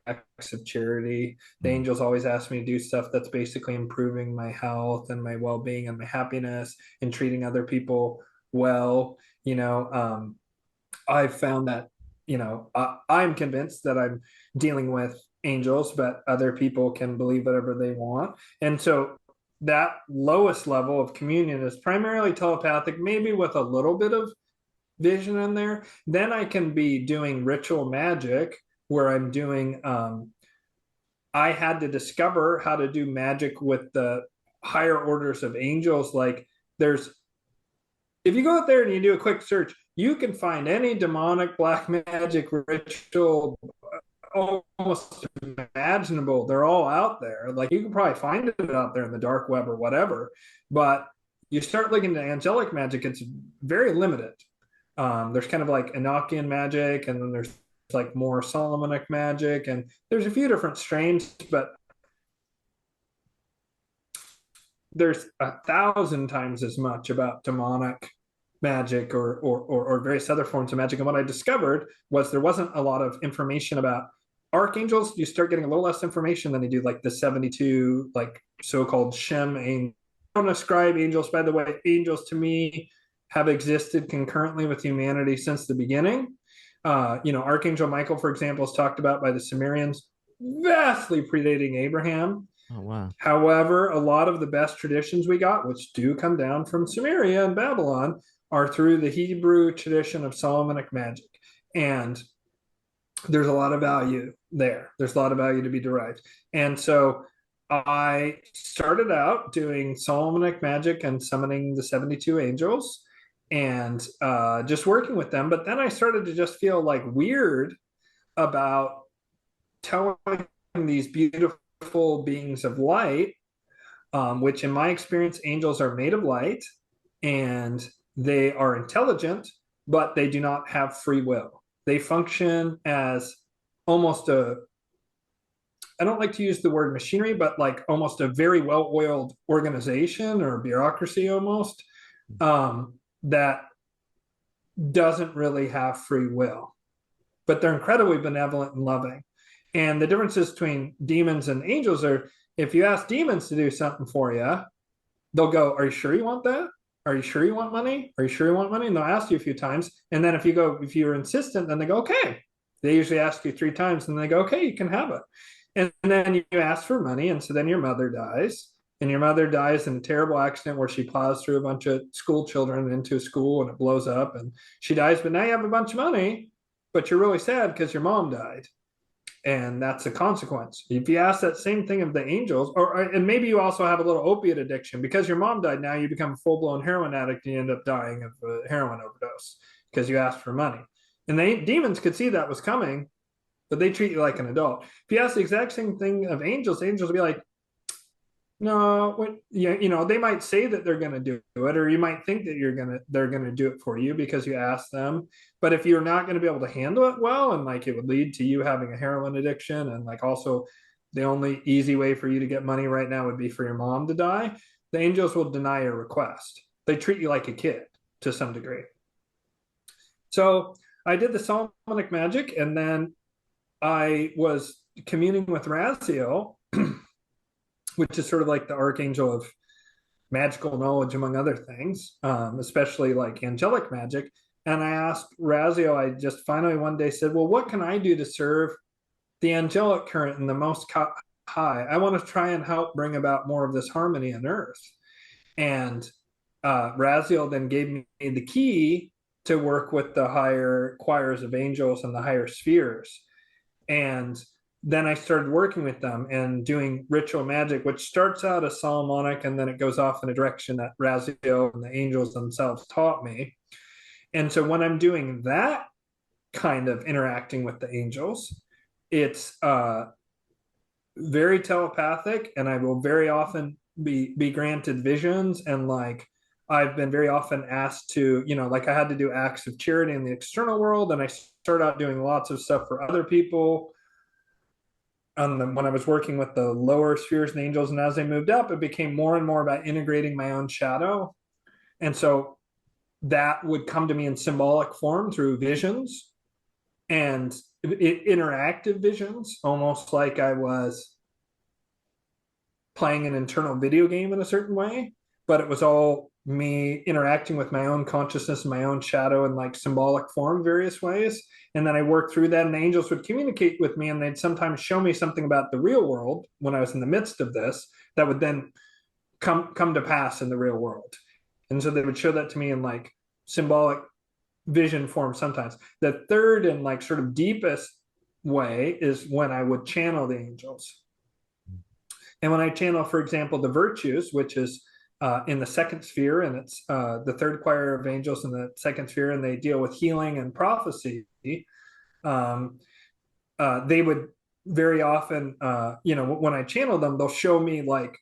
acts of charity. The angels always ask me to do stuff that's basically improving my health and my well-being and my happiness, and treating other people well. I've found that, I'm convinced that I'm dealing with angels, but other people can believe whatever they want. And so that lowest level of communion is primarily telepathic, maybe with a little bit of vision in there. Then I can be doing ritual magic, where I'm doing, I had to discover how to do magic with the higher orders of angels. Like, if you go out there and you do a quick search, you can find any demonic black magic ritual almost imaginable. They're all out there. Like, you can probably find it out there in the dark web or whatever. But you start looking at angelic magic, it's very limited. There's kind of like Enochian magic, and then there's like more Solomonic magic, and there's a few different strains, but there's 1,000 times as much about demonic magic or various other forms of magic. And what I discovered was there wasn't a lot of information about archangels. You start getting a little less information than you do like the 72 like so-called Shem angels. I don't ascribe angels, by the way. Angels to me have existed concurrently with humanity since the beginning. Archangel Michael, for example, is talked about by the Sumerians, vastly predating Abraham. Oh, wow. However, a lot of the best traditions we got, which do come down from Sumeria and Babylon, are through the Hebrew tradition of Solomonic magic. And there's a lot of value there. There's a lot of value to be derived. And so I started out doing Solomonic magic and summoning the 72 angels and just working with them. But then I started to just feel like weird about telling these beautiful beings of light, which in my experience, angels are made of light and they are intelligent, but they do not have free will. They function as almost I don't like to use the word machinery, but like almost a very well-oiled organization or bureaucracy almost, that doesn't really have free will, but they're incredibly benevolent and loving. And the differences between demons and angels are, if you ask demons to do something for you, they'll go, are you sure you want that? Are you sure you want money? Are you sure you want money? And they'll ask you a few times. And then if you're insistent, then they go, okay. They usually ask you 3 times and they go, okay, you can have it. And then you ask for money. And so then your mother dies. And your mother dies in a terrible accident where she plows through a bunch of school children into a school and it blows up and she dies. But now you have a bunch of money, but you're really sad because your mom died. And that's a consequence. If you ask that same thing of the angels, and maybe you also have a little opiate addiction because your mom died, now you become a full-blown heroin addict and you end up dying of a heroin overdose because you asked for money. And the demons could see that was coming, but they treat you like an adult. If you ask the exact same thing of angels, the angels will be like, no, they might say that they're going to do it, or you might think that they're going to do it for you because you asked them. But if you're not going to be able to handle it well, and like it would lead to you having a heroin addiction, and like also the only easy way for you to get money right now would be for your mom to die, the angels will deny your request. They treat you like a kid to some degree. So I did the Solomonic magic, and then I was communing with Raziel, which is sort of like the archangel of magical knowledge, among other things, especially like angelic magic. And I asked Raziel, I just finally one day said, well, what can I do to serve the angelic current in the most high? I want to try and help bring about more of this harmony on earth. And Raziel then gave me the key to work with the higher choirs of angels and the higher spheres. And then I started working with them and doing ritual magic, which starts out as Solomonic, and then it goes off in a direction that Raziel and the angels themselves taught me. And so when I'm doing that kind of interacting with the angels, it's very telepathic, and I will very often be granted visions. And like I've been very often asked to, like I had to do acts of charity in the external world, and I started out doing lots of stuff for other people. When I was working with the lower spheres and angels, and as they moved up, it became more and more about integrating my own shadow. And so that would come to me in symbolic form through visions and interactive visions, almost like I was playing an internal video game in a certain way, but it was all me interacting with my own consciousness and my own shadow in like symbolic form, various ways. And then I worked through that, and the angels would communicate with me, and they'd sometimes show me something about the real world when I was in the midst of this that would then come to pass in the real world. And so they would show that to me in like symbolic vision form sometimes. The third and like sort of deepest way is when I would channel the angels. And when I channel, for example, the virtues, which is in the second sphere, and it's the third choir of angels in the second sphere, and they deal with healing and prophecy. They would very often, when I channel them, they'll show me like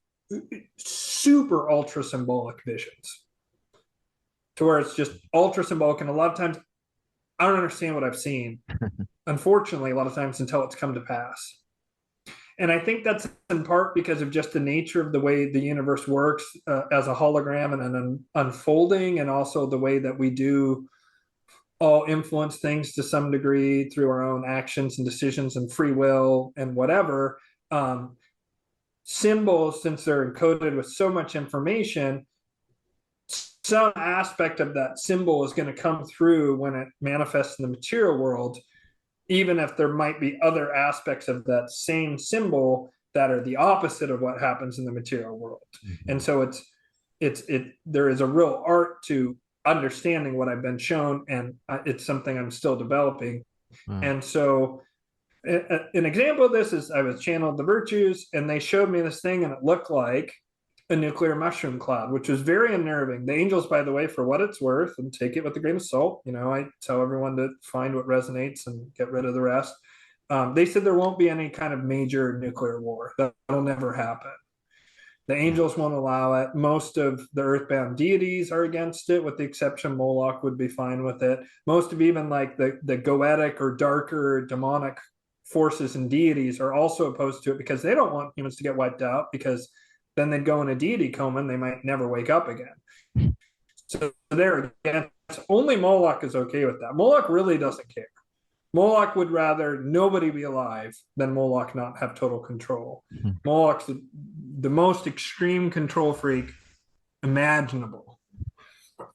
super ultra symbolic visions, to where it's just ultra symbolic, and a lot of times I don't understand what I've seen, unfortunately, a lot of times until it's come to pass. And I think that's in part because of just the nature of the way the universe works as a hologram and an unfolding, and also the way that we do all influence things to some degree through our own actions and decisions and free will and whatever. Symbols, since they're encoded with so much information, some aspect of that symbol is going to come through when it manifests in the material world, even if there might be other aspects of that same symbol that are the opposite of what happens in the material world. Mm-hmm. And so there is a real art to understanding what I've been shown, and it's something I'm still developing. And so an example of this is I was channeled the virtues, and they showed me this thing, and it looked like a nuclear mushroom cloud, which was very unnerving. The angels, by the way, for what it's worth, and take it with a grain of salt, I tell everyone to find what resonates and get rid of the rest. They said there won't be any kind of major nuclear war. That'll never happen. The angels won't allow it. Most of the earthbound deities are against it, with the exception Moloch would be fine with it. Most of even like the goetic or darker demonic forces and deities are also opposed to it, because they don't want humans to get wiped out, because then they'd go in a deity coma and they might never wake up again. So there again, only Moloch is okay with that. Moloch really doesn't care. Moloch would rather nobody be alive than Moloch not have total control. Mm-hmm. Moloch's the most extreme control freak imaginable.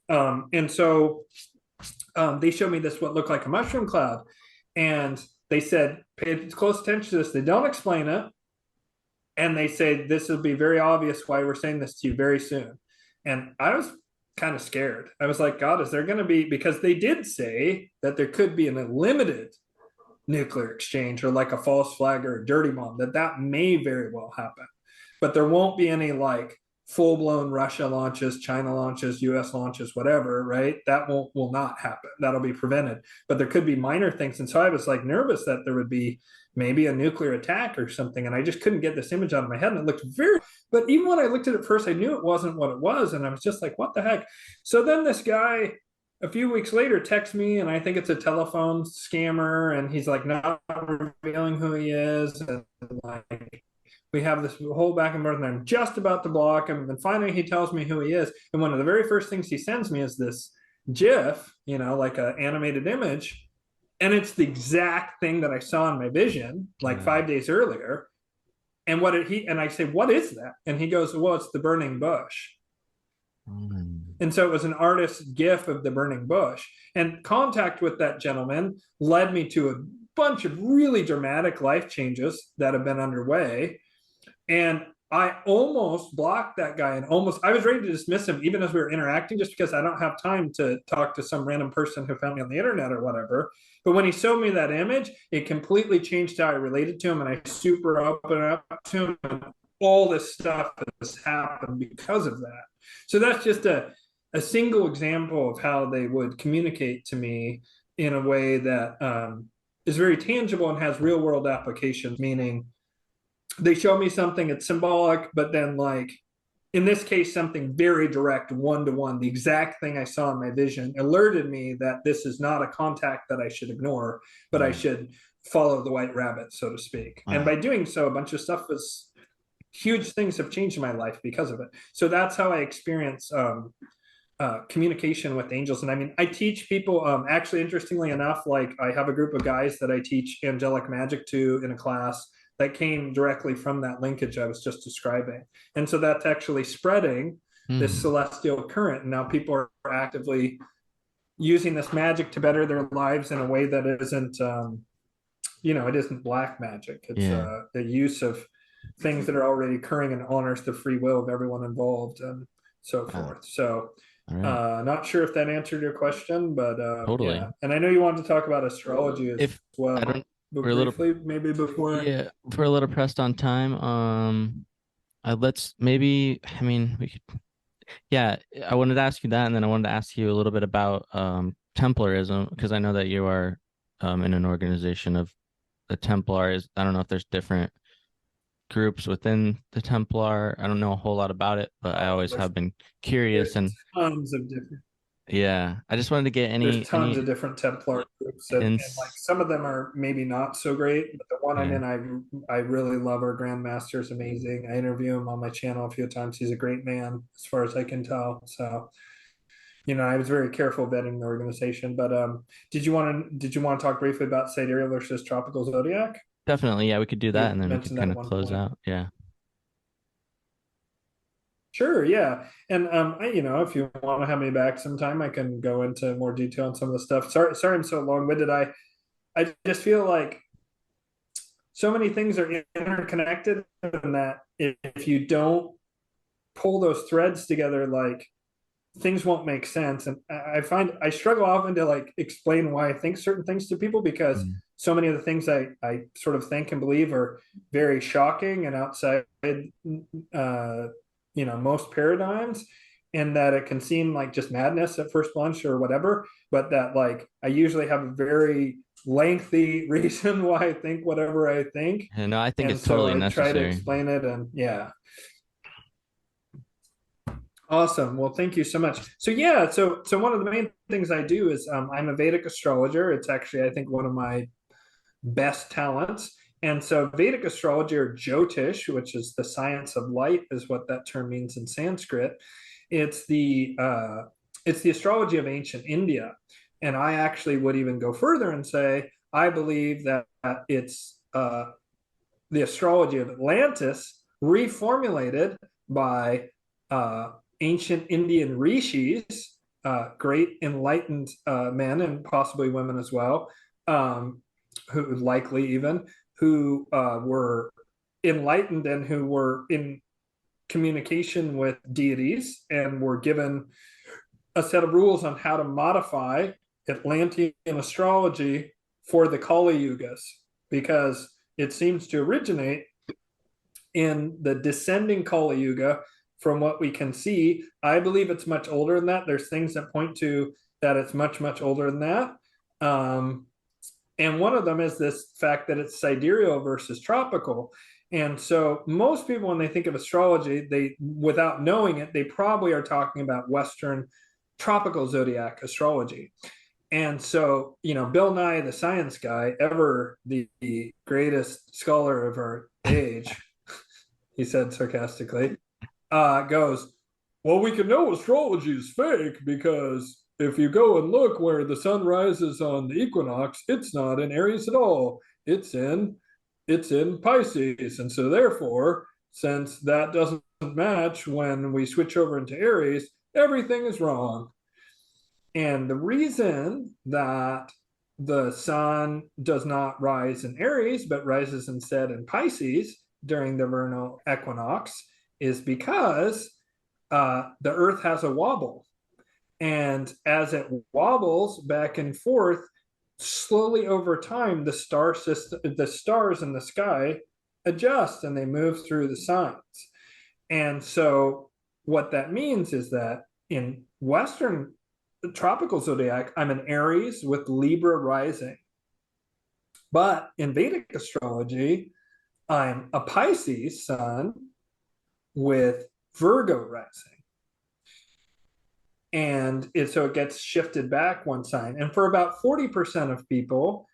And so they showed me this, what looked like a mushroom cloud. And they said, pay close attention to this. They don't explain it. And they say, this will be very obvious why we're saying this to you very soon. And I was kind of scared. I was like, God, is there going to be, because they did say that there could be an unlimited nuclear exchange, or like a false flag or a dirty bomb, that may very well happen. But there won't be any like full-blown Russia launches, China launches, US launches, whatever, right? That will not happen. That'll be prevented. But there could be minor things. And so I was like nervous that there would be maybe a nuclear attack or something. And I just couldn't get this image out of my head. And it looked but even when I looked at it first, I knew it wasn't what it was. And I was just like, what the heck? So then this guy, a few weeks later, texts me, and I think it's a telephone scammer. And he's like, not revealing who he is. And like, we have this whole back and forth, and I'm just about to block him. And finally he tells me who he is. And one of the very first things he sends me is this GIF, like an animated image. And it's the exact thing that I saw in my vision, like 5 days earlier. And and I say, what is that? And he goes, well, it's the burning bush. And so it was an artist's GIF of the burning bush. And contact with that gentleman led me to a bunch of really dramatic life changes that have been underway. And I almost blocked that guy, and I was ready to dismiss him even as we were interacting, just because I don't have time to talk to some random person who found me on the internet or whatever. But when he showed me that image, it completely changed how I related to him, and I super opened up to him, and all this stuff has happened because of that. So that's just a single example of how they would communicate to me in a way that is very tangible and has real world applications, meaning they show me something, it's symbolic, but then like in this case, something very direct, one-to-one, the exact thing I saw in my vision alerted me that this is not a contact that I should ignore, but I should follow the white rabbit, so to speak. And by doing so, a bunch of huge things have changed in my life because of it. So that's how I experience communication with angels. And I mean, I teach people, actually, interestingly enough, like I have a group of guys that I teach angelic magic to in a class that came directly from that linkage I was just describing. And so that's actually spreading this celestial current. And now people are actively using this magic to better their lives in a way that isn't, it isn't black magic. It's the use of things that are already occurring and honors the free will of everyone involved and so forth. So not sure if that answered your question, but totally. Yeah. And I know you wanted to talk about astrology as well. We're briefly, maybe before. Yeah, we're a little pressed on time. Let's maybe, I mean, we could, I wanted to ask you that, and then I wanted to ask you a little bit about Templarism, because I know that you are in an organization of the Templars. I don't know if there's different groups within the Templar. I don't know a whole lot about it, but I always have been curious. And tons of different. Yeah, I just wanted to get There's any tons of different Templar groups, and like hints. some of them are maybe not so great, but the one I'm Yeah, in, I really love. Our Grandmaster is amazing. I interview him on my channel a few times. He's a great man, as far as I can tell. So, I was very careful vetting the organization. But did you want to talk briefly about sidereal versus tropical zodiac? definitely. Yeah, we could do You that, had and then we could mentioned that kind at of one close point. out. Yeah, Sure, yeah. And if you want to have me back sometime, I can go into more detail on some of the stuff. Sorry I'm so long-winded. I just feel like so many things are interconnected, and that if you don't pull those threads together, like things won't make sense. And I find I struggle often to like explain why I think certain things to people, because mm. so many of the things I sort of think and believe are very shocking and outside most paradigms, and that it can seem like just madness at first blush or whatever, but that like I usually have a very lengthy reason why I think whatever I think. And no, I think And it's so totally I try to necessary. explain it, and yeah. Awesome. Well, thank you so much. So yeah, so one of the main things I do is I'm a Vedic astrologer. It's actually, I think, one of my best talents. And so Vedic astrology, or Jyotish, which is the science of light, is what that term means in Sanskrit. It's the astrology of ancient India. And I actually would even go further and say I believe that it's the astrology of Atlantis reformulated by uh, ancient Indian rishis, great enlightened men and possibly women as well, who likely even who were enlightened and who were in communication with deities and were given a set of rules on how to modify Atlantean astrology for the Kali Yugas, because it seems to originate in the descending Kali Yuga. From what we can see, I believe it's much older than that. There's things that point to that it's much, much older than that. And one of them is this fact that it's sidereal versus tropical. And so most people, when they think of astrology, without knowing it, they probably are talking about Western tropical zodiac astrology. And so, Bill Nye, the science guy, ever the greatest scholar of our age, he said sarcastically, goes, well, we can know astrology is fake because if you go and look where the sun rises on the equinox, it's not in Aries at all. It's in Pisces. And so therefore, since that doesn't match when we switch over into Aries, everything is wrong. And the reason that the sun does not rise in Aries, but rises instead in Pisces during the vernal equinox, is because the Earth has a wobble. And as it wobbles back and forth, slowly over time, the stars in the sky adjust and they move through the signs. And so what that means is that in Western tropical zodiac, I'm an Aries with Libra rising. But in Vedic astrology, I'm a Pisces sun with Virgo rising. And so it gets shifted back one sign. And for about 40% of people,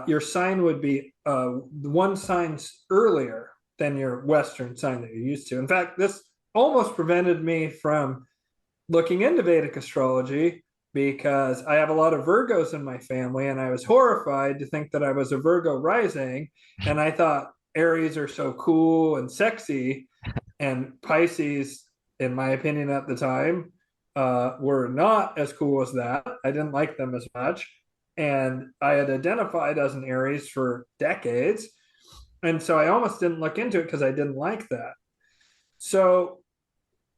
your sign would be one sign earlier than your Western sign that you're used to. In fact, this almost prevented me from looking into Vedic astrology, because I have a lot of Virgos in my family, and I was horrified to think that I was a Virgo rising. And I thought Aries are so cool and sexy, and Pisces, in my opinion at the time, were not as cool as that. I didn't like them as much. And I had identified as an Aries for decades. And so I almost didn't look into it because I didn't like that. So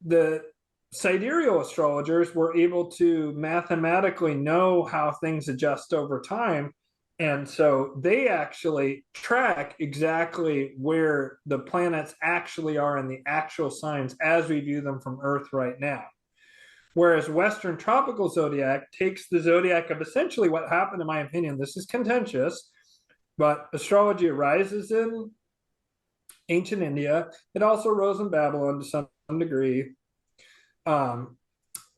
the sidereal astrologers were able to mathematically know how things adjust over time. And so they actually track exactly where the planets actually are in the actual signs as we view them from Earth right now. Whereas Western tropical zodiac takes the zodiac of essentially what happened, in my opinion, this is contentious, but astrology arises in ancient India. It also rose in Babylon to some degree.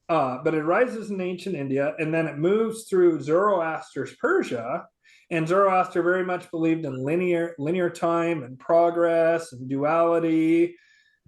but it rises in ancient India, and then it moves through Zoroaster's Persia. And Zoroaster very much believed in linear time and progress and duality.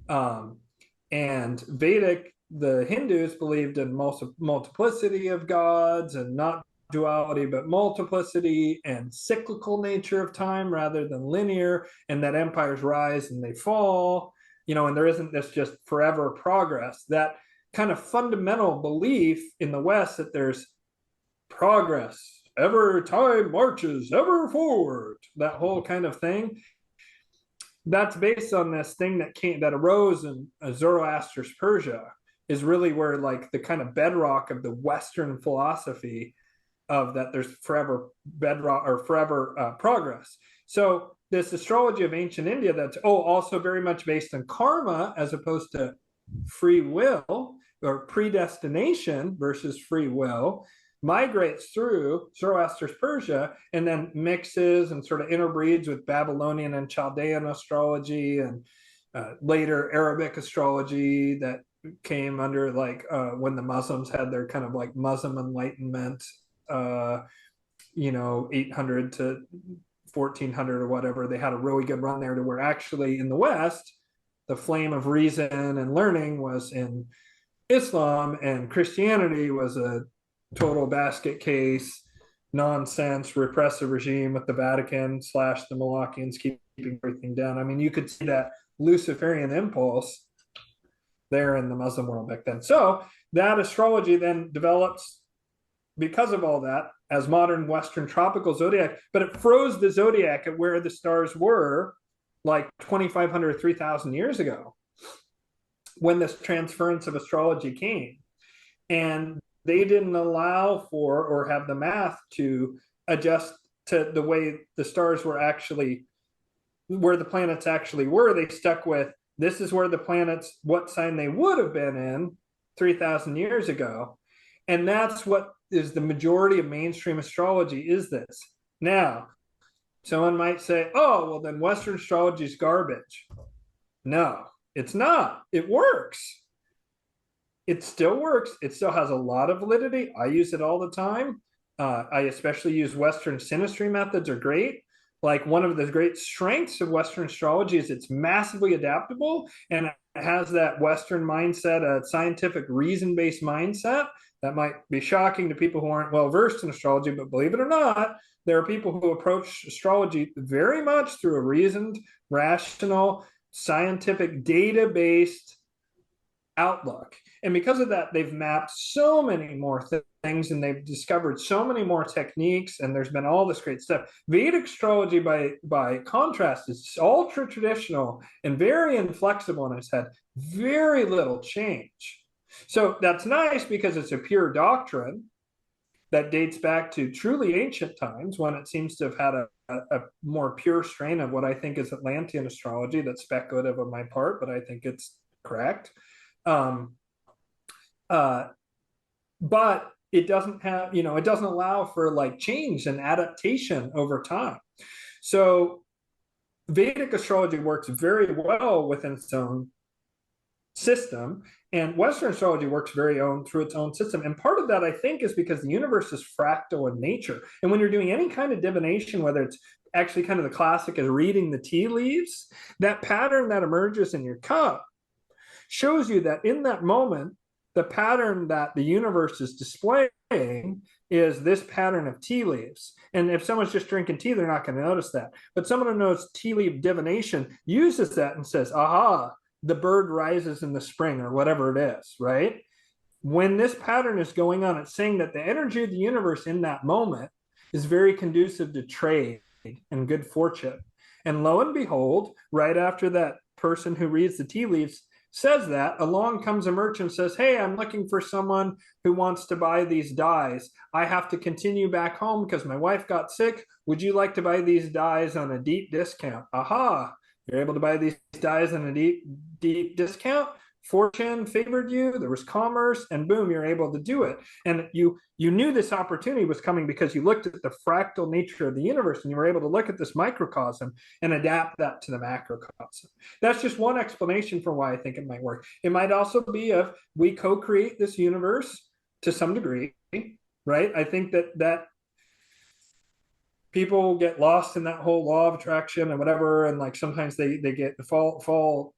And Vedic, the Hindus believed in multiplicity of gods, and not duality but multiplicity, and cyclical nature of time rather than linear, and that empires rise and they fall, and there isn't this just forever progress. That kind of fundamental belief in the West that there's progress, ever time marches ever forward, that whole kind of thing, that's based on this thing that arose in Zoroaster's Persia, is really where like the kind of bedrock of the Western philosophy of that there's forever bedrock or forever progress. So this astrology of ancient India that's also very much based on karma as opposed to free will or predestination versus free will, migrates through Zoroaster's Persia and then mixes and sort of interbreeds with Babylonian and Chaldean astrology, and later Arabic astrology that came under like when the Muslims had their kind of like Muslim Enlightenment, 800 to 1400 or whatever. They had a really good run there to where actually in the West, the flame of reason and learning was in Islam, and Christianity was a total basket case, nonsense, repressive regime with the Vatican / the Malachians keeping everything down. I mean, you could see that Luciferian impulse there in the Muslim world back then. So that astrology then develops because of all that as modern Western tropical zodiac, but it froze the zodiac at where the stars were like 2,500, 3,000 years ago when this transference of astrology came. And they didn't allow for or have the math to adjust to the way the stars were actually, where the planets actually were. They stuck with, this is where the planets, what sign they would have been in 3,000 years ago. And that's what is the majority of mainstream astrology, is this. Now, someone might say, oh, well, then Western astrology is garbage. No, it's not. It works. It still works. It still has a lot of validity. I use it all the time. I especially use Western synastry methods are great. Like one of the great strengths of Western astrology is it's massively adaptable, and it has that Western mindset, a scientific reason-based mindset that might be shocking to people who aren't well-versed in astrology, but believe it or not, there are people who approach astrology very much through a reasoned, rational, scientific, data-based outlook. And because of that, they've mapped so many more things, and they've discovered so many more techniques, and there's been all this great stuff. Vedic astrology, by contrast, is ultra traditional and very inflexible, and it's had very little change. So that's nice because it's a pure doctrine that dates back to truly ancient times, when it seems to have had a more pure strain of what I think is Atlantean astrology. That's speculative on my part, but I think it's correct. But it doesn't have, it doesn't allow for like change and adaptation over time. So Vedic astrology works very well within its own system, and Western astrology works through its own system. And part of that, I think, is because the universe is fractal in nature. And when you're doing any kind of divination, whether it's actually kind of the classic is reading the tea leaves, that pattern that emerges in your cup shows you that in that moment, the pattern that the universe is displaying is this pattern of tea leaves. And if someone's just drinking tea, they're not going to notice that. But someone who knows tea leaf divination uses that and says, aha, the bird rises in the spring, or whatever it is, right? When this pattern is going on, it's saying that the energy of the universe in that moment is very conducive to trade and good fortune. And lo and behold, right after that person who reads the tea leaves says that, along comes a merchant and says, hey, I'm looking for someone who wants to buy these dyes. I have to continue back home because my wife got sick. Would you like to buy these dyes on a deep discount? Aha, you're able to buy these dyes on a deep discount? fortune favored you, there was commerce, and boom, you're able to do it. And you knew this opportunity was coming because you looked at the fractal nature of the universe, and you were able to look at this microcosm and adapt that to the macrocosm. That's just one explanation for why I think it might work. It might also be if we co-create this universe to some degree, right? I think that people get lost in that whole law of attraction and whatever, and like sometimes they get fall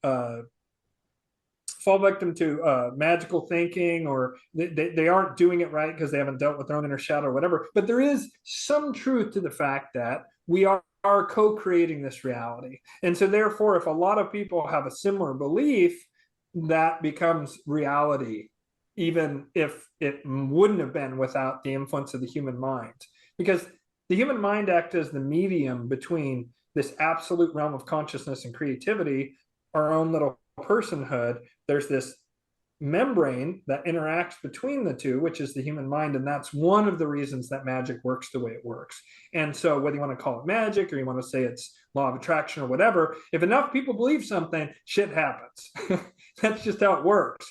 victim to magical thinking, or they aren't doing it right because they haven't dealt with their own inner shadow or whatever. But there is some truth to the fact that we are co-creating this reality. And so therefore, if a lot of people have a similar belief, that becomes reality, even if it wouldn't have been without the influence of the human mind. Because the human mind acts as the medium between this absolute realm of consciousness and creativity, our own little personhood. There's this membrane that interacts between the two, which is the human mind, and that's one of the reasons that magic works the way it works. And so whether you want to call it magic or you want to say it's law of attraction or whatever, if enough people believe something, shit happens. That's just how it works.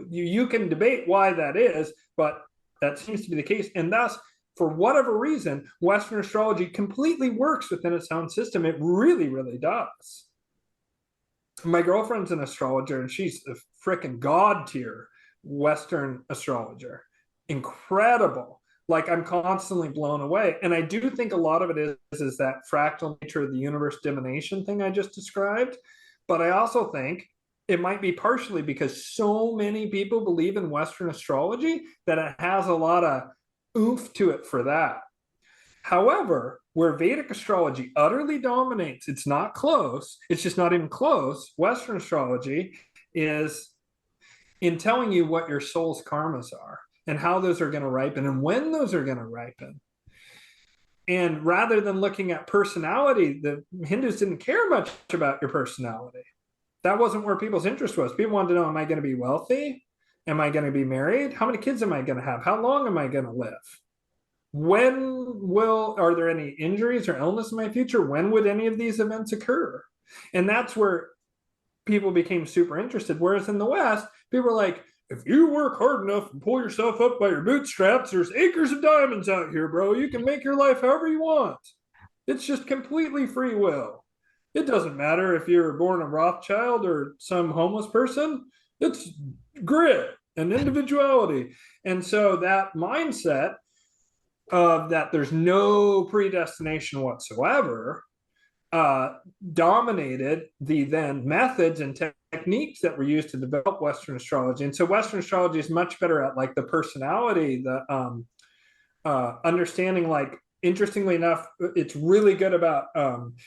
You can debate why that is, but that seems to be the case. And thus, for whatever reason, Western astrology completely works within its own system. It really, really does. My girlfriend's an astrologer, and she's a freaking god tier Western astrologer. Incredible. Like, I'm constantly blown away. And I do think a lot of it is that fractal nature of the universe divination thing I just described. But I also think it might be partially because so many people believe in Western astrology that it has a lot of oomph to it for that. However, where Vedic astrology utterly dominates, it's not close, it's just not even close, Western astrology is in telling you what your soul's karmas are and how those are going to ripen and when those are going to ripen. And rather than looking at personality, the Hindus didn't care much about your personality. That wasn't where people's interest was. People wanted to know, am I going to be wealthy? Am I going to be married? How many kids am I going to have? How long am I going to live? Are there any injuries or illness in my future? When would any of these events occur? And that's where people became super interested. Whereas in the West, people were like, if you work hard enough and pull yourself up by your bootstraps, there's acres of diamonds out here, bro. You can make your life however you want. It's just completely free will. It doesn't matter if you're born a Rothschild or some homeless person. It's grit and individuality. And so that mindset of that there's no predestination whatsoever dominated the then methods and techniques that were used to develop Western astrology. And so Western astrology is much better at like the personality, the understanding, like, interestingly enough, it's really good about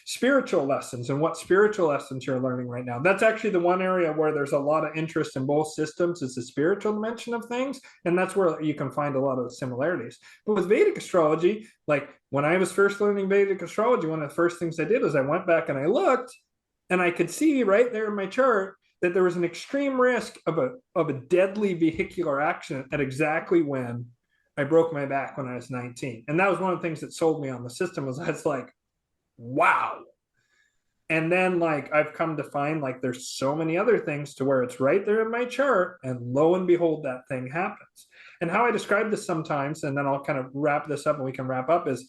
spiritual lessons and what spiritual lessons you're learning right now. That's actually the one area where there's a lot of interest in both systems, is the spiritual dimension of things. And that's where you can find a lot of similarities. But with Vedic astrology, like when I was first learning Vedic astrology, one of the first things I did was I went back and I looked, and I could see right there in my chart that there was an extreme risk of a deadly vehicular accident at exactly when I broke my back when I was 19. And that was one of the things that sold me on the system, was that's like, wow. And then like I've come to find like there's so many other things to where it's right there in my chart, and lo and behold, that thing happens. And how I describe this sometimes, and then I'll kind of wrap this up and we can wrap up, is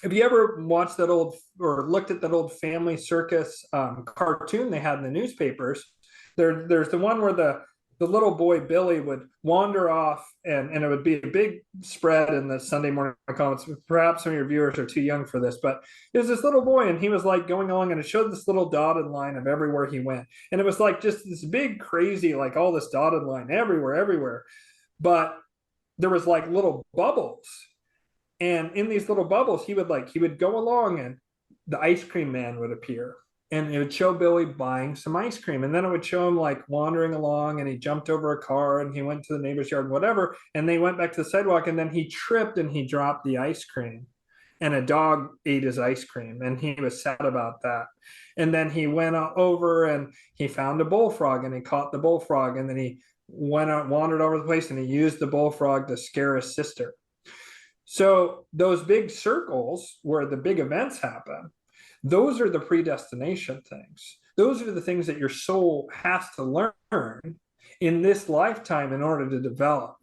if you ever watched that old or looked at that old Family Circus cartoon they had in the newspapers, there's the one where the little boy Billy would wander off, and it would be a big spread in the Sunday morning comments. Perhaps some of your viewers are too young for this, but it was this little boy, and he was like going along, and it showed this little dotted line of everywhere he went. And it was like just this big crazy, like all this dotted line everywhere. But there was like little bubbles. And in these little bubbles, he would go along, and the ice cream man would appear. And it would show Billy buying some ice cream. And then it would show him like wandering along, and he jumped over a car and he went to the neighbor's yard and whatever. And they went back to the sidewalk, and then he tripped and he dropped the ice cream. And a dog ate his ice cream, and he was sad about that. And then he went over and he found a bullfrog, and he caught the bullfrog. And then he went out, wandered over the place, and he used the bullfrog to scare his sister. So those big circles where the big events happen, those are the predestination things. those are the things that your soul has to learn in this lifetime in order to develop.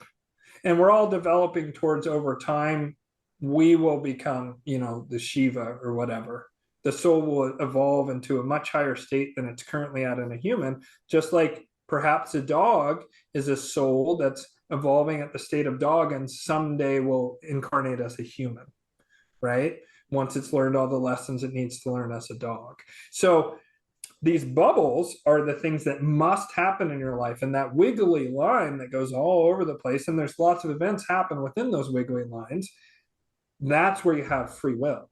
And we're all developing towards, over time, we will become, the Shiva or whatever. The soul will evolve into a much higher state than it's currently at in a human, just like perhaps a dog is a soul that's evolving at the state of dog and someday will incarnate as a human, right? Once it's learned all the lessons it needs to learn as a dog. So these bubbles are the things that must happen in your life, and that wiggly line that goes all over the place, and there's lots of events happen within those wiggly lines. That's where you have free will.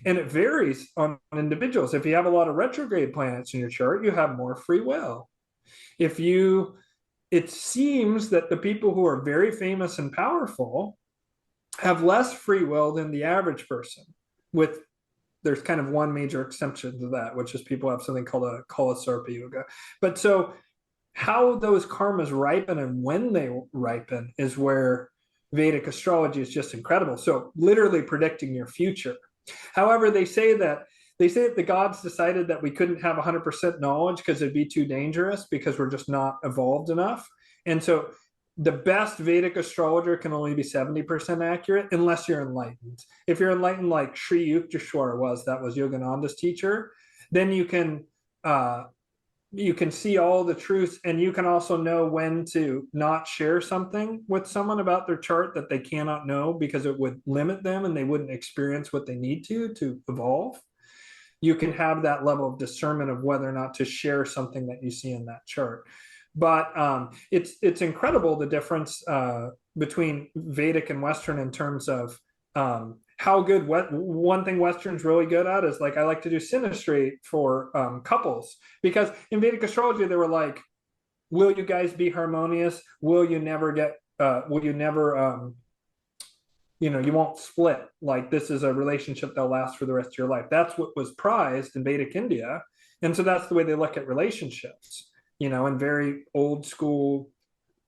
And it varies on individuals. If you have a lot of retrograde planets in your chart, you have more free will. It seems that the people who are very famous and powerful have less free will than the average person, there's kind of one major exception to that, which is people have something called a Kali Yugas. But so how those karmas ripen and when they ripen is where Vedic astrology is just incredible. So literally predicting your future. However, they say that the gods decided that we couldn't have 100% knowledge because it'd be too dangerous because we're just not evolved enough. And so the best Vedic astrologer can only be 70% accurate unless you're enlightened. If you're enlightened like Sri Yukteswar that was Yogananda's teacher, then you can see all the truths, and you can also know when to not share something with someone about their chart that they cannot know because it would limit them and they wouldn't experience what they need to evolve. You can have that level of discernment of whether or not to share something that you see in that chart. But it's incredible the difference between Vedic and Western in terms of how good. One thing Western's really good at is, like, I like to do synastry for couples, because in Vedic astrology they were like, will you guys be harmonious? Will you never you won't split. Like, this is a relationship that'll last for the rest of your life. That's what was prized in Vedic India. And so that's the way they look at relationships, in very old school,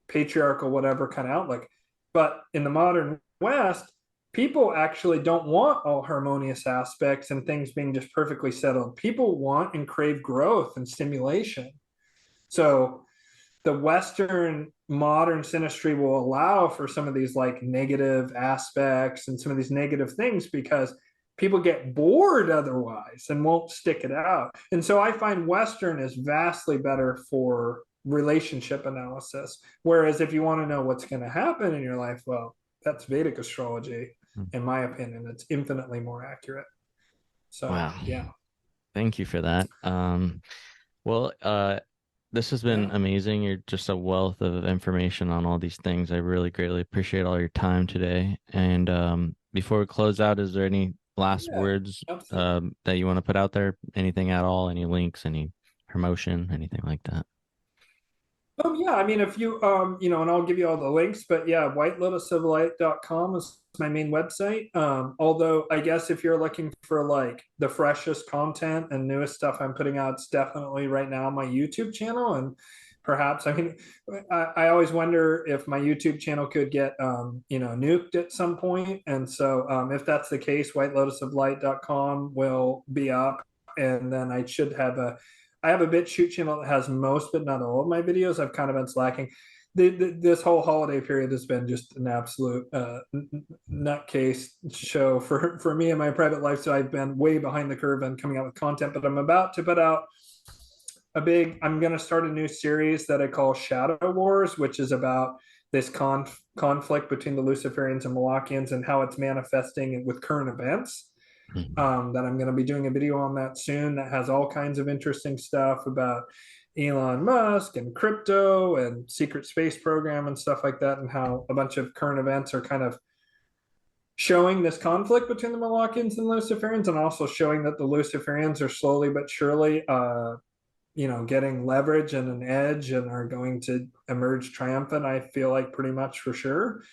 patriarchal, whatever kind of outlook. But in the modern West, people actually don't want all harmonious aspects and things being just perfectly settled. People want and crave growth and stimulation. So the Western modern synastry will allow for some of these like negative aspects and some of these negative things because people get bored otherwise and won't stick it out. And so I find Western is vastly better for relationship analysis. Whereas if you want to know what's going to happen in your life, well, that's Vedic astrology. In my opinion, it's infinitely more accurate. So, wow. Yeah. Thank you for that. This has been amazing. You're just a wealth of information on all these things. I really greatly appreciate all your time today. And before we close out, is there any last words that you want to put out there? Anything at all? Any links, any promotion, anything like that? Yeah, I mean, if you, and I'll give you all the links, but yeah, whitelotusoflight.com is my main website. Although I guess if you're looking for like the freshest content and newest stuff I'm putting out, it's definitely right now my YouTube channel. And perhaps, I always wonder if my YouTube channel could get, nuked at some point. And so if that's the case, whitelotusoflight.com will be up. And then I have a BitChute channel that has most, but not all of my videos. I've kind of been slacking. This whole holiday period has been just an absolute nutcase show for me and my private life. So I've been way behind the curve on coming out with content, but I'm about to put out I'm going to start a new series that I call Shadow Wars, which is about this conflict between the Luciferians and Malachians and how it's manifesting with current events. That I'm going to be doing a video on that soon that has all kinds of interesting stuff about Elon Musk and crypto and secret space program and stuff like that, and how a bunch of current events are kind of showing this conflict between the Malachians and Luciferians, and also showing that the Luciferians are slowly but surely getting leverage and an edge and are going to emerge triumphant, I feel like, pretty much for sure.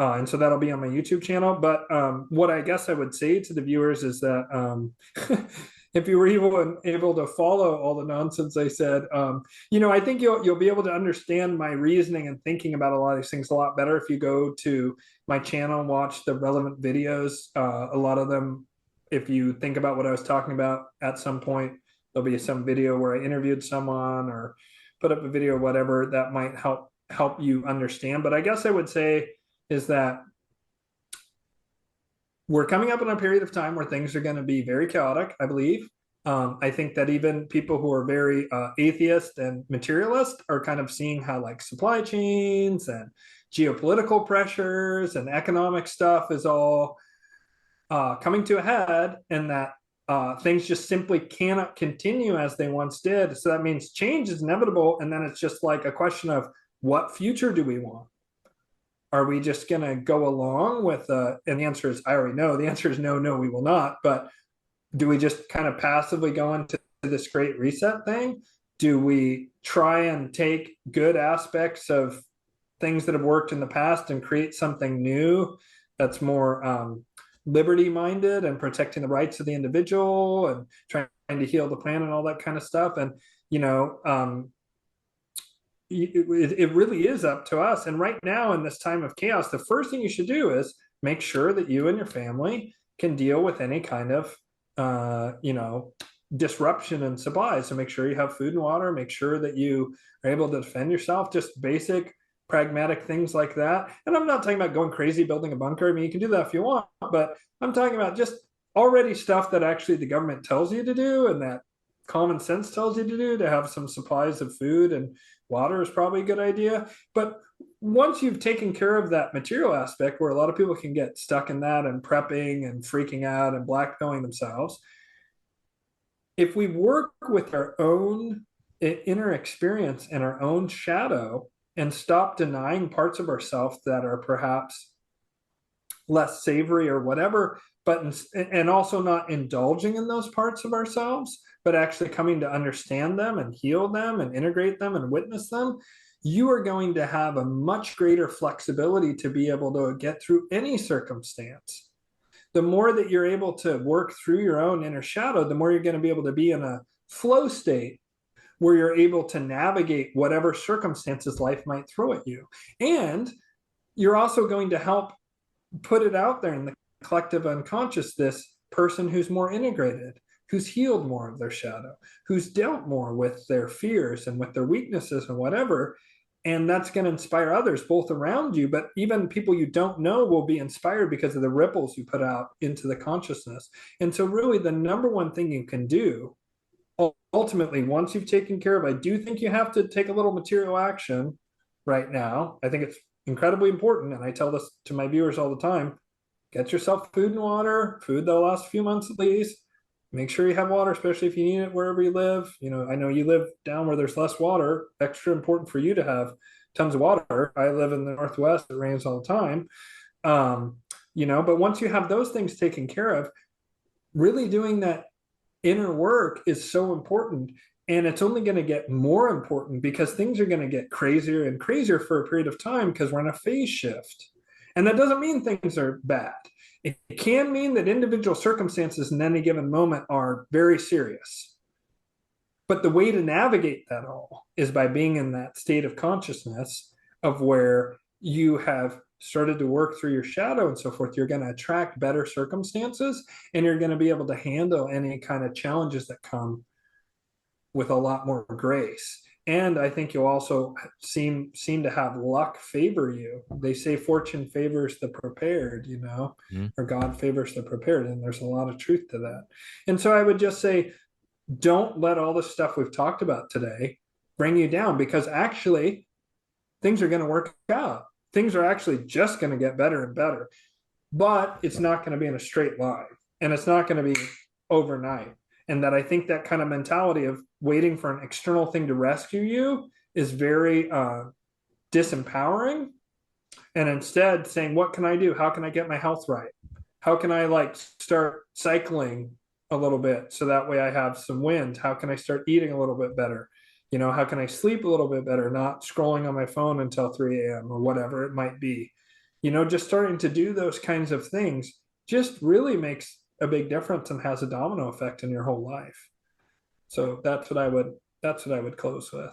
And so that'll be on my YouTube channel. But what I guess I would say to the viewers is that if you were able to follow all the nonsense I said, I think you'll be able to understand my reasoning and thinking about a lot of these things a lot better if you go to my channel and watch the relevant videos. A lot of them, if you think about what I was talking about at some point, there'll be some video where I interviewed someone or put up a video or whatever that might help you understand. But I guess I would say is that we're coming up in a period of time where things are going to be very chaotic, I believe. I think that even people who are very atheist and materialist are kind of seeing how like supply chains and geopolitical pressures and economic stuff is all coming to a head, and that things just simply cannot continue as they once did. So that means change is inevitable. And then it's just like a question of what future do we want? Are we just going to go along with, and the answer is, I already know. The answer is no, we will not. But do we just kind of passively go into this great reset thing? Do we try and take good aspects of things that have worked in the past and create something new that's more liberty minded and protecting the rights of the individual and trying to heal the planet and all that kind of stuff? And, it really is up to us. And right now, in this time of chaos, the first thing you should do is make sure that you and your family can deal with any kind of, disruption in supplies. So make sure you have food and water, make sure that you are able to defend yourself, just basic pragmatic things like that. And I'm not talking about going crazy building a bunker. I mean, you can do that if you want, but I'm talking about just already stuff that actually the government tells you to do and that common sense tells you to do. To have some supplies of food and water is probably a good idea. But once you've taken care of that material aspect, where a lot of people can get stuck in that and prepping and freaking out and blackmailing themselves, if we work with our own inner experience and our own shadow and stop denying parts of ourselves that are perhaps less savory or whatever, and also not indulging in those parts of ourselves, but actually coming to understand them and heal them and integrate them and witness them, you are going to have a much greater flexibility to be able to get through any circumstance. The more that you're able to work through your own inner shadow, the more you're going to be able to be in a flow state where you're able to navigate whatever circumstances life might throw at you. And you're also going to help put it out there in the collective unconscious, this person who's more integrated, who's healed more of their shadow, who's dealt more with their fears and with their weaknesses and whatever. And that's going to inspire others both around you, but even people you don't know will be inspired because of the ripples you put out into the consciousness. And so really the number one thing you can do ultimately, once you've taken care of, I do think you have to take a little material action right now. I think it's incredibly important. And I tell this to my viewers all the time: get yourself food and water, food that'll last a few months at least. Make sure you have water, especially if you need it wherever you live. I know you live down where there's less water, extra important for you to have tons of water. I live in the Northwest, it rains all the time. But once you have those things taken care of, really doing that inner work is so important. And it's only going to get more important because things are going to get crazier and crazier for a period of time because we're in a phase shift. And that doesn't mean things are bad. It can mean that individual circumstances in any given moment are very serious. But the way to navigate that all is by being in that state of consciousness of where you have started to work through your shadow and so forth. You're going to attract better circumstances, and you're going to be able to handle any kind of challenges that come with a lot more grace. And I think you'll also seem to have luck favor you. They say fortune favors the prepared, or God favors the prepared. And there's a lot of truth to that. And so I would just say, don't let all the stuff we've talked about today bring you down, because actually things are going to work out. Things are actually just going to get better and better, but it's not going to be in a straight line, and it's not going to be overnight. And that I think that kind of mentality of waiting for an external thing to rescue you is very disempowering. And instead saying, what can I do? How can I get my health right? How can I start cycling a little bit so that way I have some wind? How can I start eating a little bit better? How can I sleep a little bit better, not scrolling on my phone until 3 a.m. or whatever it might be? Just starting to do those kinds of things just really makes a big difference and has a domino effect in your whole life. So that's what I would close with.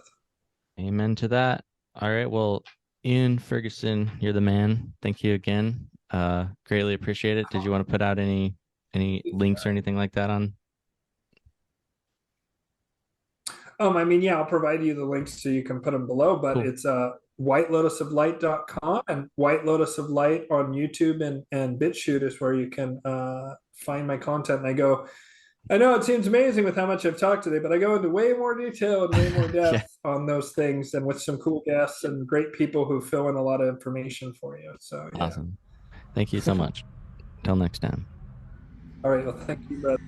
Amen to that. All right. Well, Ian Ferguson, you're the man. Thank you again. Greatly appreciate it. Did you want to put out any links or anything like that on? I mean, yeah, I'll provide you the links so you can put them below, but Cool. it's whitelotusoflight.com and White Lotus of Light on YouTube and BitChute is where you can find my content. And I know it seems amazing with how much I've talked today, but I go into way more detail and way more Yeah. depth on those things and with some cool guests and great people who fill in a lot of information for you. So, yeah. Awesome. Thank you so much. Till next time. All right. Well, thank you, brother.